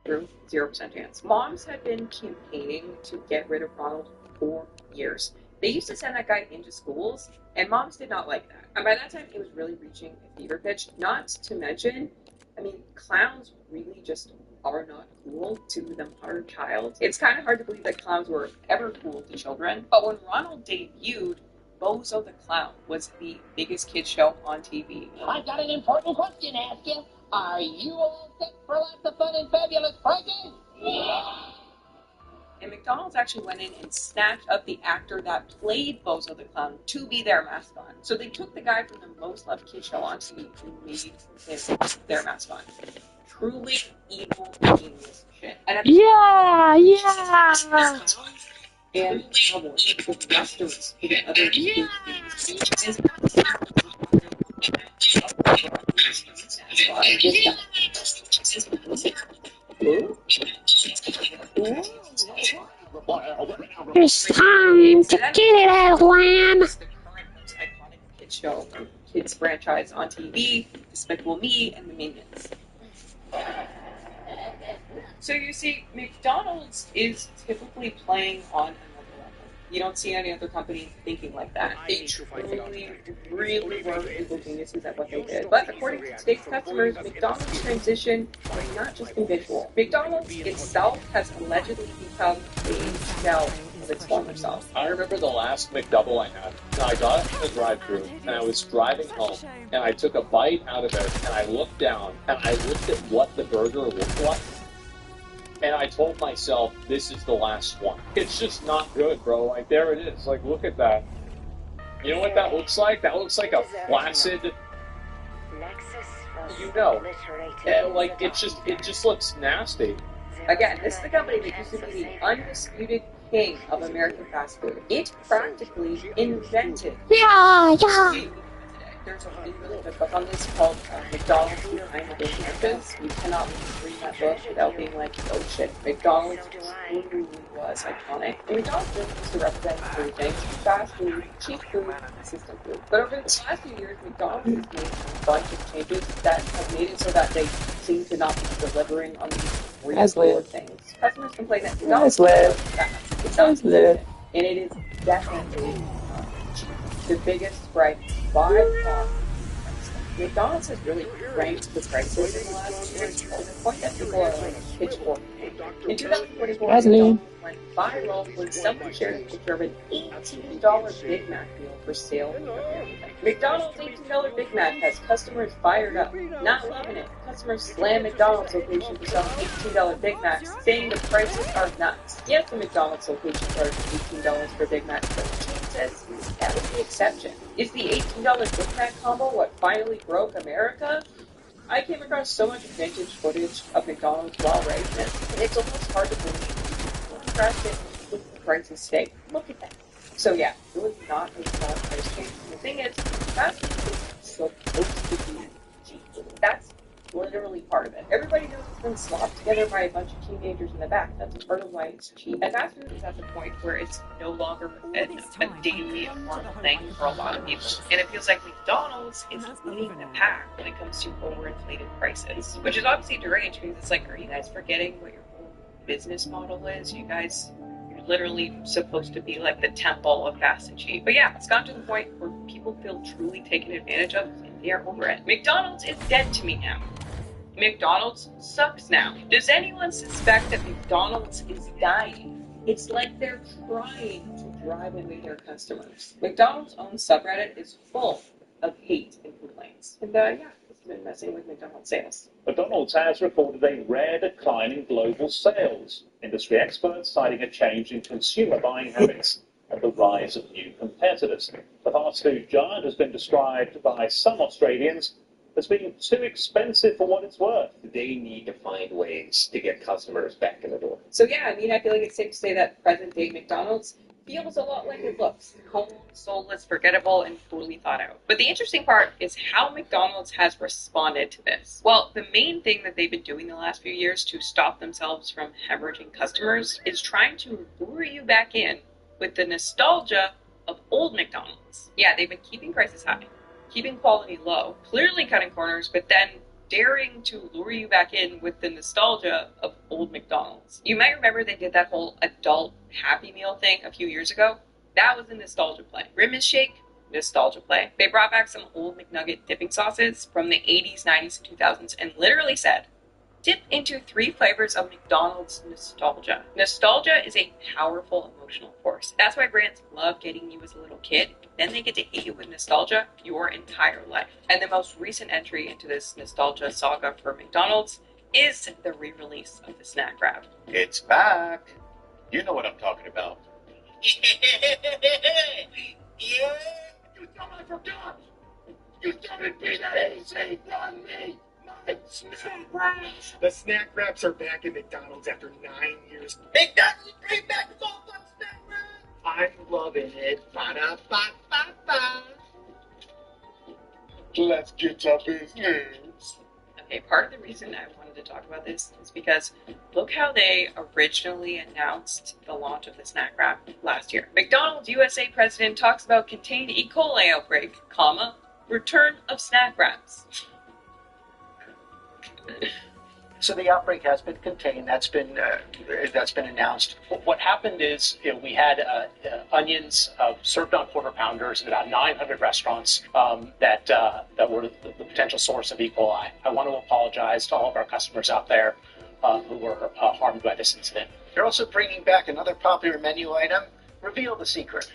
Through 0% chance. Moms had been campaigning to get rid of Ronald for years. They used to send that guy into schools, and moms did not like that. And by that time, it was really reaching a fever pitch. Not to mention, I mean, clowns really just are not cool to the modern child. It's kind of hard to believe that clowns were ever cool to children. But when Ronald debuted, Bozo the Clown was the biggest kid show on TV.
I've got an important question to ask you. Are you all set for lots of fun and fabulous prizes? Yeah!
And McDonald's actually went in and snatched up the actor that played Bozo the Clown to be their mascot. So they took the guy from the most loved kid show on TV and made him their mascot. Truly evil genius shit. And
Yeah!
and cowboys with restaurants for the other kids.
It's time to get it out, Lamb!
The current most iconic kid show from kids franchise on TV, Despicable Me, and the Minions. So you see, McDonald's is typically playing on another level. You don't see any other company thinking like that. They really were evil geniuses at what they did. But according to today's customers, McDonald's transition was not just a visual. McDonald's itself has allegedly become a shell of its former self.
I remember the last McDouble I had. I got it in the drive-thru, and I was driving home, and I took a bite out of it, and I looked down, and I looked at what the burger looked like, and I told myself, this is the last one. It's just not good, bro. Like, there it is. Like, look at that. You know what that looks like? That looks like a flaccid, you know, like, it just looks nasty.
Again, this is the company that used to be the undisputed king of American fast food. It practically invented
Yeah!
there's a really, really good book on this called McDonald's Behind the Big Marches. You cannot read that book without being like, oh shit, McDonald's really was iconic. And McDonald's really used to represent three things: fast food, cheap food, and consistent food. But over the last few years, McDonald's has made a bunch of changes that have made it so that they seem to not be delivering on these three core things. Customers complain that McDonald's is fast. It's not consistent. And it is definitely cheap. The biggest gripe by far. McDonald's has really ranked the prices in the last year to the point that people are like pitchforking. In 2024, McDonald's went viral when someone shared a picture of an $18 Big Mac meal for sale. McDonald's $18 Big Mac has customers fired up, not loving it. Customers slam McDonald's location for selling $18 Big Macs, saying the prices are nuts. Yes, the McDonald's location charges $18 for Big Mac, but the chain says that was the exception. Is the $18 Big Mac combo what finally broke America? I came across so much vintage footage of McDonald's while writing this, and it's almost hard to believe. Contrast it with the price of steak. Look at that. So yeah, it was not a small price change. The thing is, fast food is supposed to be cheap. That's literally part of it. Everybody knows it's been slopped together by a bunch of teenagers in the back. That's part of why it's cheap. And fast food is at the point where it's no longer a daily normal thing for a lot of people. And it feels like McDonald's is leading the pack when it comes to overinflated prices. Which is obviously deranged because it's like, are you guys forgetting what your whole business model is? You're literally supposed to be like the temple of fast and cheap. But yeah, it's gotten to the point where people feel truly taken advantage of and they are over it. McDonald's is dead to me now. McDonald's sucks now. Does anyone suspect that McDonald's is dying? It's like they're trying to drive away their customers. McDonald's own subreddit is full of hate and complaints. And yeah, it's been messing with McDonald's sales.
McDonald's has recorded a rare decline in global sales. Industry experts citing a change in consumer buying habits and the rise of new competitors. The fast food giant has been described by some Australians as being too expensive for what it's worth.
They need to find ways to get customers back in the door.
So yeah, I mean, I feel like it's safe to say that present-day McDonald's feels a lot like it looks. Cold, soulless, forgettable, and poorly thought out. But the interesting part is how McDonald's has responded to this. Well, the main thing that they've been doing the last few years to stop themselves from hemorrhaging customers is trying to lure you back in with the nostalgia of old McDonald's. Yeah, they've been keeping prices high, keeping quality low, clearly cutting corners, but then daring to lure you back in with the nostalgia of old McDonald's. You might remember they did that whole adult Happy Meal thing a few years ago. That was a nostalgia play. Grimace Shake, nostalgia play. They brought back some old McNugget dipping sauces from the 80s, 90s, and 2000s and literally said, dip into 3 flavors of McDonald's nostalgia. Nostalgia is a powerful emotional force. That's why brands love getting you as a little kid. Then they get to hit you with nostalgia your entire life. And the most recent entry into this nostalgia saga for McDonald's is the re-release of the Snack Wrap.
It's back. You know what I'm talking about.
Yeah, you thought I forgot. You started being easy on me. My snack wraps. The snack wraps are back at McDonald's after 9 years. McDonald's bring back the old snack wraps. I'm loving it. Ba-da-ba-ba-ba. Let's get to business.
Okay, part of the reason I wanted to talk about this is because look how they originally announced the launch of the Snack Wrap last year. McDonald's USA president talks about contained E. coli outbreak, comma, return of snack wraps.
So the outbreak has been contained. That's been announced. What happened is, we had onions served on quarter pounders in about 900 restaurants that were the potential source of E. coli. I want to apologize to all of our customers out there who were harmed by this incident.
They're also bringing back another popular menu item. Reveal the secret.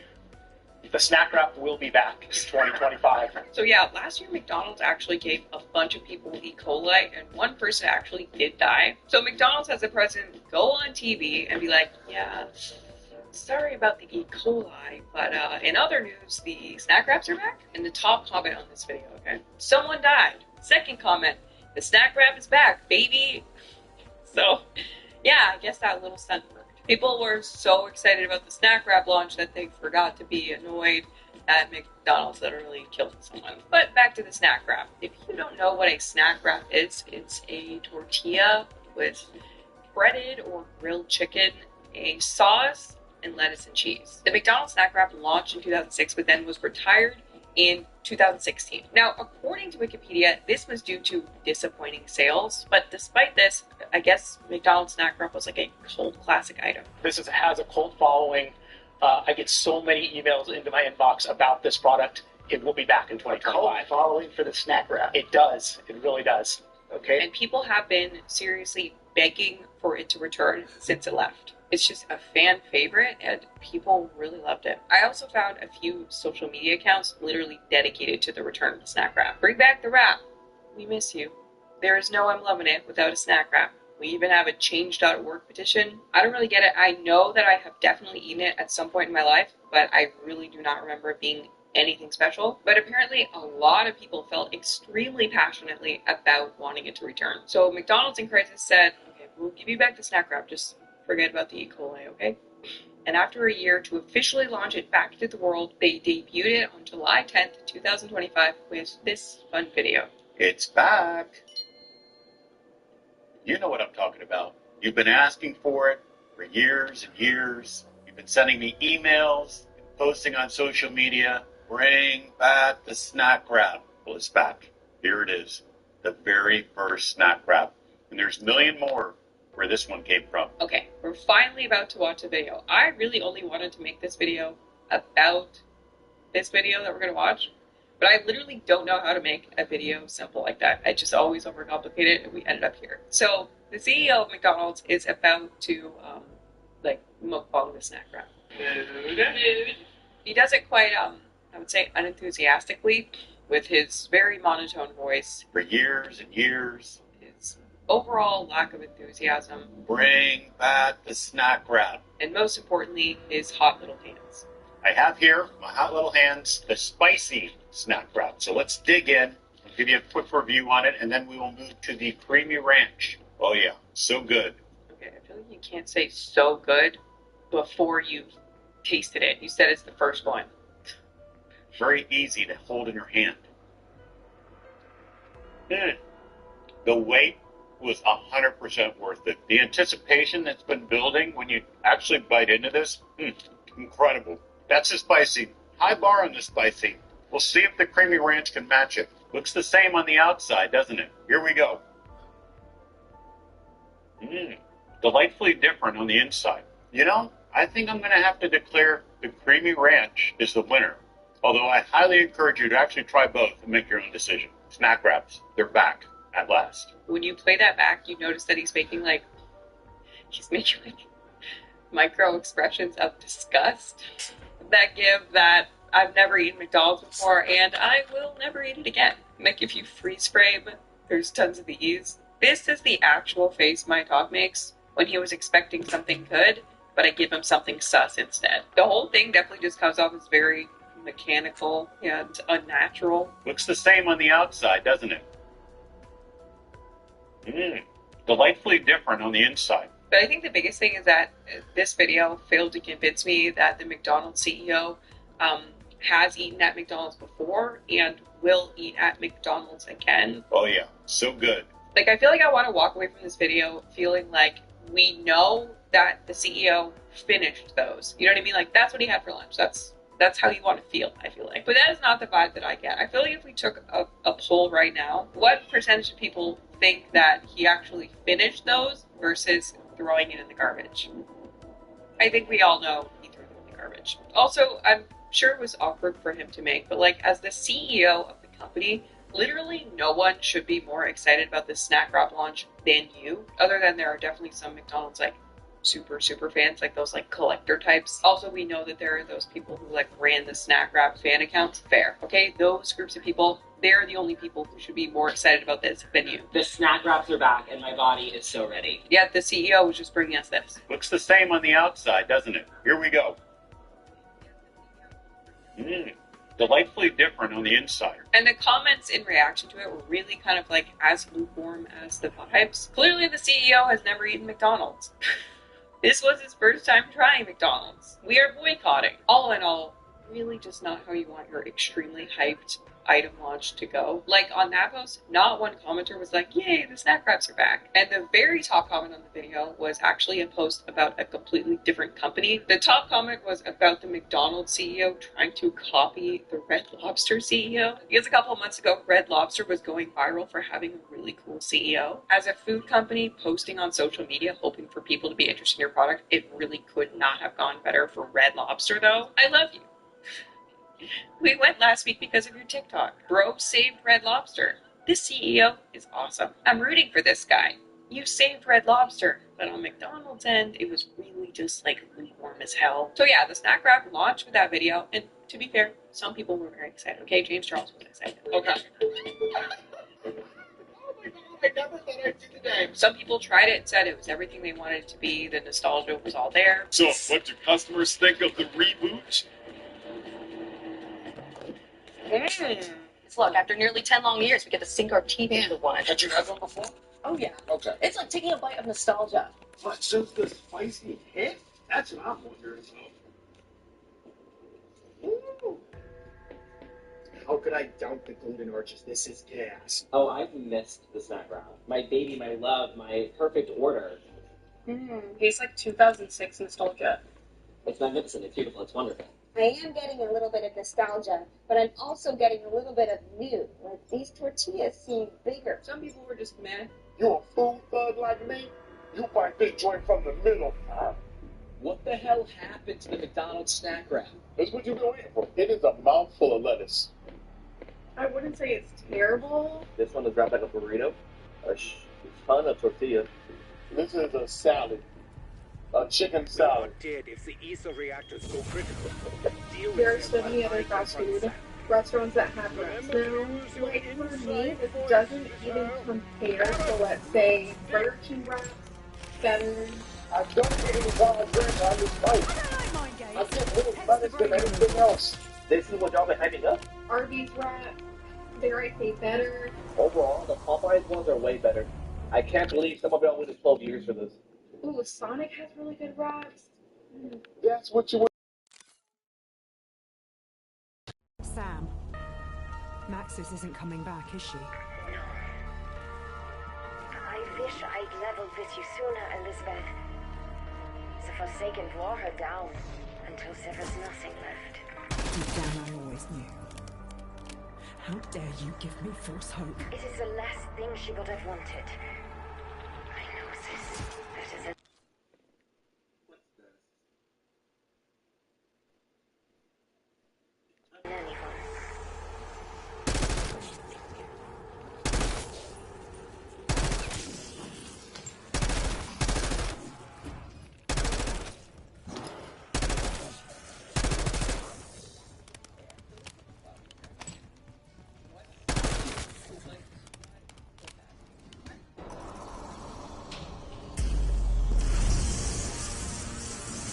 The Snack Wrap will be back in 2025.
So yeah, last year McDonald's actually gave a bunch of people E. coli, and one person actually did die. So McDonald's has the president go on TV and be like, yeah, sorry about the E. coli, but in other news, the Snack Wraps are back. And the top comment on this video, okay? Someone died. Second comment, the Snack Wrap is back, baby. So yeah, I guess that little stunt worked. People were so excited about the Snack Wrap launch that they forgot to be annoyed at McDonald's literally killed someone. But back to the snack wrap. If you don't know what a snack wrap is, it's a tortilla with breaded or grilled chicken, a sauce, and lettuce and cheese. The McDonald's snack wrap launched in 2006, but then was retired in 2016. Now, according to Wikipedia, this was due to disappointing sales, but despite this, I guess McDonald's snack wrap was like a cult classic item.
Has a cult following. I get so many emails into my inbox about this product. It will be back in 2025.
Following for the snack wrap.
It does. It really does.
Okay.
And people have been seriously begging for it to return since it left. It's just a fan favorite, and people really loved it. I also found a few social media accounts literally dedicated to the return of the snack wrap. Bring back the wrap. We miss you. There is no I'm loving it without a snack wrap. We even have a change.org petition. I don't really get it. I know that I have definitely eaten it at some point in my life, but I really do not remember it being anything special. But apparently a lot of people felt extremely passionately about wanting it to return. So McDonald's in crisis said, okay, we'll give you back the snack wrap, just forget about the E. coli, okay? And after a year to officially launch it back to the world, they debuted it on July 10th, 2025 with this fun video.
It's back. You know what I'm talking about. You've been asking for it for years and years. You've been sending me emails, posting on social media. Bring back the snack wrap. Well, it's back. Here it is. The very first snack wrap. And there's a million more where this one came from.
Okay, we're finally about to watch a video. I really only wanted to make this video about this video that we're going to watch, but I literally don't know how to make a video simple like that. I just always overcomplicate it, and we ended up here. So, the CEO of McDonald's is about to, mukbang the snack wrap. He does it quite, I would say, unenthusiastically, with his very monotone voice.
For years and years.
His overall lack of enthusiasm.
Bring back the snack wrap.
And most importantly, his hot little hands.
I have here, my hot little hands, the spicy snack wrap. So let's dig in. I'll give you a quick review on it, and then we will move to the creamy ranch. Oh yeah, so good.
Okay, I feel like you can't say so good before you've tasted it. You said it's the first one.
Very easy to hold in your hand. The wait was 100% worth it. The anticipation that's been building when you actually bite into this, incredible. That's the spicy. High bar on the spicy. We'll see if the creamy ranch can match it. Looks the same on the outside, doesn't it? Here we go. Delightfully different on the inside. You know, I think I'm going to have to declare the creamy ranch is the winner. Although I highly encourage you to actually try both and make your own decision. Snack wraps, they're back at last.
When you play that back, you notice that he's making micro expressions of disgust that give that I've never eaten McDonald's before and I will never eat it again. Like if you freeze frame, there's tons of these. This is the actual face my dog makes when he was expecting something good, but I give him something sus instead. The whole thing definitely just comes off as very mechanical and unnatural.
Looks the same on the outside, doesn't it? Delightfully different on the inside.
But I think the biggest thing is that this video failed to convince me that the McDonald's CEO has eaten at McDonald's before and will eat at McDonald's again.
Oh yeah, so good.
Like, I feel like I want to walk away from this video feeling like we know that the CEO finished those. You know what I mean? Like, that's what he had for lunch. That's how you want to feel, I feel like. But that is not the vibe that I get. I feel like if we took a poll right now, what percentage of people think that he actually finished those versus throwing it in the garbage? I think we all know he threw them in the garbage. Also, I'm sure it was awkward for him to make, but like, as the CEO of the company, literally no one should be more excited about this snack wrap launch than you, other than there are definitely some McDonald's like super fans, like those like collector types. Also, we know that there are those people who like ran the snack wrap fan accounts. Fair, okay? Those groups of people, they're the only people who should be more excited about this than you.
The snack wraps are back and my body is so ready.
Yeah, the CEO was just bringing us this.
Looks the same on the outside, doesn't it? Here we go. Delightfully different on the inside.
And the comments in reaction to it were really kind of like as lukewarm as the vibes. Clearly the CEO has never eaten McDonald's. This was his first time trying McDonald's. We are boycotting. All in all, really just not how you want your extremely hyped item launch to go. Like on that post, not one commenter was like, yay, the snack wraps are back. And the very top comment on the video was actually a post about a completely different company. The top comment was about the McDonald's CEO trying to copy the Red Lobster CEO. Because a couple of months ago, Red Lobster was going viral for having a really cool CEO. As a food company posting on social media, hoping for people to be interested in your product, it really could not have gone better for Red Lobster though. I love you. We went last week because of your TikTok. Bro saved Red Lobster. This CEO is awesome. I'm rooting for this guy. You saved Red Lobster, but on McDonald's end, it was really just like lukewarm as hell. So yeah, the snack wrap launched with that video, and to be fair, some people were very excited. Okay, James Charles was excited. Okay.
I never thought I'd see the day.
Some people tried it and said it was everything they wanted it to be. The nostalgia was all there.
So, what do customers think of the reboot?
Look, after nearly 10 long years, we get to sink our teeth into one.
Had you had one before?
Oh, yeah.
Okay.
It's like taking a bite of nostalgia.
But just the spicy hit? That's what I'm wondering about. Ooh. How could I doubt the Golden Arches? This is gas.
Oh, I've missed the snack wrap. My baby, my love, my perfect order.
Tastes like 2006 nostalgia.
It's magnificent, it's beautiful, it's wonderful.
I am getting a little bit of nostalgia, but I'm also getting a little bit of new. Like, these tortillas seem bigger.
Some people were just mad.
You a food thug like me? You bite this joint from the middle.
What the hell happened to the McDonald's snack wrap?
That's what you've been waiting for. It is a mouthful of lettuce.
I wouldn't say it's terrible.
This one is wrapped like a burrito. A ton of tortilla.
This is a salad. A chicken salad.
Did if the ESA reactors go critical.
There are so many other fast food restaurants that have wraps now. Like, for me, this doesn't even compare to, let's say, Burger King wraps, better.
I don't get any wild bread on this fight. I get little lettuce than anything else.
This is what y'all been hyping up?
Arby's wraps, dare I say better.
Overall, the Popeyes ones are way better. I can't believe some of y'all waited 12 years for this.
Ooh, Sonic has really good wraps.
That's what you want.
Sam, Maxis isn't coming back, is she?
I wish I'd leveled with you sooner, Elizabeth. The Forsaken wore her down until there was nothing left.
Deep down, I always knew. How dare you give me false hope?
It is the last thing she would have wanted. I know this. That is a... Anyhow.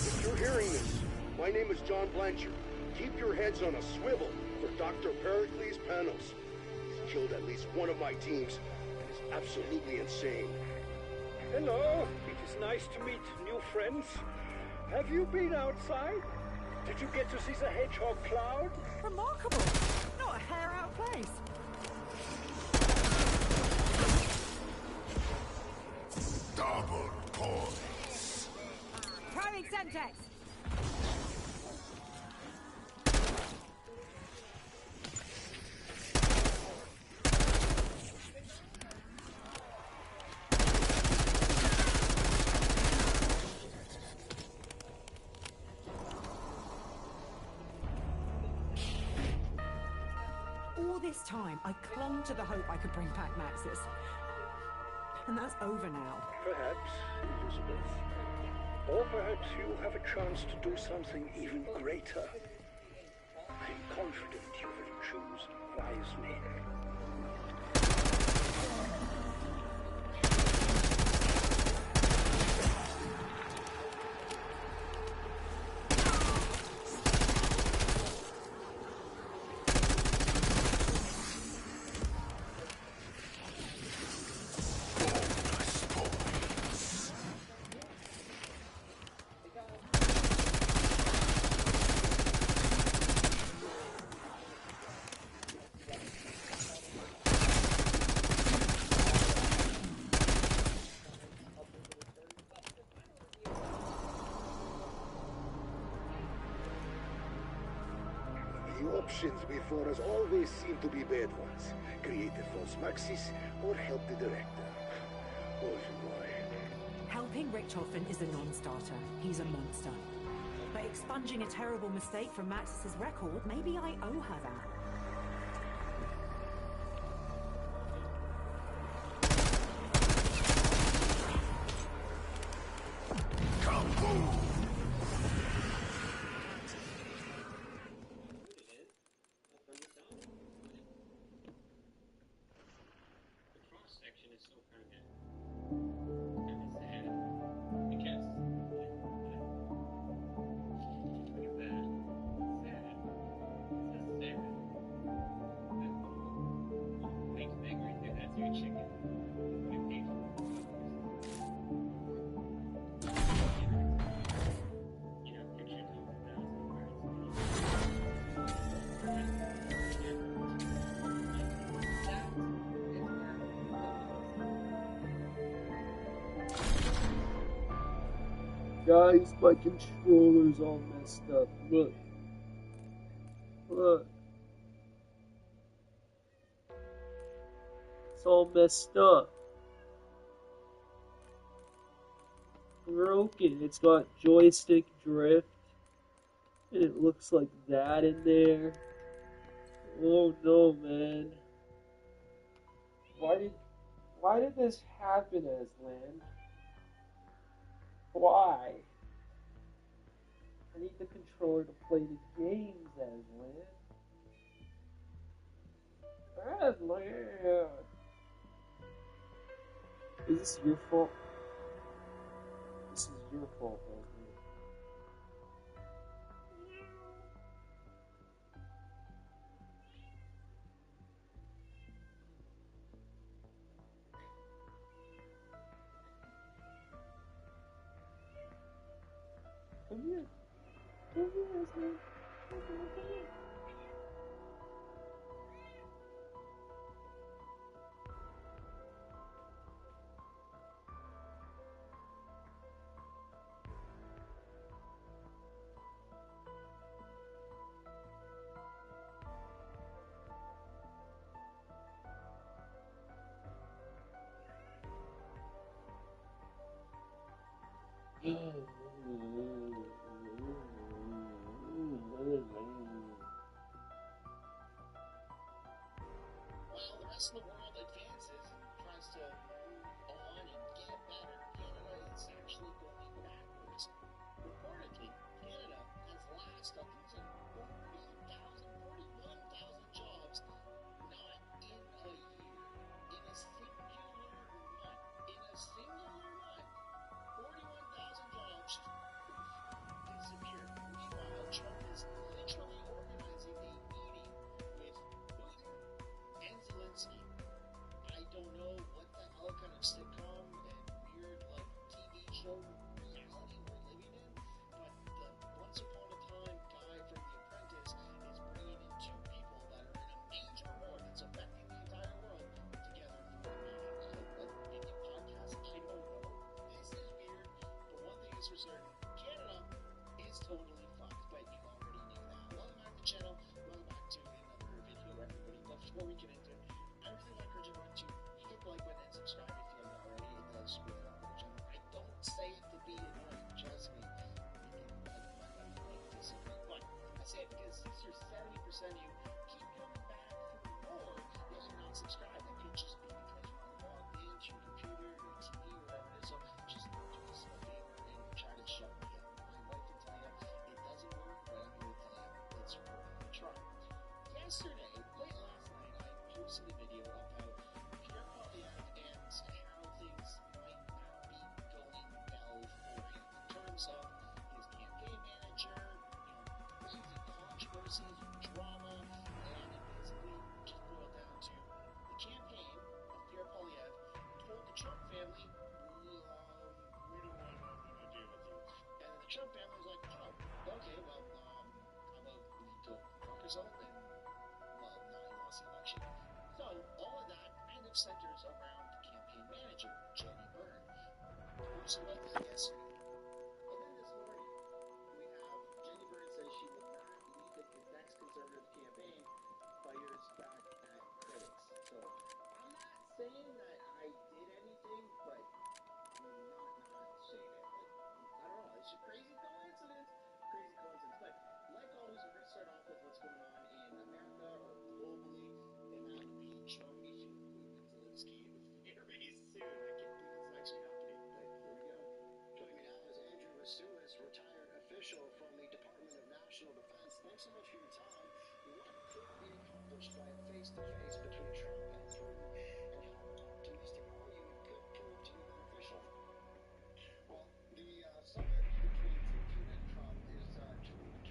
If you're hearing this, my name is John Blanchard. Keep your heads on a swivel for Dr. Pericles Panos. He's killed at least one of my teams and is absolutely insane.
Hello, it is nice to meet new friends. Have you been outside? Did you get to see the hedgehog cloud?
Remarkable. Not a hair out of place.
Double points.
Throwing Semtex. All this time, I clung to the hope I could bring back Maxis. And that's over now.
Perhaps, Elizabeth. Or perhaps you have a chance to do something even greater. I'm confident you will choose wisely.
The options before us always seem to be bad ones. Create a false Maxis or help the director. Oh boy.
Helping Richthofen is a non-starter. He's a monster. But expunging a terrible mistake from Maxis's record, maybe I owe her that.
Guys, my controller's all messed up. Look. Look. It's all messed up. Broken. It's got joystick drift. And it looks like that in there. Oh no, man. Why did this happen, Aslan? Why? I need the controller to play the games, Aslan. Aslan! Is this your fault? This is your fault, Aslan. Come here. Come here, Aslan. Come here.
While the rest of the world advances and tries to move on and get better, Canada is actually going backwards. Reportedly, Canada has lost 41,000 jobs not in a year, in a singular month. In a singular month, 41,000 jobs disappeared. Meanwhile, Trump is literally organizing a meeting with Putin and Zelensky. I don't know what the hell kind of sitcom and weird like TV show reality we're living in, but the Once Upon a Time guy from The Apprentice is bringing in two people that are in a major war that's affecting the entire world together for a meeting. Maybe a podcast, I don't know. This is weird, but one thing is for certain, Canada is totally fucked, but you already knew that. Welcome back to the channel, welcome back to another video, everybody. But before we get into it, I really want to encourage everyone to hit the like button and subscribe if you haven't already. It does really help the channel. I don't say it to be annoying, trust me. You can disagree, but I say it because 60 or 70% of you keep coming back for more, yet you're not subscribed. That could just be because you logged into your computer, your TV, whatever it is. So just do us a favor and try to shut me up. My wife can tell you it doesn't work, but I'm going to tell you it's worth a try. Yesterday, late last night, I posted a video about Pierre Poilievre and how things might not be going well for him in terms of his campaign manager, crazy controversies, drama, and it basically just boiled down to the campaign of Pierre Poilievre told the Trump family, we don't want nothing to do with you. And the Trump family was like, oh, okay, well, how about we go fuck yourself and well, now he lost the election. So all of that kind of centers around the campaign manager, Jenny Byrne, who's elected yesterday. And then this morning, we have Jenny Byrne says she will not lead the next Conservative
privileged to have face-to-face between Trump and Putin, and how domestic argument could prove to be beneficial. Well, the summit between Putin and Trump is two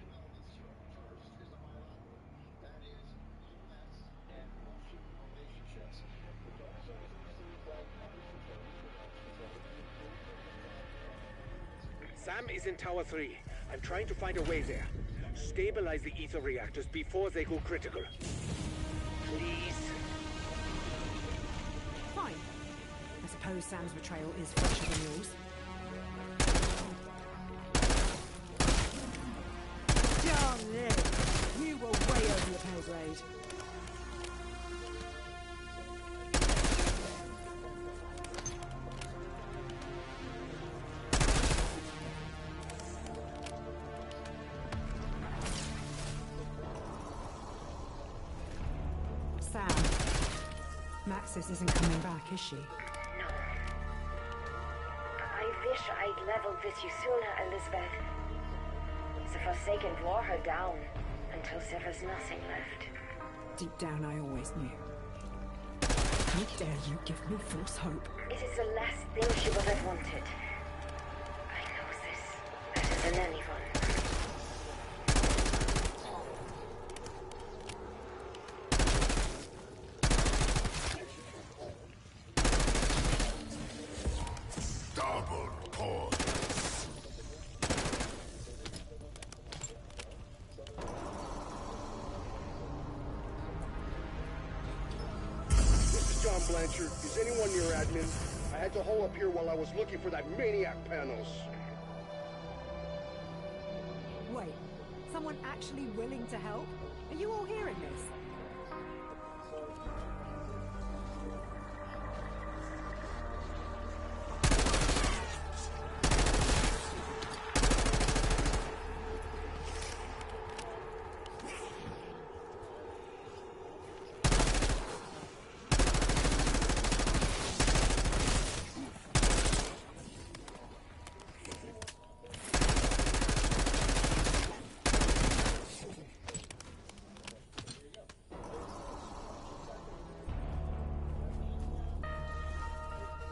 elements to it. First is a bilateral, that is, U.S. and Russian relationships, which also includes things like arms control,
Sam is in Tower 3. I'm trying to find a way there. Stabilize the ether reactors before they go critical. Please.
Fine. I suppose Sam's betrayal is fresher than yours. Darn it! You were way over your pay grade. Sam. Maxis isn't coming back, is she?
No. I wish I'd leveled with you sooner, Elizabeth. The Forsaken wore her down until there was nothing left.
Deep down, I always knew. How dare you give me false hope?
It is the last thing she would have wanted. I know this better than anyone.
Double points.
This is John Blanchard. Is anyone near admin? I had to hole up here while I was looking for that maniac Panos.
Wait, someone actually willing to help? Are you all hearing this?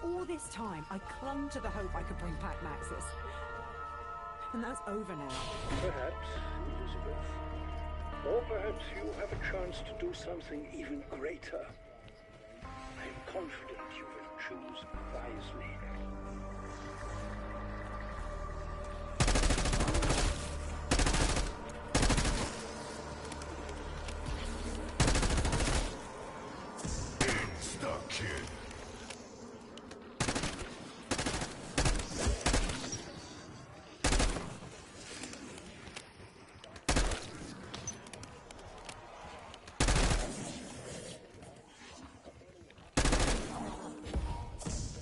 All this time, I clung to the hope I could bring back Maxis. And that's over now.
Perhaps, Elizabeth. Or perhaps you have a chance to do something even greater. I am confident you will choose wisely.
Insta-kill.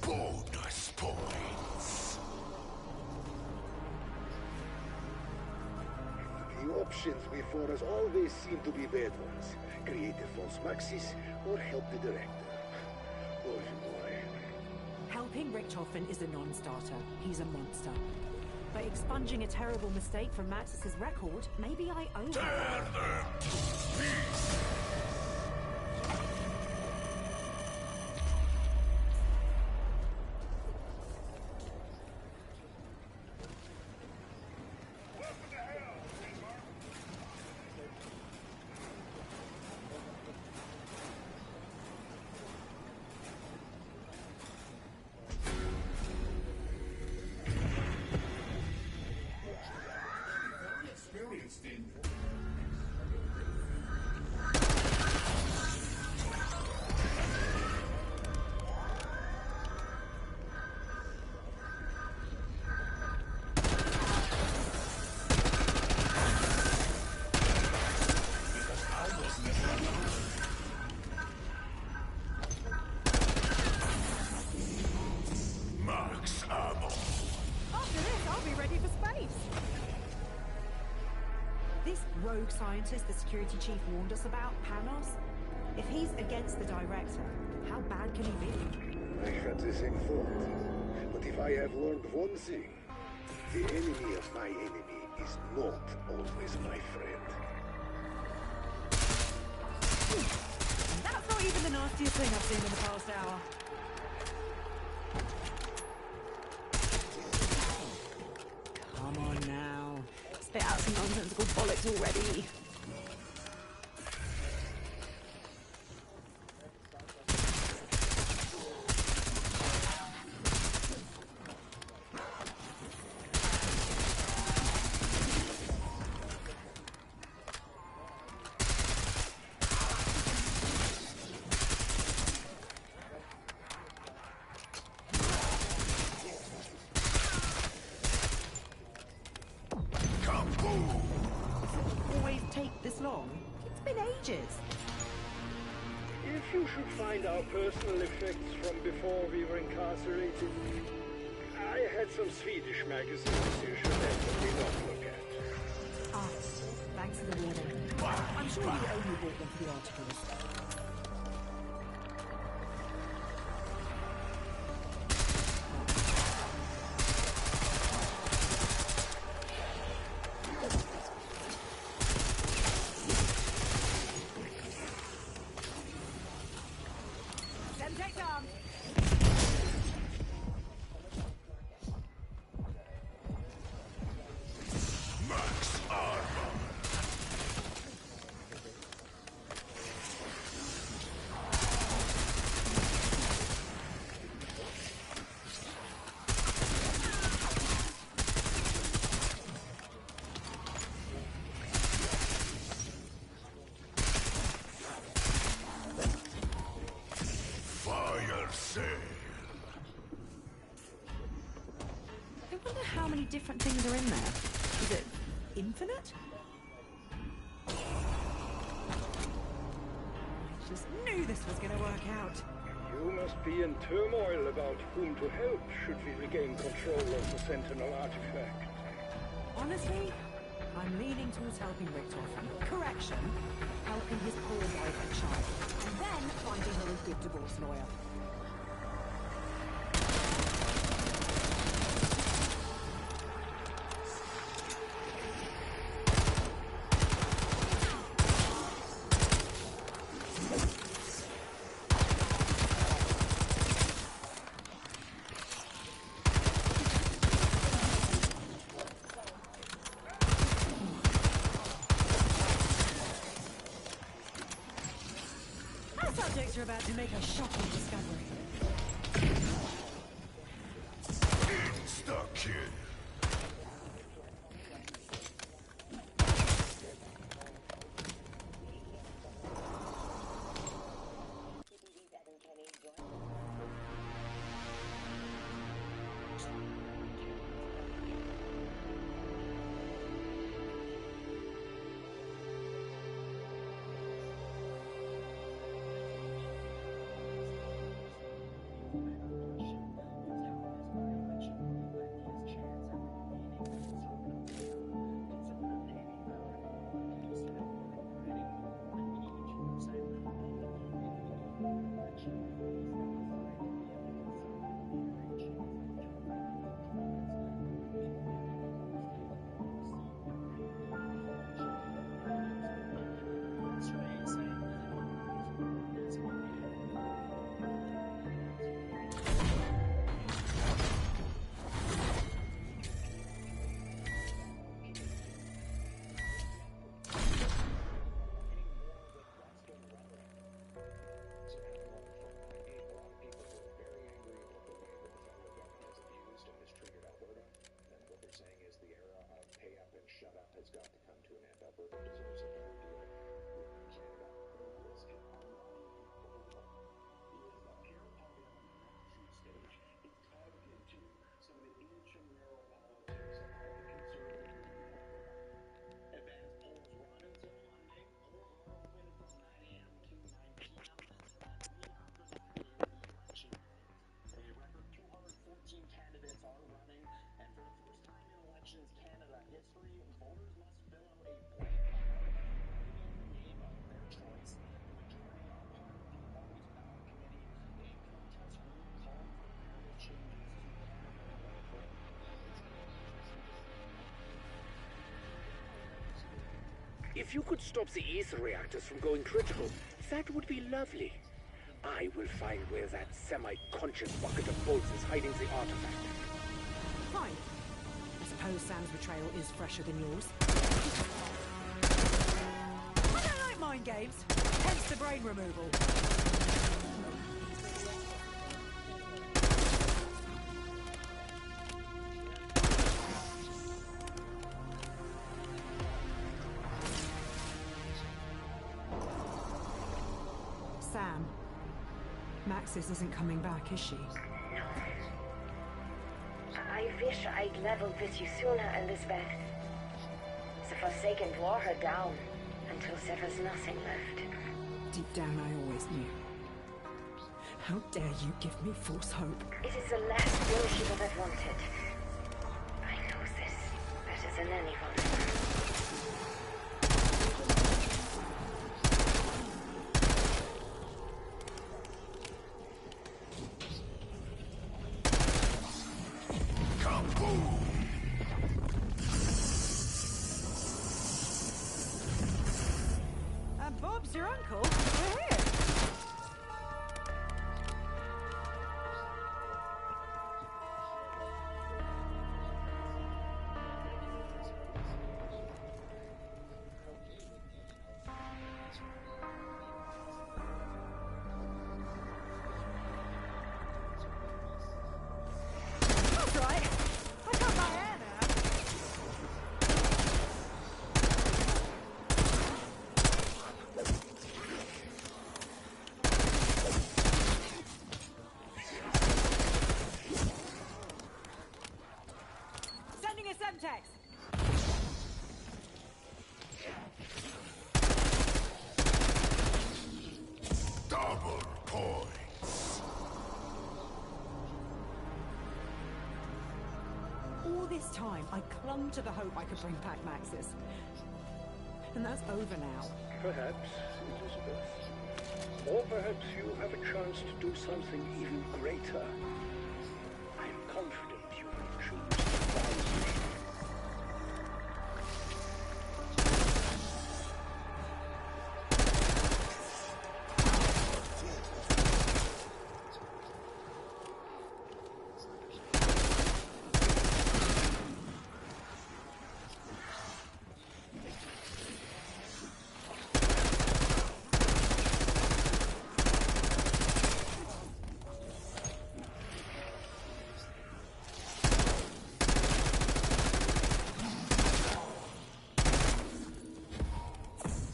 Bonus points.
The options before us always seem to be bad ones. Create a false Maxis or help the director. Boy, boy.
Helping Richthofen is a non-starter. He's a monster. By expunging a terrible mistake from Maxis' record, maybe I owe him.
Tear them to pieces. Experienced in max ammo.
After this, I'll be ready for space. This rogue scientist the security chief warned us about, Panos, if he's against the director, how bad can he be?
I had the same thought. But if I have learned one thing, the enemy of my enemy is not always my friend.
That's not even the nastiest thing I've seen in the past hour. Come on now. Spit out some nonsensical bollocks already.
If you should find our personal effects from before we were incarcerated, I had some Swedish magazines you should definitely not look at.
Ah, thanks for the warning. I'm sure you only bought them for the articles. Different things are in there. Is it infinite? I just knew this was going to work out.
You must be in turmoil about whom to help should we regain control of the Sentinel artifact.
Honestly, I'm leaning towards helping Richtofen. Correction, helping his poor wife and child. And then finding her a good divorce lawyer. You're about to make a shocking discovery.
Insta-kill.
If you could stop the ether reactors from going critical, That would be lovely. I will find where that semi-conscious bucket of bolts is hiding the artifact.
Fine. I suppose Sam's betrayal is fresher than yours. I don't like mind games. Hence the brain removal. Sam. Maxis isn't coming back, is she?
No. I wish I'd leveled with you sooner, Elizabeth. The Forsaken wore her down until there was nothing left.
Deep down, I always knew. How dare you give me false hope?
It is the last thing she would have wanted. I know this better than anyone.
Bob's your uncle? We're here. That's right. I cut my hair now. Sending a Semtex.
Double points.
All this time, I clung to the hope I could bring back Maxis. And that's over now.
Perhaps, Elizabeth. Or perhaps you have a chance to do something even greater. I'm confident you will choose wisely.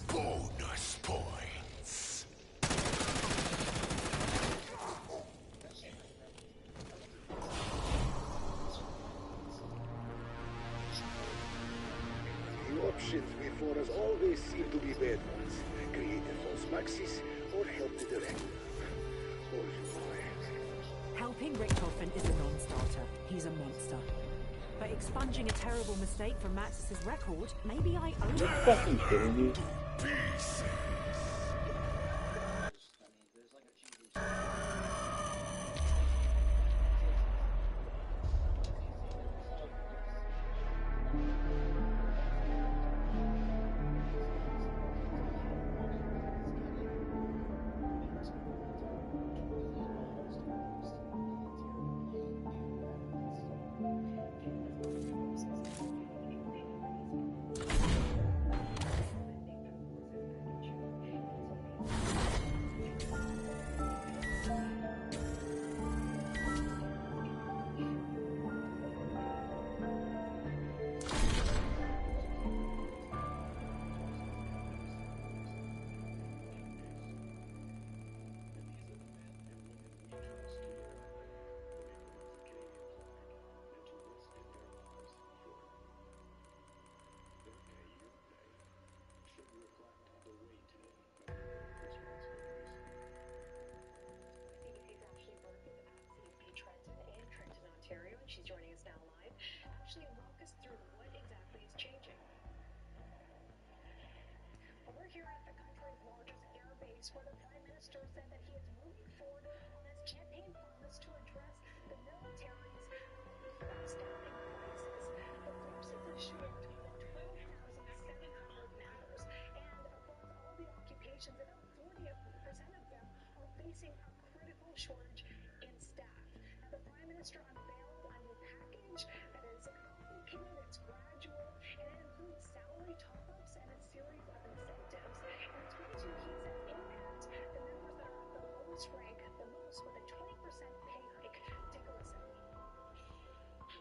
Bonus points.
The options before us always seem to be bad ones. Create a false Maxis or help the director. Or why?
Helping Richtofen is a non-starter. He's a monster. But expunging a terrible mistake from Maxis' record, maybe I owe
Are you
it.
fucking kidding me?
Pieces.
She's joining us now live. Actually, walk us through what exactly is changing. We're here at the country's largest air base, where the Prime Minister said that he is moving forward on his campaign promise to address the military's staffing crisis. The force is assured that 12,700 members, and across all the occupations, about 40 of them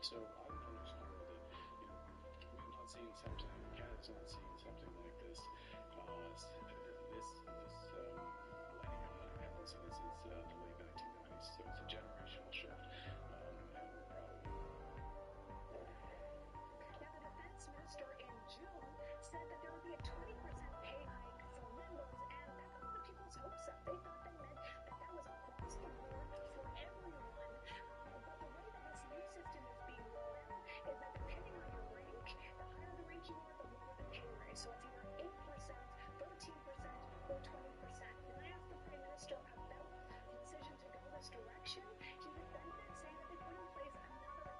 So I would understand that, we're not seeing something, Canada's not seeing something like this. This letting on that happened since the late 1990s, so it's a generational shift, and we're proud of it.
Now, the defense minister in June said that there would be a 20% pay hike for limbos, and that got a lot of people's hopes up. They thought that meant that that was across the board for everyone. But the way that this new system is being rolled out is that depending on your rank, the higher the rank you are, the lower the pay raise. So it's either 8%, 13%, or 20%. When I asked the Prime Minister about the decision to go this direction, he defended it, saying that they put in place another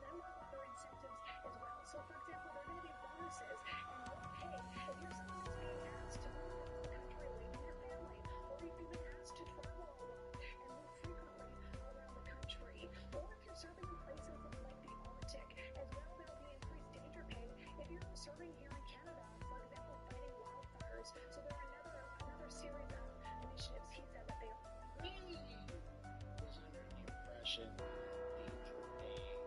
number of other incentives as well. So, for example, there are going to be bonuses and more pay if you're someone that's being asked to move around the country away from your family, or if you've been asked to travel a lot and move frequently around the country, or if you're serving in places like the Arctic. As well, there will be increased danger pay if you're serving here in Canada, for example, fighting wildfires. So there are another series of initiatives he said that they are.
Was under the impression danger pay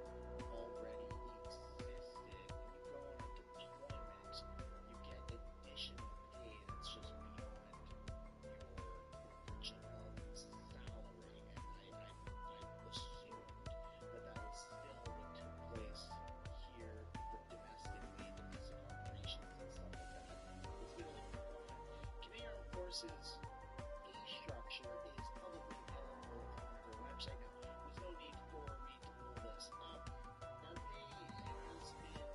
already existed. When you go on a deployment, you get additional pay that's just beyond your original salary. And I assumed that was still what took place here domestically, domestic operations and stuff like that. It's really important. Canadian Armed Forces structure is publicly available on their website now. There's no need for me to pull this up. Our pay has been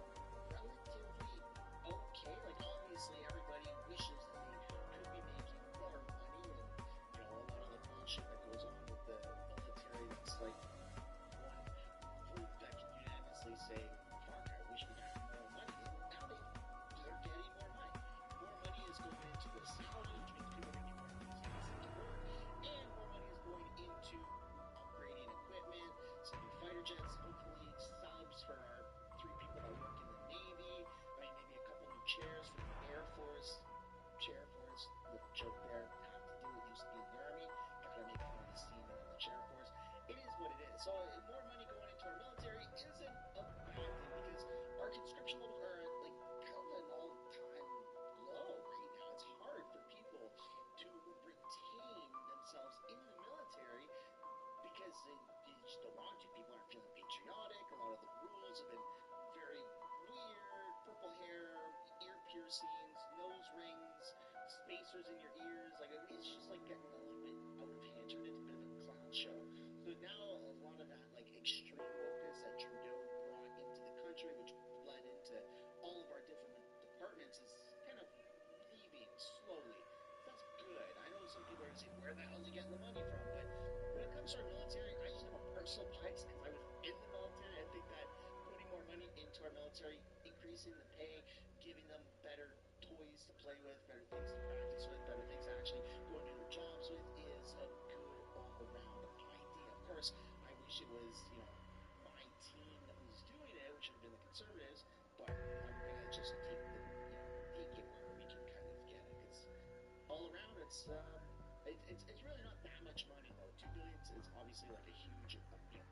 relatively okay. Like, obviously, everybody wishes that they could be making more money, and, a lot of the bullshit that goes on with the military, it's like one group that can unanimously say, fuck, I wish we had more money. And now they're getting more money. More money is going into the salary, which means people are making more money. And more money is going into upgrading equipment, some new fighter jets, hopefully subs for our 3 people that work in the Navy, maybe a couple new chairs for the Air Force. Chair Force, the joke there, have to do it, used to be in the Army, gotta make fun of the scene of the Chair Force. It is what it is. So more money going into our military isn't a bad thing, because our conscription levels are kind of an all-time low right now. It's hard for people to retain themselves in the military because they just don't want to. People aren't feeling patriotic. A lot of the rules have been very weird. Purple hair, ear piercings, nose rings, spacers in your ears. It's just getting a little bit out of hand, turned into a bit of a clown show. So now a lot of that extreme wokeness that Trudeau brought into the country, which bled into all of our different departments, is kind of leaving slowly. That's good. I know some people are going to say, where the hell is he getting the money from? But when it comes to our military, I just have a personal bias because I was in the military. I think that putting more money into our military, increasing the pay, giving them better toys to play with, better things to practice with, better things to actually go and do their jobs with, is a good all-around idea. Of course, I wish it was, my team that was doing it, which would have been the Conservatives, but I'm going to just take it where we can kind of get it, because all around, it's really not that much money though. $2 billion is obviously a huge,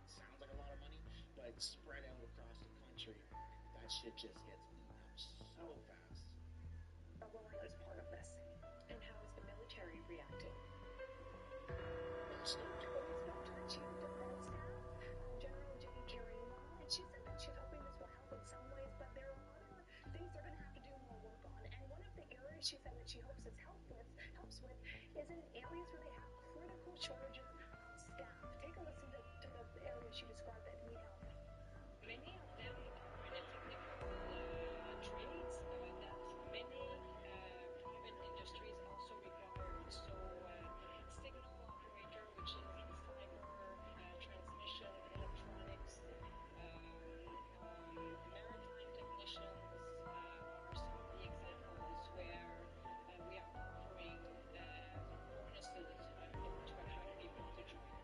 sounds like a lot of money, but spread out across the country, that shit just gets eaten up so fast.
Aurora is part of this. And how is the military reacting?
I'm stoked.
We spoke to the Chief of Defense Staff, General Jenny Carino, and she said that she's hoping this will help in some ways, but there are other things they're going to have to do more work on. And one of the areas she said that she hopes this helps with is in areas where they have critical shortages of staff. Take a listen to the areas she described that need help.
Many of them are in technical trades that many private industries also require. So signal operator, which is cyber transmission, electronics, maritime technicians are some of the examples where we are offering bonuses to attract people to join.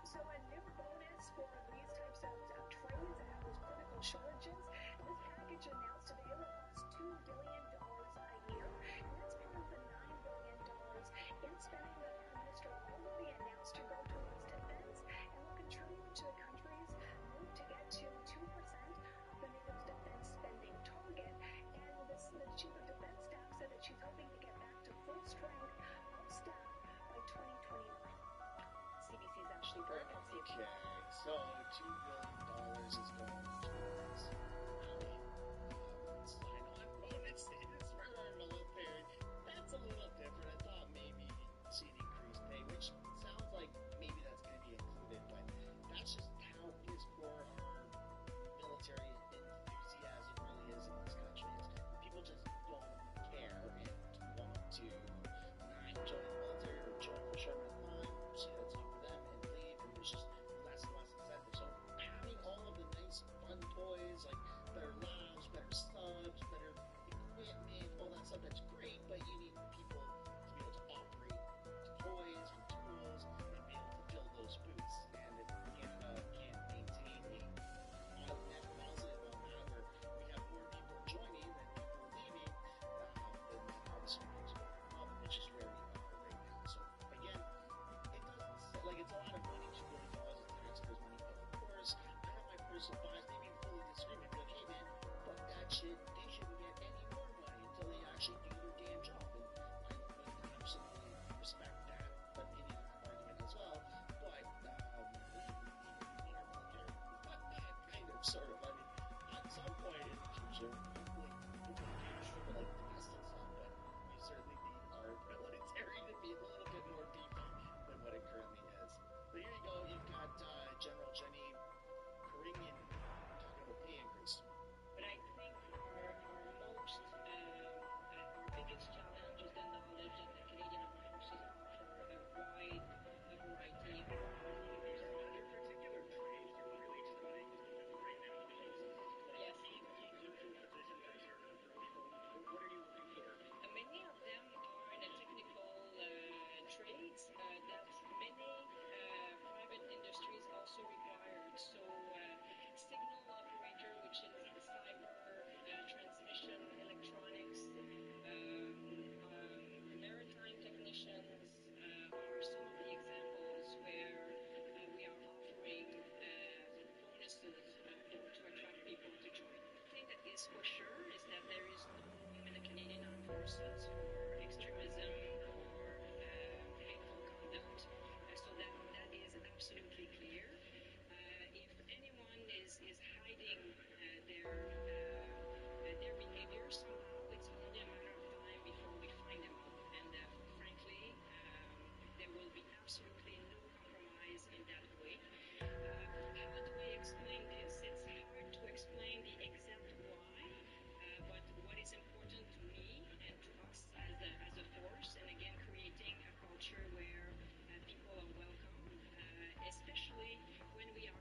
So a new bonus for
cheaper and safer.
Okay, so $2 billion is going towards sign-on bonuses for our military. That's a little different. I thought maybe see an increased pay, which sounds like maybe that's going to be included, but that's just how it is for our military enthusiasm really is in this country. People just don't care and want to join the military or join for a short amount of time, see that's not for them, and leave, and there's just less and less incentive. So having all of the nice fun toys, like better labs, better subs, better equipment, all that stuff, that's great, but you need people to be able to operate toys and tools and be able to fill those boots. And if Canada can't maintain a net positive on that, where we have more people joining than people leaving, then obviously things are going up, which is where we are right now. So again, it doesn't like it's a lot of money to really go as a taxpayer's money, but of course, I have my personal bias, maybe fully disagree, maybe like, hey man, but they shouldn't get any more money until they actually do their damn job. And I absolutely respect that opinion and that argument as well. But kind of, sort of. I mean, at some point in the future, hopefully, like fast and stuff, but we certainly need our military to be a little bit more beefy than what it currently is. But here you go. You've got General Jenny Karingian talking about pay increase.
But I think our biggest challenge is the knowledge that the Canadian Armed Forces offer a wide variety of
Particular trade you're really trying right now.
Yes.
What are you looking for?
Many of them are in the technical trades that many private industries also require. So, signal operator, which is cyber, transmission, electronics, maritime technicians are some of the examples where we are offering bonuses to attract people to join. The thing that is for sure is that there is no room in the Canadian Armed Forces for extremism or hateful conduct. So that is absolutely clear. If anyone is hiding their behavior somehow, it's only a matter of time before we find them out. And frankly, there will be absolutely no compromise in that way. How do we explain this? It's hard to explain the exact why, but what is important to me and to us as a force, and again, creating a culture where people are welcome, especially when we are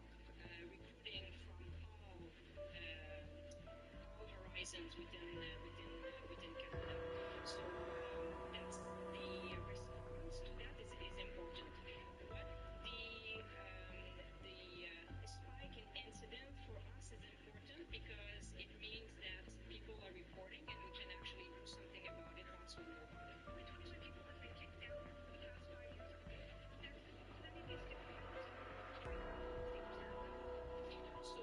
recruiting from all horizons within Canada. So that's the response to that is important. What the spike in incident for us is important because it means that people are reporting and we can actually do something about it once we know about it.
Which people have been kicked out in the past 5 years? There's plenty of these different
So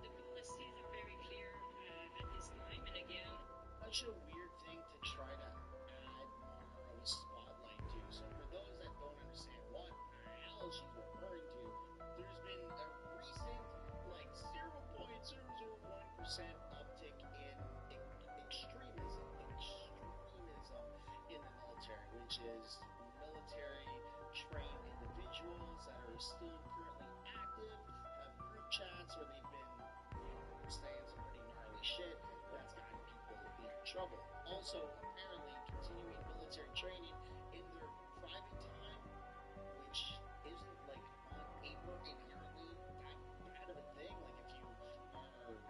the policies are very clear at this time, and again,
Such a weird thing to try to add more of a spotlight to. So for those that don't understand what the hell she's referring to, there's been a recent, like 0.001% uptick in extremism in the military, which is military trained individuals that are still currently active, have group chats where they've been saying some pretty gnarly shit that's gotten people in trouble. Also, apparently, continuing military training in their private time, which isn't like on paper inherently that bad of a thing. Like if you are a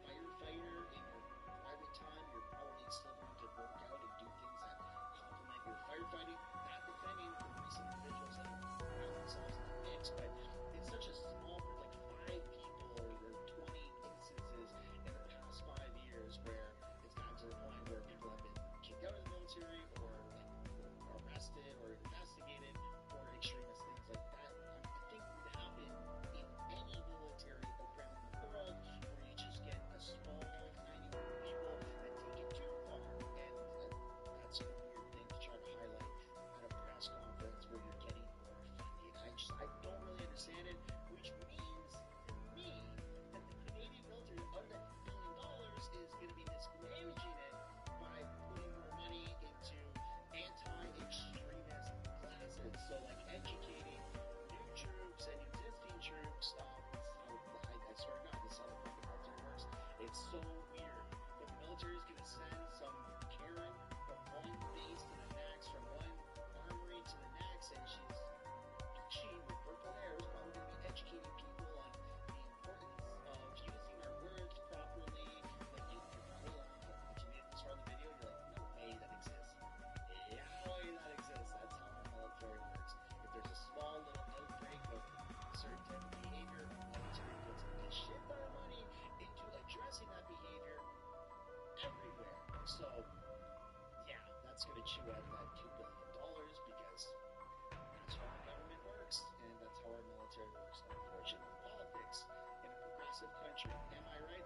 firefighter in your private time, you're probably still going to work out and do things that complement your firefighting. Not defending the recent individuals that have found themselves in the mix, but it's such a small group, like 5 people or 20 instances in the past 5 years where it's gotten to the point where people have been kicked out of the military or like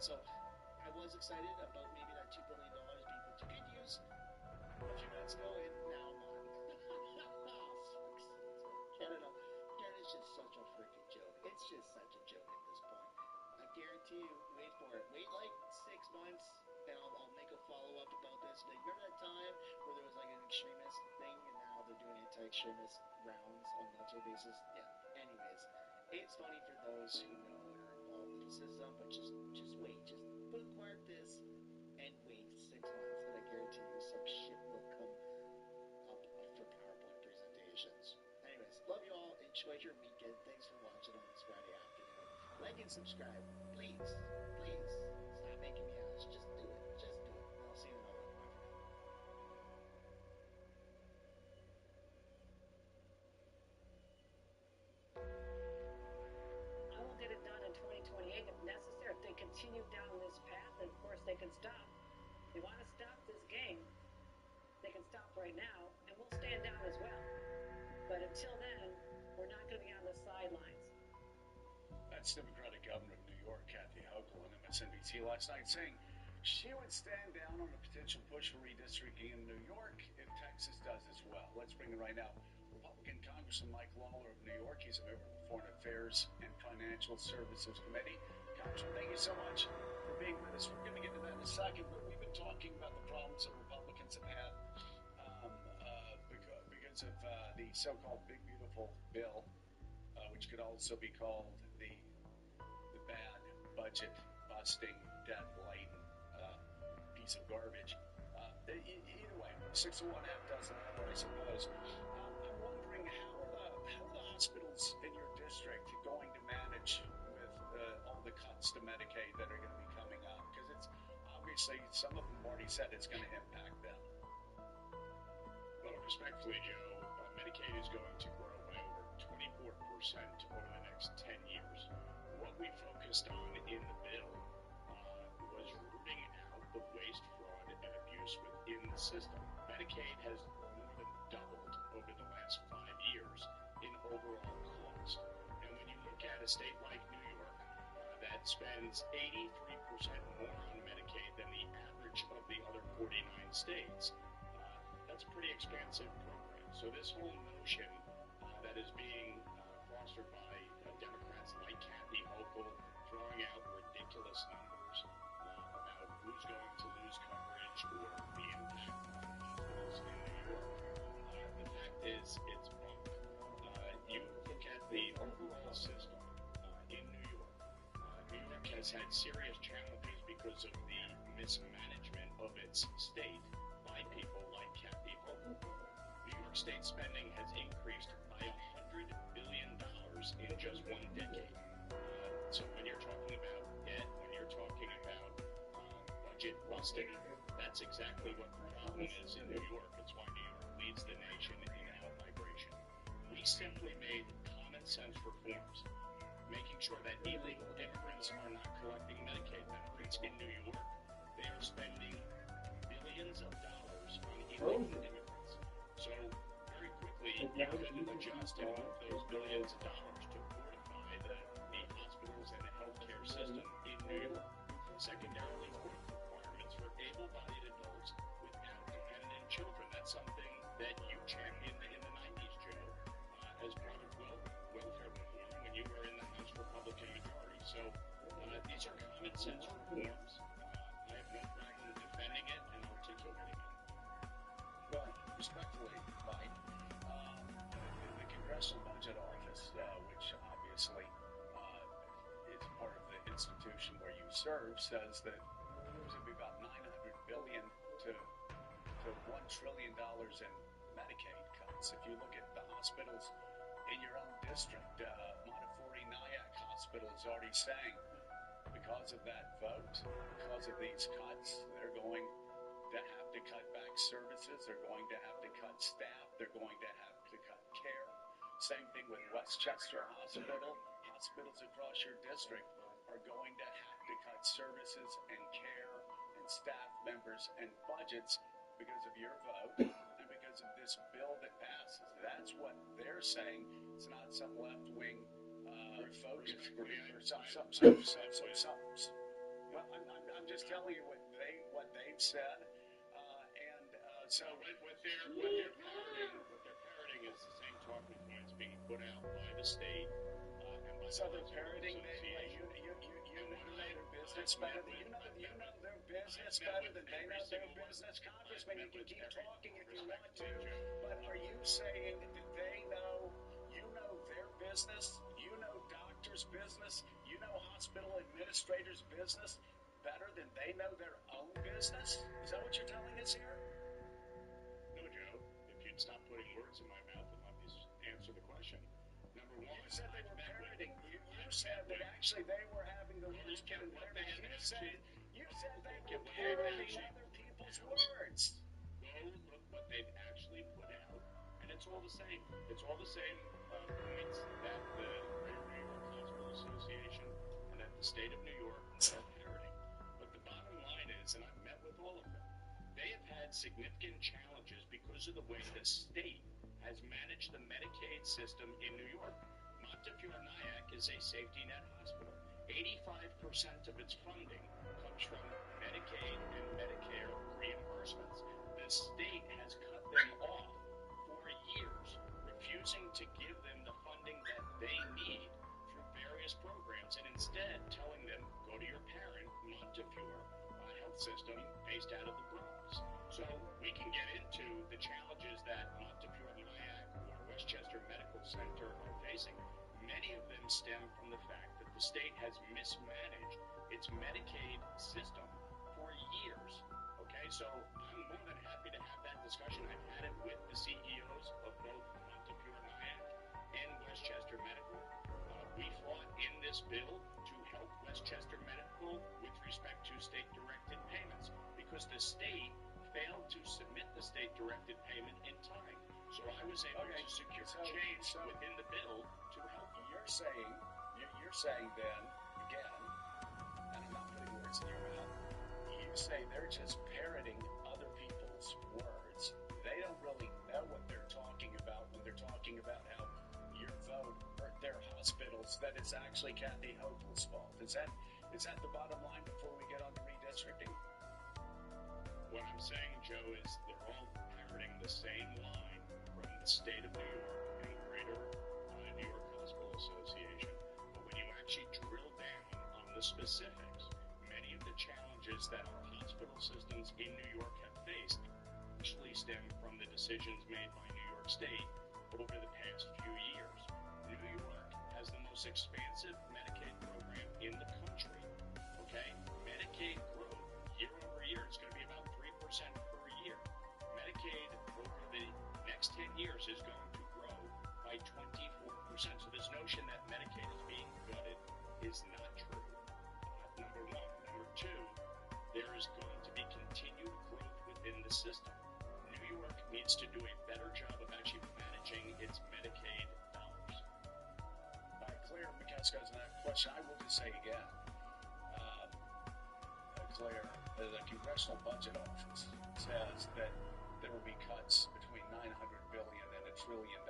So I was excited about maybe that $2 billion being put to good use a few minutes ago, and now I'm on. Canada's just such a freaking joke. It's just such a joke at this point. I guarantee you, wait for it. Wait like 6 months, and I'll make a follow-up about this. Like, remember that time where there was like an extremist thing, and now they're doing anti-extremist rounds on a monthly basis? Yeah. Anyways, it's funny for those who know and are involved in the system, but just wait. Just bookmark this and wait 6 months, and I guarantee you some shit will come up for PowerPoint presentations. Anyways, love you all. Enjoy your weekend. Thanks for watching on this Friday afternoon. Like and subscribe, please. Please. Stop making me ask. Just do it. Just do it. I'll see you in another one.
I will get it done in 2028 if necessary. If they continue down this path, then of course they can stop. If they want to stop this game, they can stop right now, and we'll stand down as well. But until then, we're not going to be on the sidelines.
That's Democratic Governor of New York, Kathy Hochul, on MSNBC last night, saying she would stand down on a potential push for redistricting in New York if Texas does as well. Let's bring in right now Republican Congressman Mike Lawler of New York. He's a member of the Foreign Affairs and Financial Services Committee. Congressman, thank you so much for being with us. We're going to get to that in a second, but we've been talking about the problems that Republicans have had because of the so-called Big Beautiful Bill, which could also be called the bad budget busting, debt laden piece of garbage. Either way, 601F doesn't matter, I suppose. I'm wondering how are the hospitals in your district going to manage with all the cuts to Medicaid that are going to be coming up? Because it's obviously some of them already said it's going to impact them.
Well, respectfully, Joe, Medicaid is going to grow by over 24% over the next 10 years. What we focused on in the bill was rooting out the waste, fraud, and abuse within the system. Medicaid has more than doubled over the last 5 years in overall cost. And when you look at a state like New York that spends 83% more on Medicaid than the average of the other 49 states, that's a pretty expansive program. So this whole notion that is being fostered by Democrats like Kathy Hochul, throwing out ridiculous numbers about who's going to lose coverage or the impact on hospitals in New York, the fact is it's wrong. You look at the overall system in New York. New York has had serious challenges because of the mismanagement of its state by people like Kathy Hochul. New York state spending has increased by $100 billion in just one decade. So when you're talking about debt, when you're talking about budget busting, that's exactly what the problem is in New York. It's why New York leads the nation in out-migration. We simply made common sense reforms, making sure that illegal immigrants are not collecting Medicaid benefits in New York. They are spending billions of dollars on illegal immigrants. So very quickly, you could adjust and move those billions of dollars to fortify the hospitals and the healthcare system in New York. Secondarily, work requirements for able-bodied adults without dependent children. That's something that you championed in the 90s, Joe, as part of welfare reform when you were in the House Republican majority. So these are common sense reforms. I have no problem defending it and articulating it.
Well, respectfully, Mike, the Congressional Budget Office, which obviously is part of the institution where you serve, says that there's going to be about $900 billion to $1 trillion in Medicaid cuts. If you look at the hospitals in your own district, Montefiore Nyack Hospital is already saying because of that vote, because of these cuts, they're going to have to cut back services, they're going to have to cut staff, they're going to have to cut care. Same thing with Westchester Hospital. Hospitals across your district are going to have to cut services and care and staff members and budgets because of your vote and because of this bill that passes. That's what they're saying. It's not some left-wing focus group or some. Well, I'm
just telling you what they've said, so
what they're parroting is the same talking points being put out by the state.
So they're parroting you know their business better than you know their business better than they know their business. Congressman, you can keep talking if you want to, but are you saying that they know you know their business, you know doctors' business, you know hospital administrators' business better than they know their own business? Is that what you're telling us here?
No, Joe. If you'd stop putting words in my mouth and let me answer the question. Number one,
you said they were parroting. You said that actually they were having the words put in their mouth. You said they were parroting other people's words.
Go look what they've actually put out, and it's all the same. It's all the same points that the Greater New York Hospital Association and that the state of New York are parroting. But the bottom line is, and I've met with all of them, they have had significant challenges because of the way the state has managed the Medicaid system in New York. Montefiore-Nyack is a safety net hospital. 85% of its funding comes from Medicaid and Medicare reimbursements. The state has cut them off for years, refusing to give them the funding that they need through various programs, and instead telling them, go to your parent, Montefiore, a health system based out of the Bronx. So we can get into the challenges that Montefiore-Nyack or Westchester Medical Center are facing. Many of them stem from the fact that the state has mismanaged its Medicaid system for years. Okay, so I'm more than happy to have that discussion. I've had it with the CEOs of both Montefiore-Nyack and Westchester Medical. We fought in this bill to help Westchester Medical with respect to state-directed payments because the state failed to submit the state-directed payment in time. So I was able to secure change within the bill to help.
You're saying then, again, and I'm not putting words in your mouth, you say they're just parroting other people's words. They don't really know what they're talking about when they're talking about how your vote hurt their hospitals, that it's actually Kathy Hochul's fault. Is that the bottom line before we get on to redistricting?
What I'm saying, Joe, is they're all parroting the same line from the state of New York and Greater New York Hospital Association. But when you actually drill down on the specifics, many of the challenges that our hospital systems in New York have faced actually stem from the decisions made by New York State over the past few years. New York has the most expansive Medicaid program in the country. Okay? Medicaid growth year over year is going to be about 3% per year. Medicaid over the next 10 years is going to grow by 24%. So this notion that Medicaid is being gutted is not true. Number one. Number two, there is going to be continued growth within the system. New York needs to do a better job of actually managing its Medicaid dollars.
Claire McCaskill has another question. I will just say again, Claire, the Congressional Budget Office says that there will be cuts between $900 billion and $1 trillion.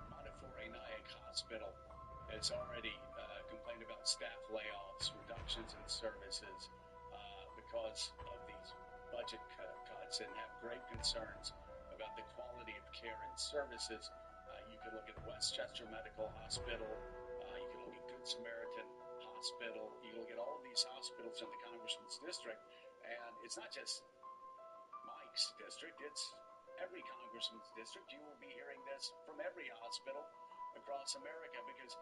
Montefiore-Nyack Hospital has already complained about staff layoffs, reductions in services because of these budget cuts, and have great concerns about the quality of care and services. You can look at Westchester Medical Hospital. You can look at Good Samaritan Hospital. You can look at all of these hospitals in the Congressman's district, and it's not just Mike's district, it's every Congressman's district. You will be hearing this from every hospital across America because,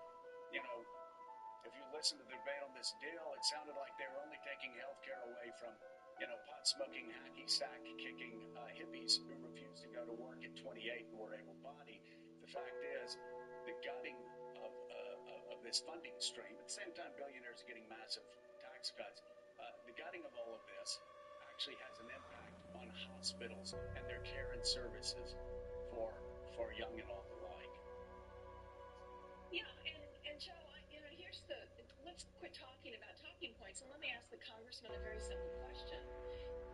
you know, if you listen to the debate on this deal, it sounded like they were only taking health care away from, you know, pot-smoking, hacky-sack-kicking hippies who refused to go to work at 28 and were able-bodied. The fact is, the gutting of this funding stream, at the same time billionaires are getting massive tax cuts, the gutting of all of this actually has an impact on hospitals and their care and services for young and old alike.
Yeah, and Joe, here's let's quit talking about talking points, and let me ask the congressman a very simple question.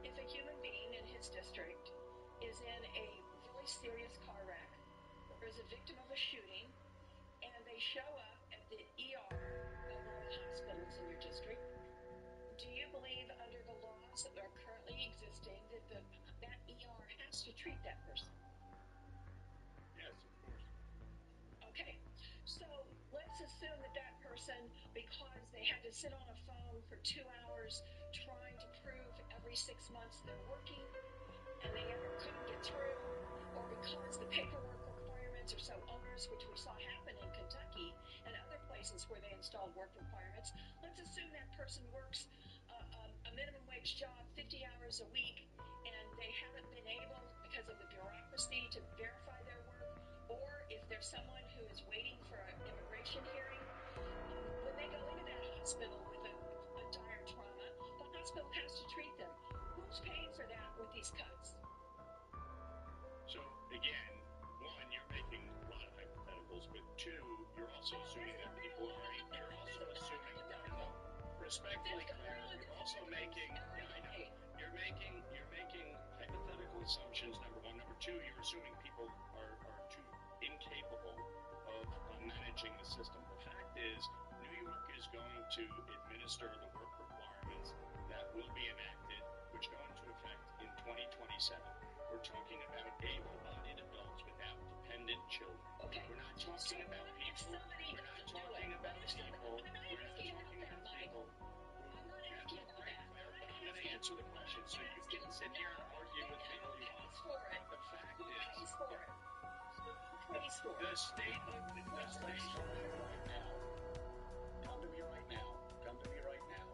If a human being in his district is in a very serious car wreck or is a victim of a shooting, and they show up at the ER of one of the hospitals in your district, do you believe treat that person?
Yes, of course.
Okay, so let's assume that that person, because they had to sit on a phone for 2 hours trying to prove every 6 months they're working, and they ever couldn't get through, or because the paperwork requirements are so onerous, which we saw happen in Kentucky and other places where they installed work requirements. Let's assume that person works a minimum wage job 50 hours a week, and they haven't been able, because of the bureaucracy, to verify their work, or if there's someone who is waiting for an immigration hearing, when they go into that hospital with a dire trauma, the hospital has to treat them. Who's paying for that with these cuts?
So, again, one, you're making a lot of hypotheticals, but two, you're also assuming that people are, you're also assuming, no, respectfully, Claire, you're also making, yeah, I know, you're making hypothetical assumptions, number one. Number two, you're assuming people are too incapable of managing the system. The fact is, New York is going to administer the work requirements that will be enacted, which go into effect in 2027. We're talking about able-bodied adults without dependent children.
Okay.
We're not talking about people. We're not talking about people. We're not talking about people. Okay, great, Claire, but I'm going to answer the question, so you can sit here and argue with me all you want. But the fact is, the state
right now. Come to me right now. Come to me right now.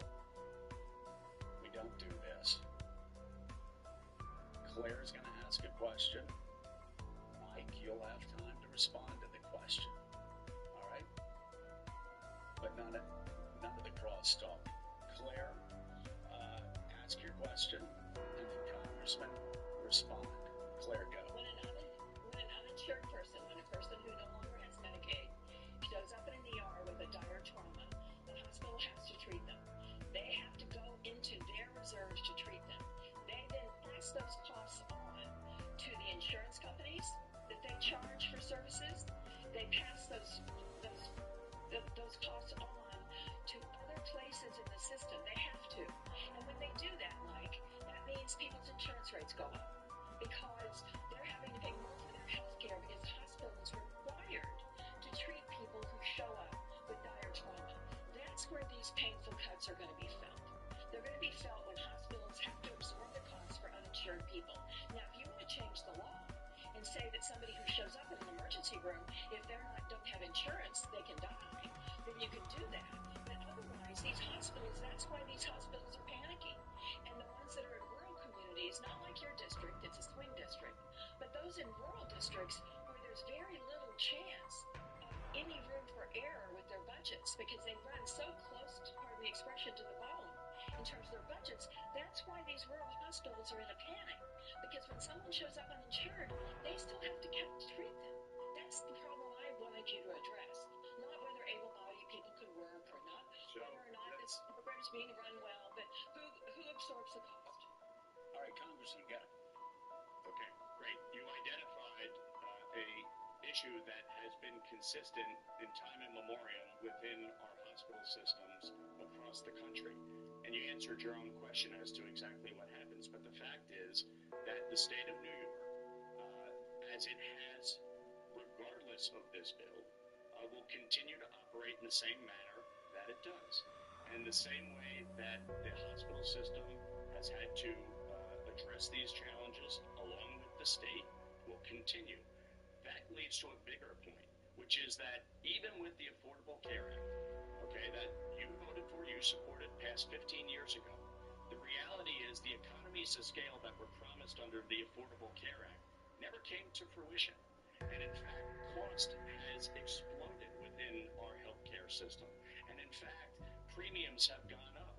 We don't do this. Claire's going to ask a question. Mike, you'll have time to respond to the question. All right? But none of the cross-talk. Claire, ask your question, and then Congressman, respond. Claire, go.
When an uninsured person, when a person who no longer has Medicaid, shows up in an ER with a dire trauma, the hospital has to treat them. They have to go into their reserves to treat them. They then pass those costs on to the insurance companies that they charge for services. They pass those costs on to other places in the system. They have to. And when they do that, Mike, that means people's insurance rates go up because they're having to pay more for their health care because hospitals are required to treat people who show up with dire trauma. That's where these painful cuts are going to be felt. They're going to be felt when hospitals have to absorb the costs for uninsured people. Now, if you want to change the law and say that somebody who shows up in an emergency room, if they don't have insurance, they can die, then you can do that. But otherwise, these hospitals, that's why these hospitals are panicking. And the ones that are in rural communities, not like your district, it's a swing district, but those in rural districts where there's very little chance of any room for error with their budgets because they run so close, pardon the expression, to the bone in terms of their budgets, that's why these rural hospitals are in a panic. Because when someone shows up uninsured, they still have to treat them. That's the problem I wanted you to address. Not whether able-bodied people could work or not, whether or not this program's being run well, but who absorbs the cost.
All right, Congressman, go.
Okay, great. You identified a issue that has been consistent in time immemorial within our hospital systems across the country. And you answered your own question as to exactly what happens. But the fact is that the state of New York, as it has, regardless of this bill, will continue to operate in the same manner that it does. And the same way that the hospital system has had to address these challenges along with the state will continue. That leads to a bigger point, which is that even with the Affordable Care Act, okay, that you voted for, you supported, passed 15 years ago, the reality is the economies of scale that were promised under the Affordable Care Act never came to fruition. And in fact, cost has exploded within our healthcare system. And in fact, premiums have gone up.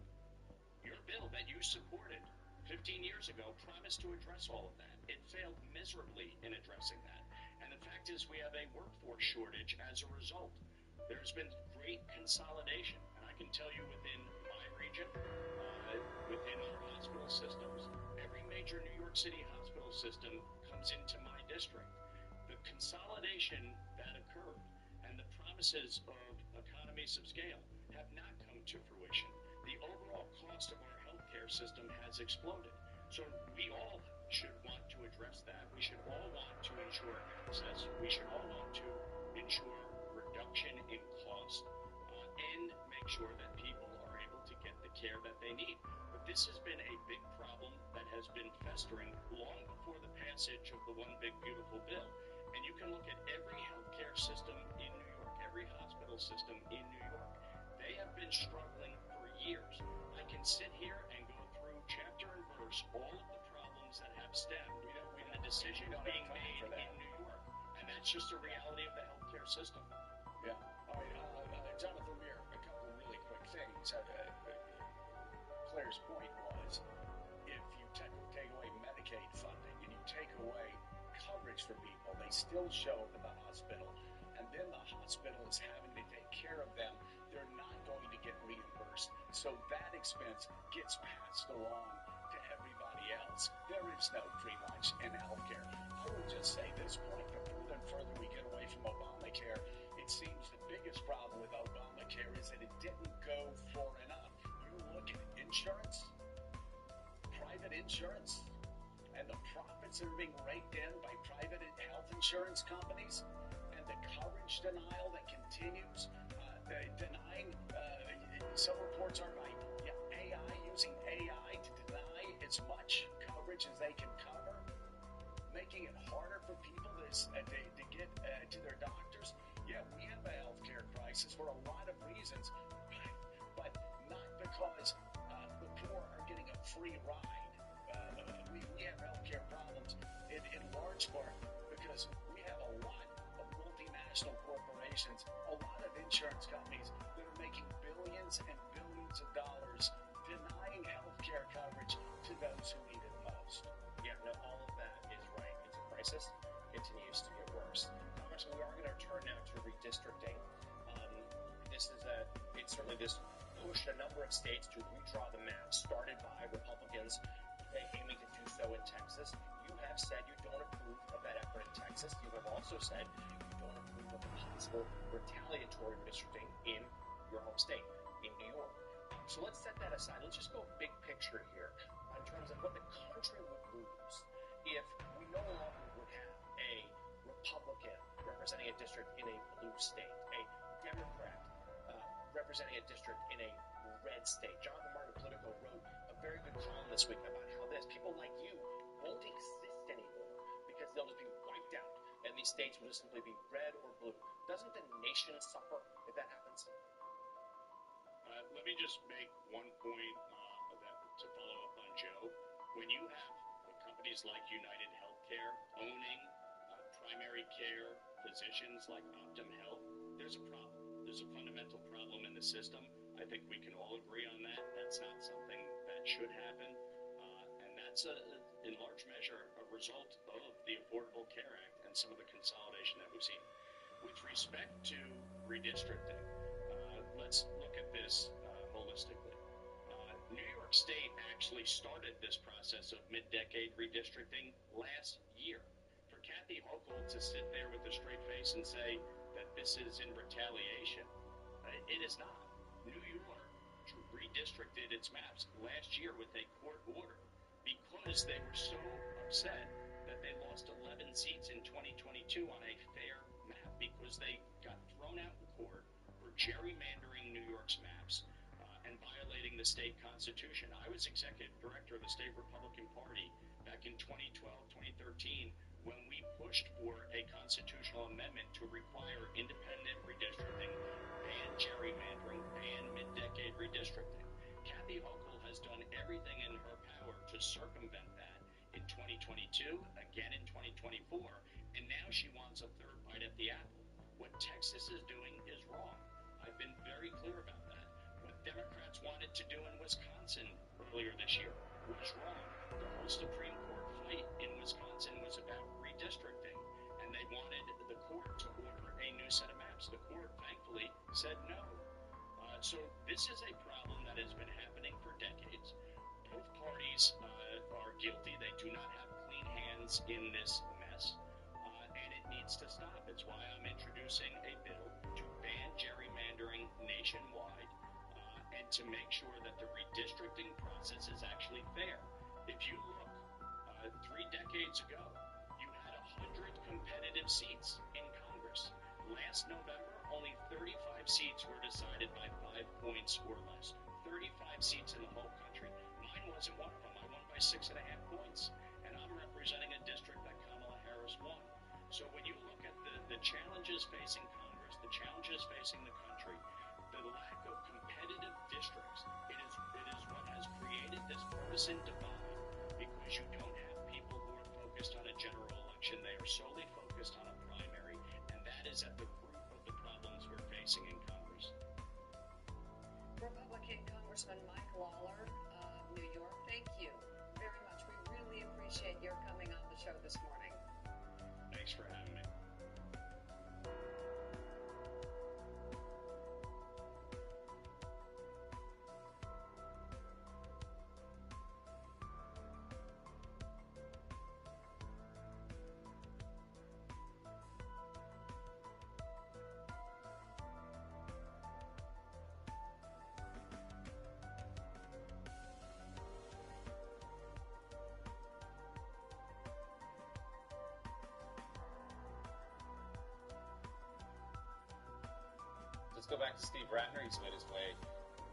Your bill that you supported 15 years ago promised to address all of that. It failed miserably in addressing that. And the fact is we have a workforce shortage as a result. There's been great consolidation. And I can tell you within my region, within our hospital systems, every major New York City hospital system comes into my district. The consolidation that occurred and the promises of economies of scale have not come to fruition. The overall cost of our healthcare system has exploded. So we all should want to address that. We should all want to ensure access. We should all want to ensure reduction in cost and make sure that people are able to get the care that they need. But this has been a big problem that has been festering long before the passage of the One Big Beautiful Bill. And you can look at every healthcare system in New York, every hospital system in New York. They have been struggling for years. I can sit here and go through chapter and verse all of the problems that have stemmed and the decisions being made in New York. And that's just a reality of the healthcare system.
Yeah. All right, Jonathan Muir, a couple of really quick things. Claire's point was, if you take away Medicaid funding and you take away coverage for people, they still show up at the hospital, and then the hospital is having to take care of them. They're not going to get reimbursed, so that expense gets passed along to everybody else. There is no free lunch in healthcare. I would just say this point, the further and further we get away from Obamacare, it seems the biggest problem with Obamacare is that it didn't go far enough. You look at insurance, private insurance, and the profits that are being raked in by private health insurance companies, and the coverage denial that continues, denying, some reports are by using AI to deny as much coverage as they can cover, making it harder for people to get to their doctors. Yeah, we have a healthcare crisis for a lot of reasons, but not because the poor are getting a free ride. We have healthcare problems in large part because we have a lot of multinational corporations, a lot of insurance companies that are making billions and billions of dollars denying healthcare coverage to those who need it most.
Yeah, no, all of that is right. It's a crisis. Continues to get worse. Congressman, we are going to turn now to redistricting. It's certainly this pushed a number of states to redraw the map, started by Republicans aiming to do so in Texas. You have said you don't approve of that effort in Texas. You have also said you don't approve of possible retaliatory redistricting in your home state, in New York. So let's set that aside. Let's just go big picture here in terms of what the country would lose if we no longer would have a Republican representing a district in a blue state, a Democrat representing a district in a red state. Jonathan Martin Politico wrote a very good column this week about how people like you won't exist anymore because they'll just be wiped out, and these states will just simply be red or blue. Doesn't the nation suffer if that happens?
Let me just make one point to follow up on Joe. When you have companies like United Healthcare owning primary care physicians like Optum Health, there's a problem. There's a fundamental problem in the system. I think we can all agree on that. That's not something that should happen. And that's, in large measure, a result of the Affordable Care Act and some of the consolidation that we've seen. With respect to redistricting, let's look at this holistically. New York State actually started this process of mid-decade redistricting last year. For Kathy Hochul to sit there with a straight face and say that this is in retaliation, it is not. New York redistricted its maps last year with a court order because they were so upset that they lost 11 seats in 2022 on a fair map because they got thrown out in court for gerrymandering New York's maps and violating the state constitution. I was executive director of the state Republican Party back in 2012, 2013, when we pushed for a constitutional amendment to require independent redistricting, ban gerrymandering, ban mid-decade redistricting. Kathy Hochul has done everything in her power to circumvent that in 2022, again in 2024, and now she wants a third bite at the apple. What Texas is doing is wrong. I've been very clear about that. What Democrats wanted to do in Wisconsin earlier this year was wrong. The whole Supreme Court fight in Wisconsin was about redistricting, and they wanted the court to order a new set of maps. The court, thankfully, said no. So this is a problem that has been happening for decades. Both parties are guilty. They do not have clean hands in this mess, and it needs to stop. It's why I'm introducing a bill to ban gerrymandering nationwide and to make sure that the redistricting process is actually fair. If you look
3 decades ago, you had 100 competitive seats in Congress. Last November, only 35 seats were decided by 5 points or less. 35 seats in the whole country. Mine wasn't one of them. I won by 6.5 points. And I'm representing a district that Kamala Harris won. So when you look at the challenges facing Congress, the challenges facing the country, the lack of competitive districts, it is what has created this partisan divide, because you don't have people who are focused on a general election. They are solely focused on a primary, and that is at the root of the problems we're facing in Congress.
Republican Congressman Mike Lawler of New York, thank you very much. We really appreciate your coming on the show this morning.
Thanks for having me.
Let's go back to Steve Ratner. He's made his way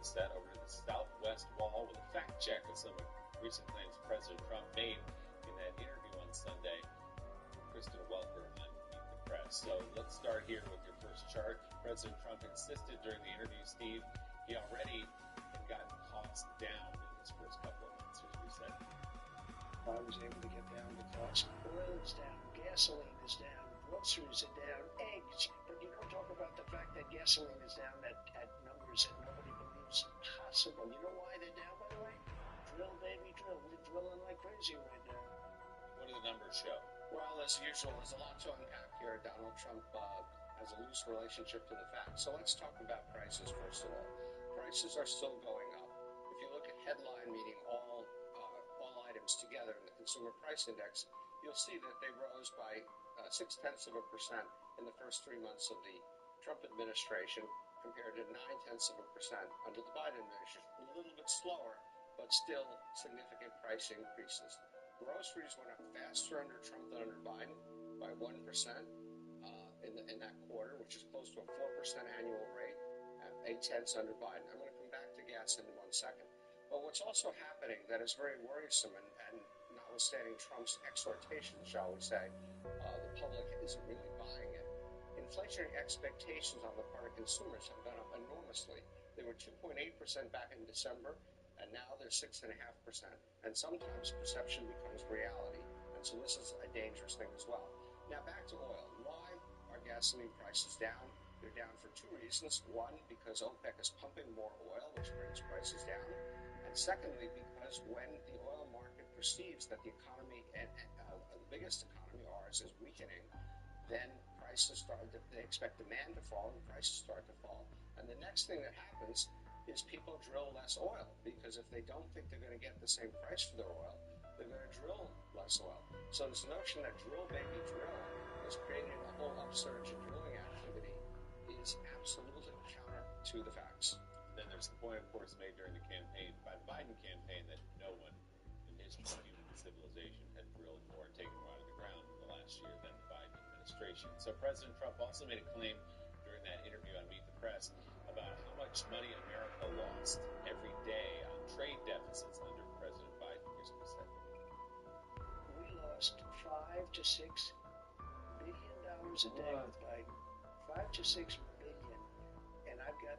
set over to the southwest wall with a fact check of some recent claims President Trump made in that interview on Sunday with Kristen Welker on Meet the Press. So let's start here with your first chart. President Trump insisted during the interview, Steve, he already had gotten costs down in his first couple of months. Here's what he said.
I was able to get down the cost. Oil is down, gasoline is down, groceries are down, eggs. But you don't talk about the fact that gasoline is down at numbers that nobody believes possible. You know why they're down, by the way? Drill, baby, drill. We're drilling like crazy right now.
What do the numbers show?
Well, as usual, there's a lot to unpack here. Donald Trump has a loose relationship to the facts. So let's talk about prices first of all. Prices are still going up. If you look at headline, meaning all items together in the Consumer Price Index, you'll see that they rose by 0.6% in the first 3 months of the Trump administration, compared to 0.9% under the Biden administration. A little bit slower, but still significant price increases. Groceries went up faster under Trump than under Biden by 1% in that quarter, which is close to a 4% annual rate, at 0.8 under Biden. I'm going to come back to gas in 1 second. But what's also happening that is very worrisome, and notwithstanding Trump's exhortations, shall we say, the public isn't really buying it. Inflationary expectations on the part of consumers have gone up enormously. They were 2.8% back in December, and now they're 6.5%. And sometimes perception becomes reality, and so this is a dangerous thing as well. Now back to oil. Why are gasoline prices down? They're down for 2 reasons. One, because OPEC is pumping more oil, which brings prices down. And secondly, because when the oil market perceives that the economy, and the biggest economy, ours, is weakening, then prices start, they expect demand to fall and prices start to fall. And the next thing that happens is people drill less oil, because if they don't think they're going to get the same price for their oil, they're going to drill less oil. So this notion that drill, baby, drill is creating a whole upsurge in drilling activity is absolutely counter to the facts.
Then there's the point, of course, made during the campaign, by the Biden campaign, that no one in history of human civilization had drilled more and taken more out of the ground in the last year than the Biden administration. So President Trump also made a claim during that interview on Meet the Press about how much money America lost every day on trade deficits under President Biden. Here's what he said.
We lost $5 to $6 billion a day with Biden. 5 to 6 billion. And I've got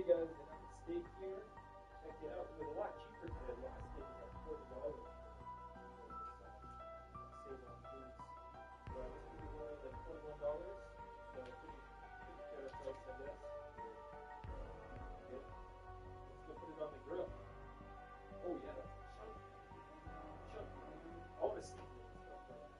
Hey guys, I have a steak here. Check it out. It was a lot cheaper than the last steak. It was like $40. Save on foods. But this food was only like $21. So pretty fair price, I guess. Good. Let's go put it on the grill. Oh yeah, chunk. Chunk. I want to see it and stuff like that.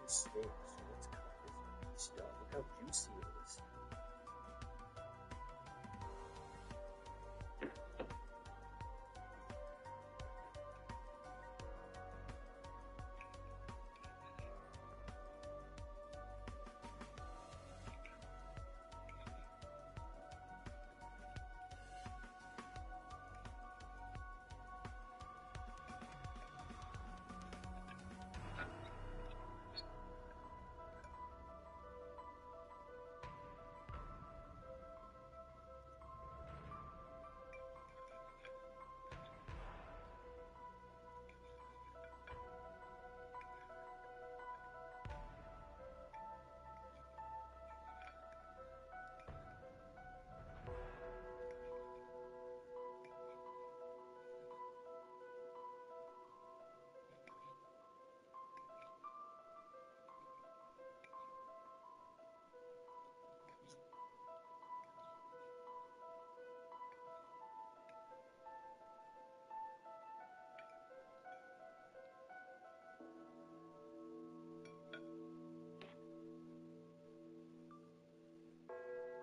steak, so let's cut this piece, y'all. Look how juicy it is.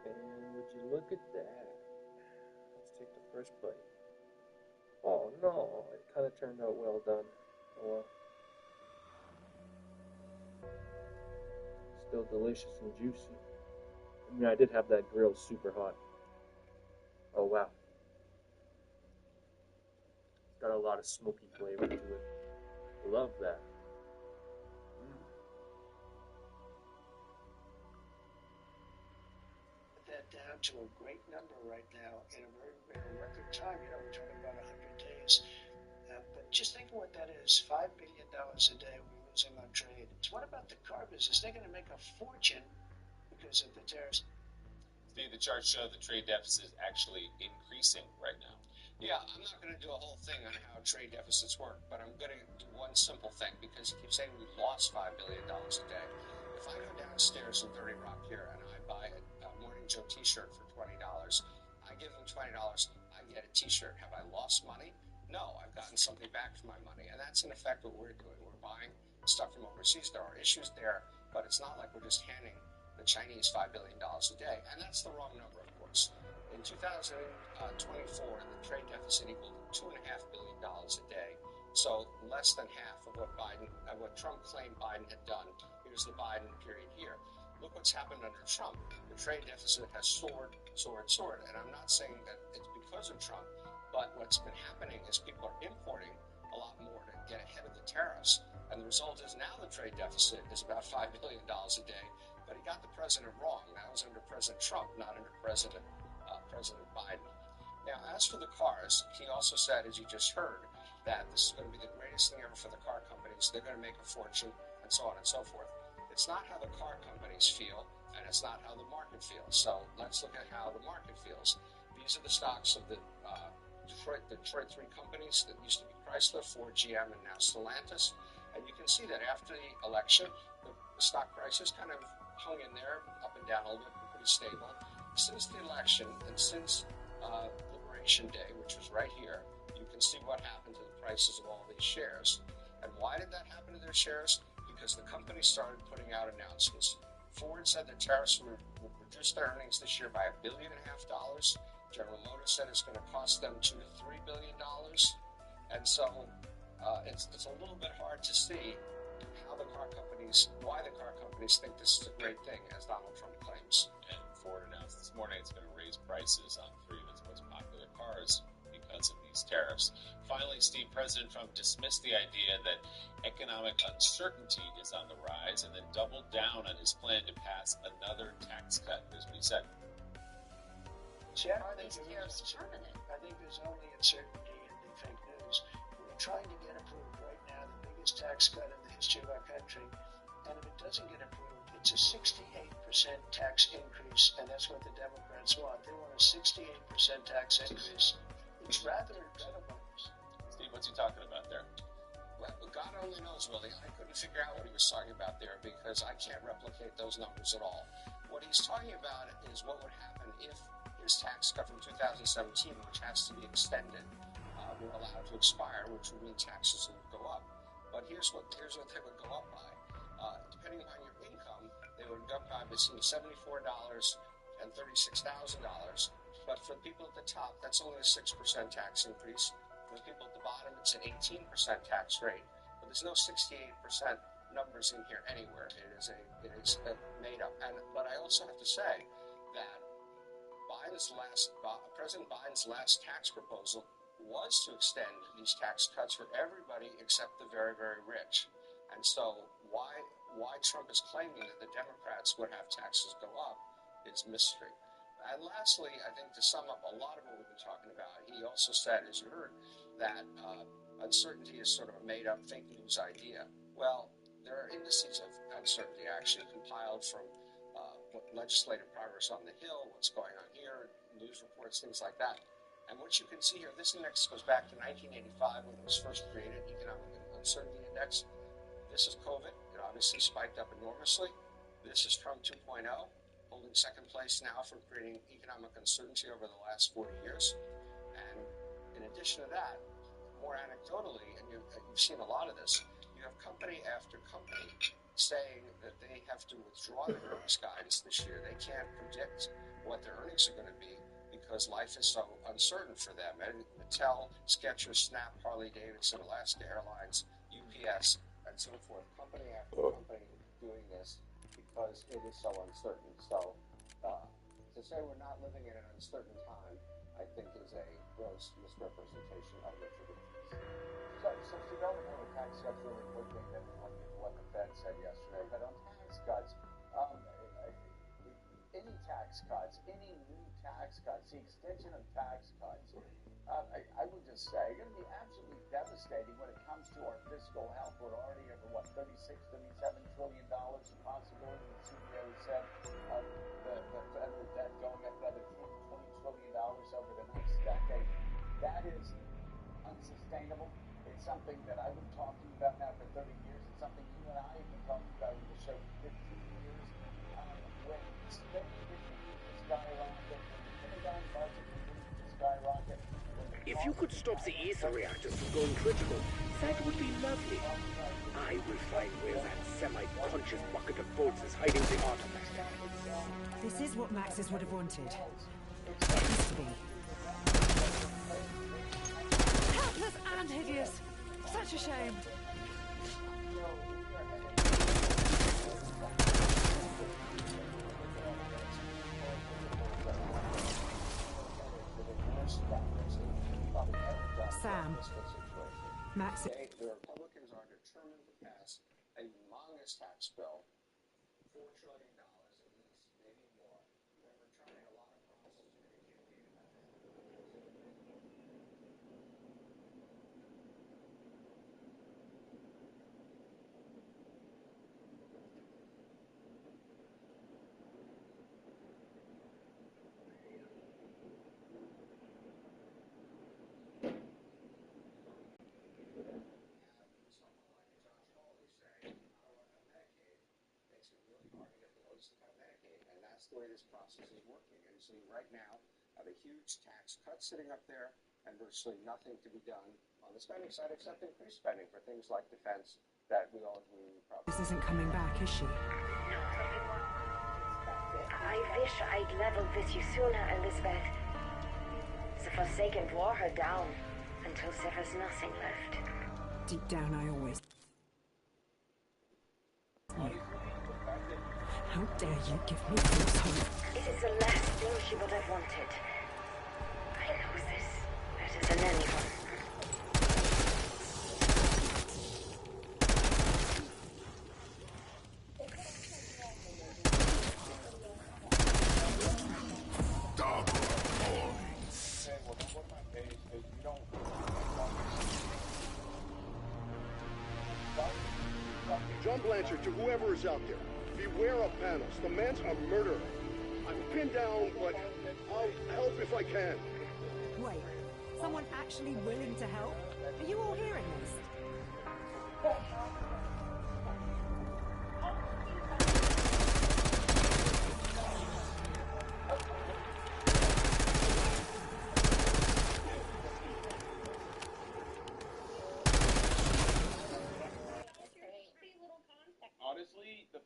And would you look at that? Let's take the first bite. Oh no, it kind of turned out well done. Oh well. Still delicious and juicy. I mean, I did have that grill super hot. Oh wow. It's got a lot of smoky flavor to it. Love that.
That down to a great number right now in a very record time. You know, we're talking about 100 days. But just think of what that is. $5 billion a day we're losing on trade. What about the car business? They're going to make a fortune because of the tariffs.
Steve, the charts show the trade deficit is actually increasing right now.
Yeah, I'm not going to do a whole thing on how trade deficits work, but I'm going to do one simple thing, because you keep saying we lost $5 billion a day. If I go downstairs in 30 Rock here and I buy a Morning Joe t-shirt for $20, I give them $20, I get a t-shirt. Have I lost money? No, I've gotten something back for my money, and that's in effect what we're doing. We're buying stuff from overseas. There are issues there, but it's not like we're just handing the Chinese $5 billion a day, and that's the wrong number, of course. In 2024, the trade deficit equaled $2.5 billion a day, so less than half of what Trump claimed Biden had done. Here's the Biden period here. Look what's happened under Trump. The trade deficit has soared, and I'm not saying that it's because of Trump, but what's been happening is people are importing a lot more to get ahead of the tariffs, and the result is now the trade deficit is about $5 billion a day, but he got the president wrong. That was under President Trump, not under President Biden. Now, as for the cars, he also said, as you just heard, that this is going to be the greatest thing ever for the car companies. They're going to make a fortune, and so on and so forth. It's not how the car companies feel, and it's not how the market feels. So let's look at how the market feels. These are the stocks of the Detroit three companies that used to be Chrysler, Ford, GM, and now Stellantis. And you can see that after the election, the stock prices kind of hung in there, up and down a little bit, pretty stable. Since the election and since Liberation Day, which was right here, you can see what happened to the prices of all these shares. And why did that happen to their shares? Because the companies started putting out announcements. Ford said the tariffs will reduce their earnings this year by $1.5 billion. General Motors said it's going to cost them $2 to $3 billion. And so it's a little bit hard to see why the car companies think this is a great thing, as Donald Trump claims.
And Ford announced this morning it's going to raise prices on three of its most popular cars because of these tariffs. Finally, Steve, President Trump dismissed the idea that economic uncertainty is on the rise and then doubled down on his plan to pass another tax cut. Here's what he said.
See, I think there's only uncertainty in the fake news. We're trying to get approved right now the biggest tax cut in the history of our country. And if it doesn't get approved, it's a 68% tax increase, and that's what the Democrats want. They want a 68% tax increase. It's rather incredible.
Steve, what's he talking about there?
Well, God only knows, Willie. I couldn't figure out what he was talking about there because I can't replicate those numbers at all. What he's talking about is what would happen if his tax cut from 2017, which has to be extended, were allowed to expire, which would mean taxes would go up. But here's what they would go up by. depending on your income, they would go by between $74 and $36,000. But for the people at the top, that's only a 6% tax increase. For the people at the bottom, it's an 18% tax rate. But there's no 68% numbers in here anywhere. It is made up. But I also have to say that President Biden's last tax proposal was to extend these tax cuts for everybody except the very, very rich. And so why Trump is claiming that the Democrats would have taxes go up is mystery. And lastly, I think to sum up a lot of what we've been talking about, he also said, as you heard, that uncertainty is sort of a made-up fake news idea. Well, there are indices of uncertainty actually compiled from what legislative progress on the Hill, what's going on here, news reports, things like that. And what you can see here, this index goes back to 1985 when it was first created, Economic Uncertainty Index. This is COVID. It obviously spiked up enormously. This is Trump 2.0, holding second place now for creating economic uncertainty over the last 40 years. And in addition to that, more anecdotally, and you've seen a lot of this, you have company after company saying that they have to withdraw their earnings guidance this year. They can't predict what their earnings are going to be because life is so uncertain for them. And Mattel, Skechers, Snap, Harley-Davidson, Alaska Airlines, UPS, and so forth, company after company doing this because it is so uncertain. So to say we're not living in an uncertain time, I think is a gross misrepresentation of the truth. So to go into the tax cuts really quickly, then what the Fed said yesterday, but on tax cuts, any tax cuts, any new tax cuts, the extension of tax cuts, I would just say, going to be absolutely devastating when it comes to our fiscal health. We're already over, $36, $37 trillion in possibility, the CEO said, the federal debt going up another $10, $20 trillion over the next decade. That is unsustainable. It's something that I've been talking about now for 30 years. It's something you and I have been talking about in the show for 15 years. When spending continues to skyrocket, when the Pentagon budget continues to skyrocket.
If you could stop the ether reactors from going critical, that would be lovely. I will find where that semi-conscious bucket of bolts is hiding the artifact.
This is what Maxis would have wanted. Used to be. Helpless and hideous. Such a shame. Sam. Max.
The Republicans are determined to pass a humongous tax bill, $4 trillion at least, maybe more. We're trying a lot of promises to make a campaign about that's the way this process is working. And so right now, have a huge tax cut sitting up there and virtually nothing to be done on the spending side except increased spending for things like defense that we all agree we probably...
This isn't coming back, is she?
I wish I'd leveled with you sooner, Elizabeth. The Forsaken wore her down until there was nothing left.
Deep down, I always... How dare you give me false hope?
It is the last thing she would have wanted. I know this better than anyone.
John Blanchard, to whoever is out there, beware of Panos. The man's a murderer. I'm pinned down, but I'll help if I can.
Wait, someone actually willing to help? Are you all hearing this?
Honestly, the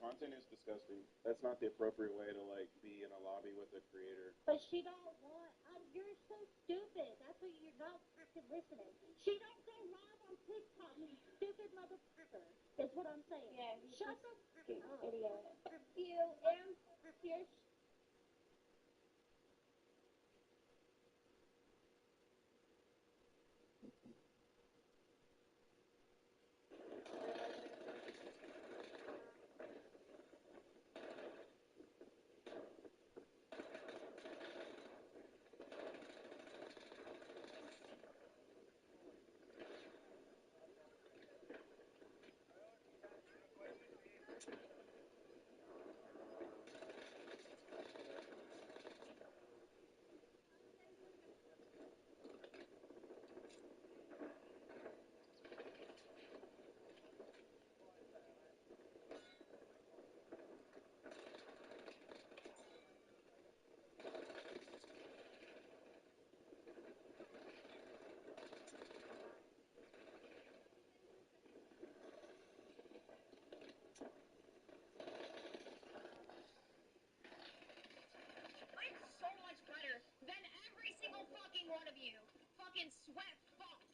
content is disgusting. That's not the appropriate way to like be in a lobby with a creator.
But she don't want. You're so stupid. That's what you're not fucking listening. She don't go live on TikTok. You stupid motherfucker. That's what I'm saying. Yeah. Shut the fuck up, idiot. Fuck you and fuck your.
I'm so much better than every single fucking one of you. Fucking sweat fucks.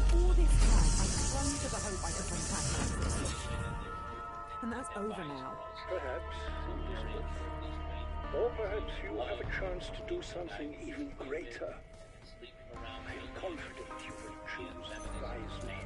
All this time, I clung to the hope I could bring back Max. And that's over now.
Perhaps. Or perhaps you have a chance to do something even greater. I am confident you will choose wisely.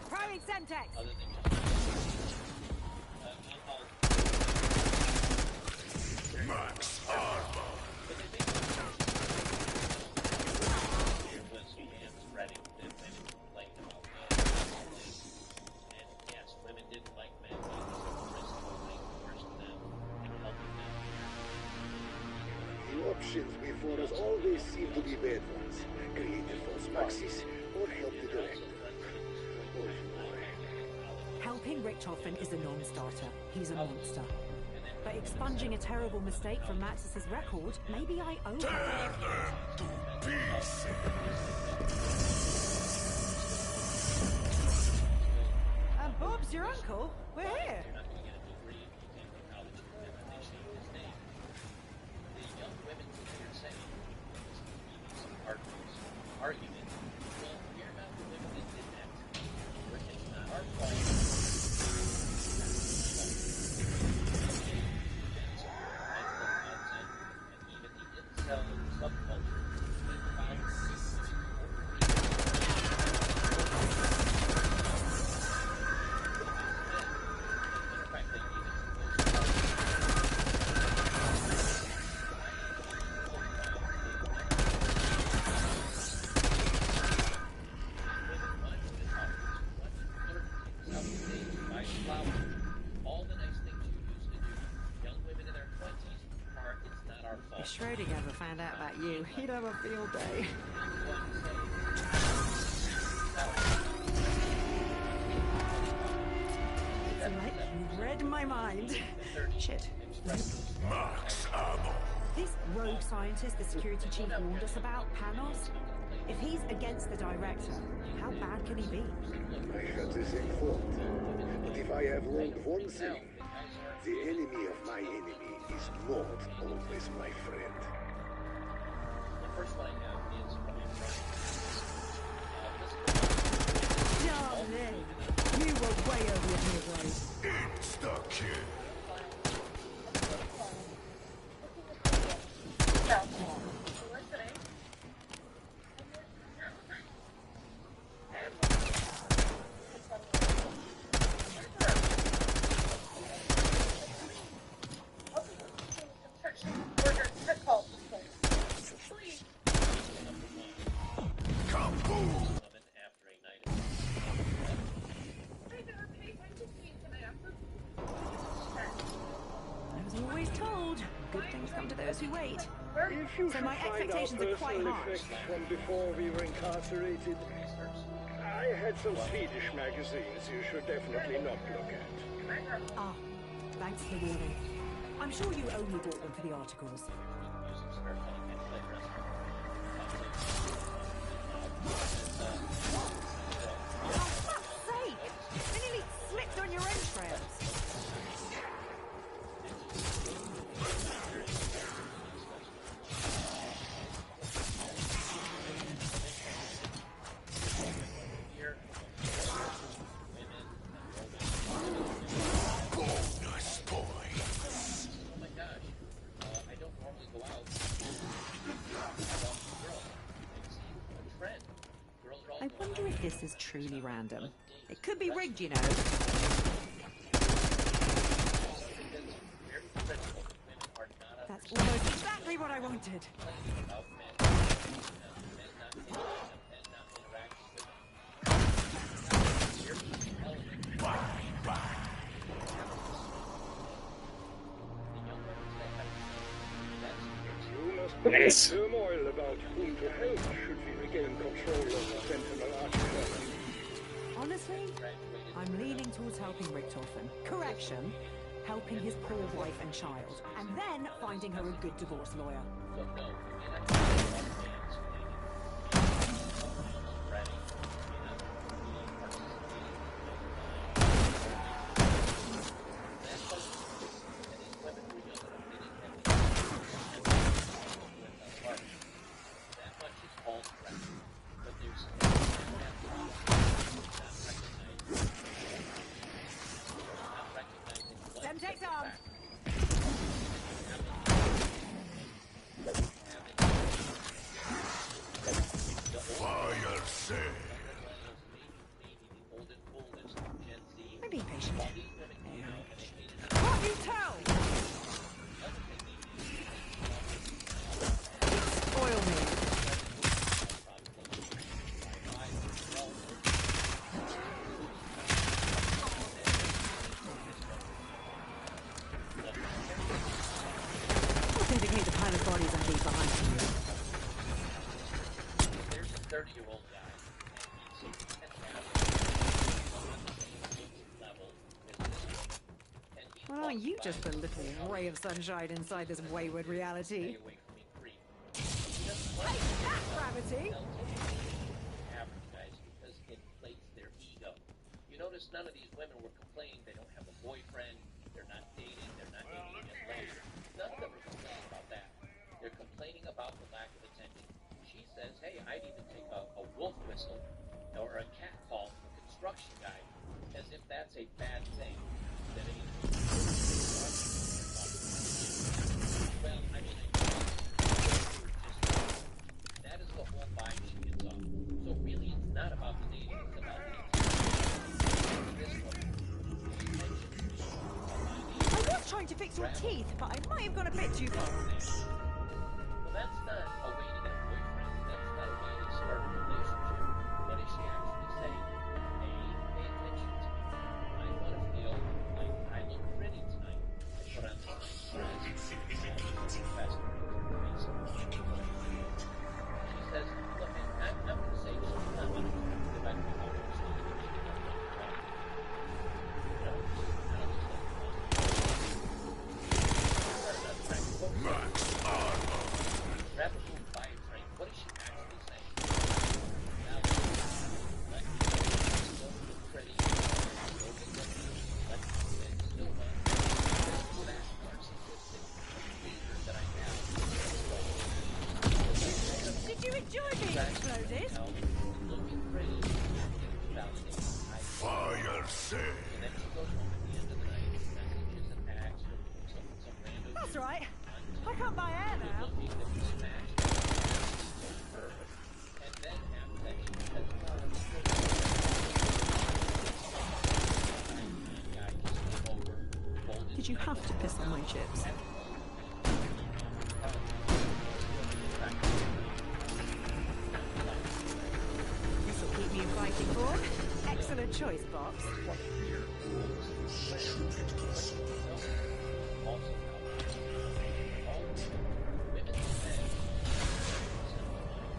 Throwing Semtex!
Max armor.
The options before us always seem to be bad ones. Create a false maxis or help the director. Oh boy.
Helping Richthofen is a non-starter. He's a monster. But expunging a terrible mistake from Maxis's record, maybe I owe
Tear
her.
them to pieces.
Bob's your uncle? We're here. If Schrodinger ever found out about you, he'd have a field day. It's like you read my mind. Shit.
Max ammo.
This rogue scientist the security chief warned us about, Panos, if he's against the director, how bad can he be?
I had the same thought. But if I have learned one thing, the enemy of my enemy is not always my friend.
The first one I have is from your
Darling, you were way over your head, right?
Insta-kill.
If you
So
should
my
find
expectations
our
are quite
personal
harsh.
effects from before we were incarcerated, I had some Swedish magazines you should definitely not look at.
Ah, thanks for the warning. I'm sure you only bought them for the articles. For fuck's sake! I nearly slipped on your entrails.
Bonus points.
Oh my gosh, I don't normally go out.
I wonder if this is truly random. It could be rigged, you know. That's almost exactly what I wanted.
You must be in turmoil about whom to help should we regain control of the Sentinel artifact.
Honestly, I'm leaning towards helping Richtofen. Correction, helping his poor wife and child, and then finding her a good divorce lawyer. Semtex arm!
Fire sale.
I'm being patient. What you tell? Spoil me. Authenticate the pile of bodies I leave behind for you.
There's a 30-year-old guy, and he's
Well, aren't you just a little ray of sunshine inside this wayward reality? Hey, that's gravity!
average guys because it inflates their ego. You notice none of these women were complaining they don't have a boyfriend, they're not dating, they're not dating yet later. None of them are complaining about that. They're complaining about the lack of attention. She says, hey, I'd even take a wolf whistle or a cat call from a construction guy, as if that's a bad thing. Well, I mean, that is the whole vibe she gives off. So really, it's not about the dating, it's about
I was trying to fix your teeth, but I might have gone a bit too far.
Well, that's not a way to get a boyfriend. That's not a way to start a relationship. What is she actually saying? Hey, pay attention to me. I want to feel like I look pretty tonight. I put on this nice dress. She says, look, I'm going to say this. I'm going to go back to how it was.
That's right. I can't buy air now.
Did you have to piss on my chips?
This'll keep me in fighting form. Excellent choice, Box.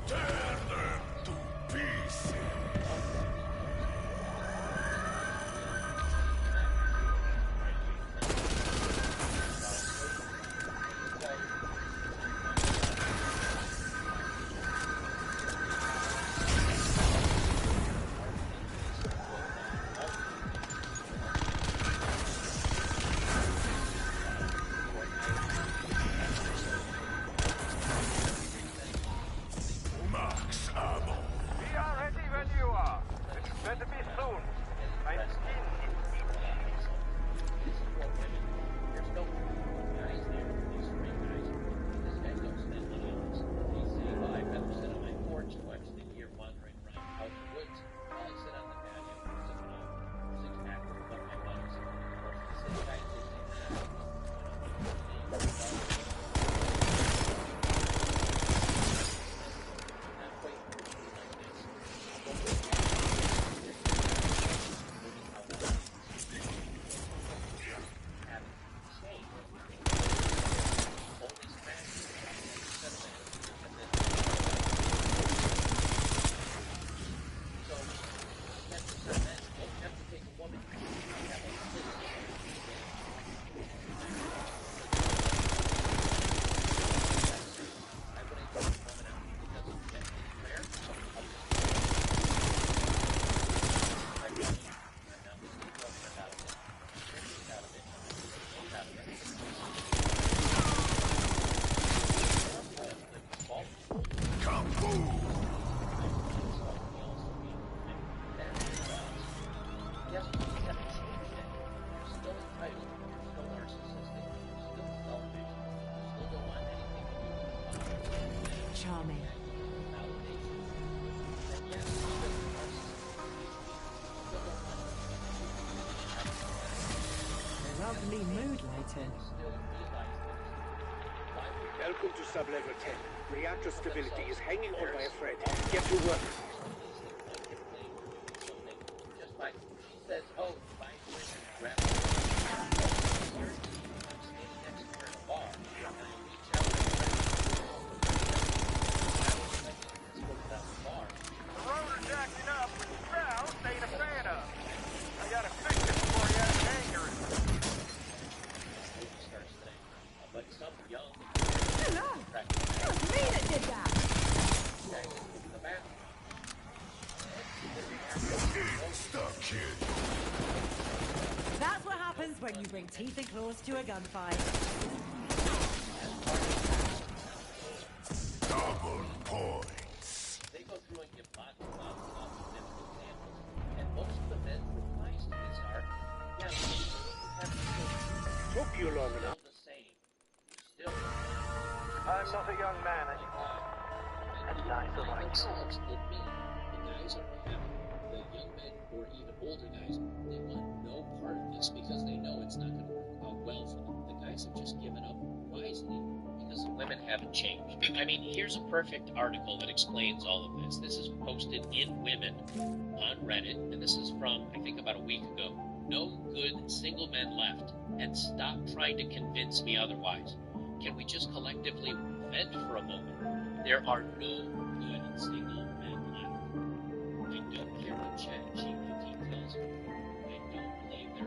Tear them to pieces. Max ammo.
We are ready when you are. It better be soon. My skin is itchy.
There's no guys there. These three guys. This guy don't spend money on this. He say, well, I'd rather sit on my porch and watch the deer wandering around out in the woods. I'll sit on the patio sipping on a six-pack with one of my buddies. This guy just say,
Charming. Lovely mood lighting.
Welcome to sub-level 10. Reactor stability is hanging on by a thread. Get to work.
just like she says, oh, my grab
The rotor's acting up, which Strauss ain't a fan of. I gotta fix it before he has anger.
but some young
Hello. It was me that did that.
Stuck kid.
That's what happens when you bring teeth and claws to a gunfight.
Double points.
They go through and give lots and lots and lots of different examples, and most of the men's replies to this are, yeah, you have
Took you long enough.
the same. You still
I'm not a young man anymore. And neither are you.
themselves admit the guys are having the young men or even older guys, they want no part of this because they know it's not going to work out well for them. The guys have just given up wisely because the women haven't changed. I mean, here's a perfect article that explains all of this. This is posted in Women on Reddit, and this is from, I think, about a week ago. No good single men left, and stop trying to convince me otherwise. Can we just collectively vent for a moment? There are no good single men left. I don't care what ChatGPT tells me. I don't believe they're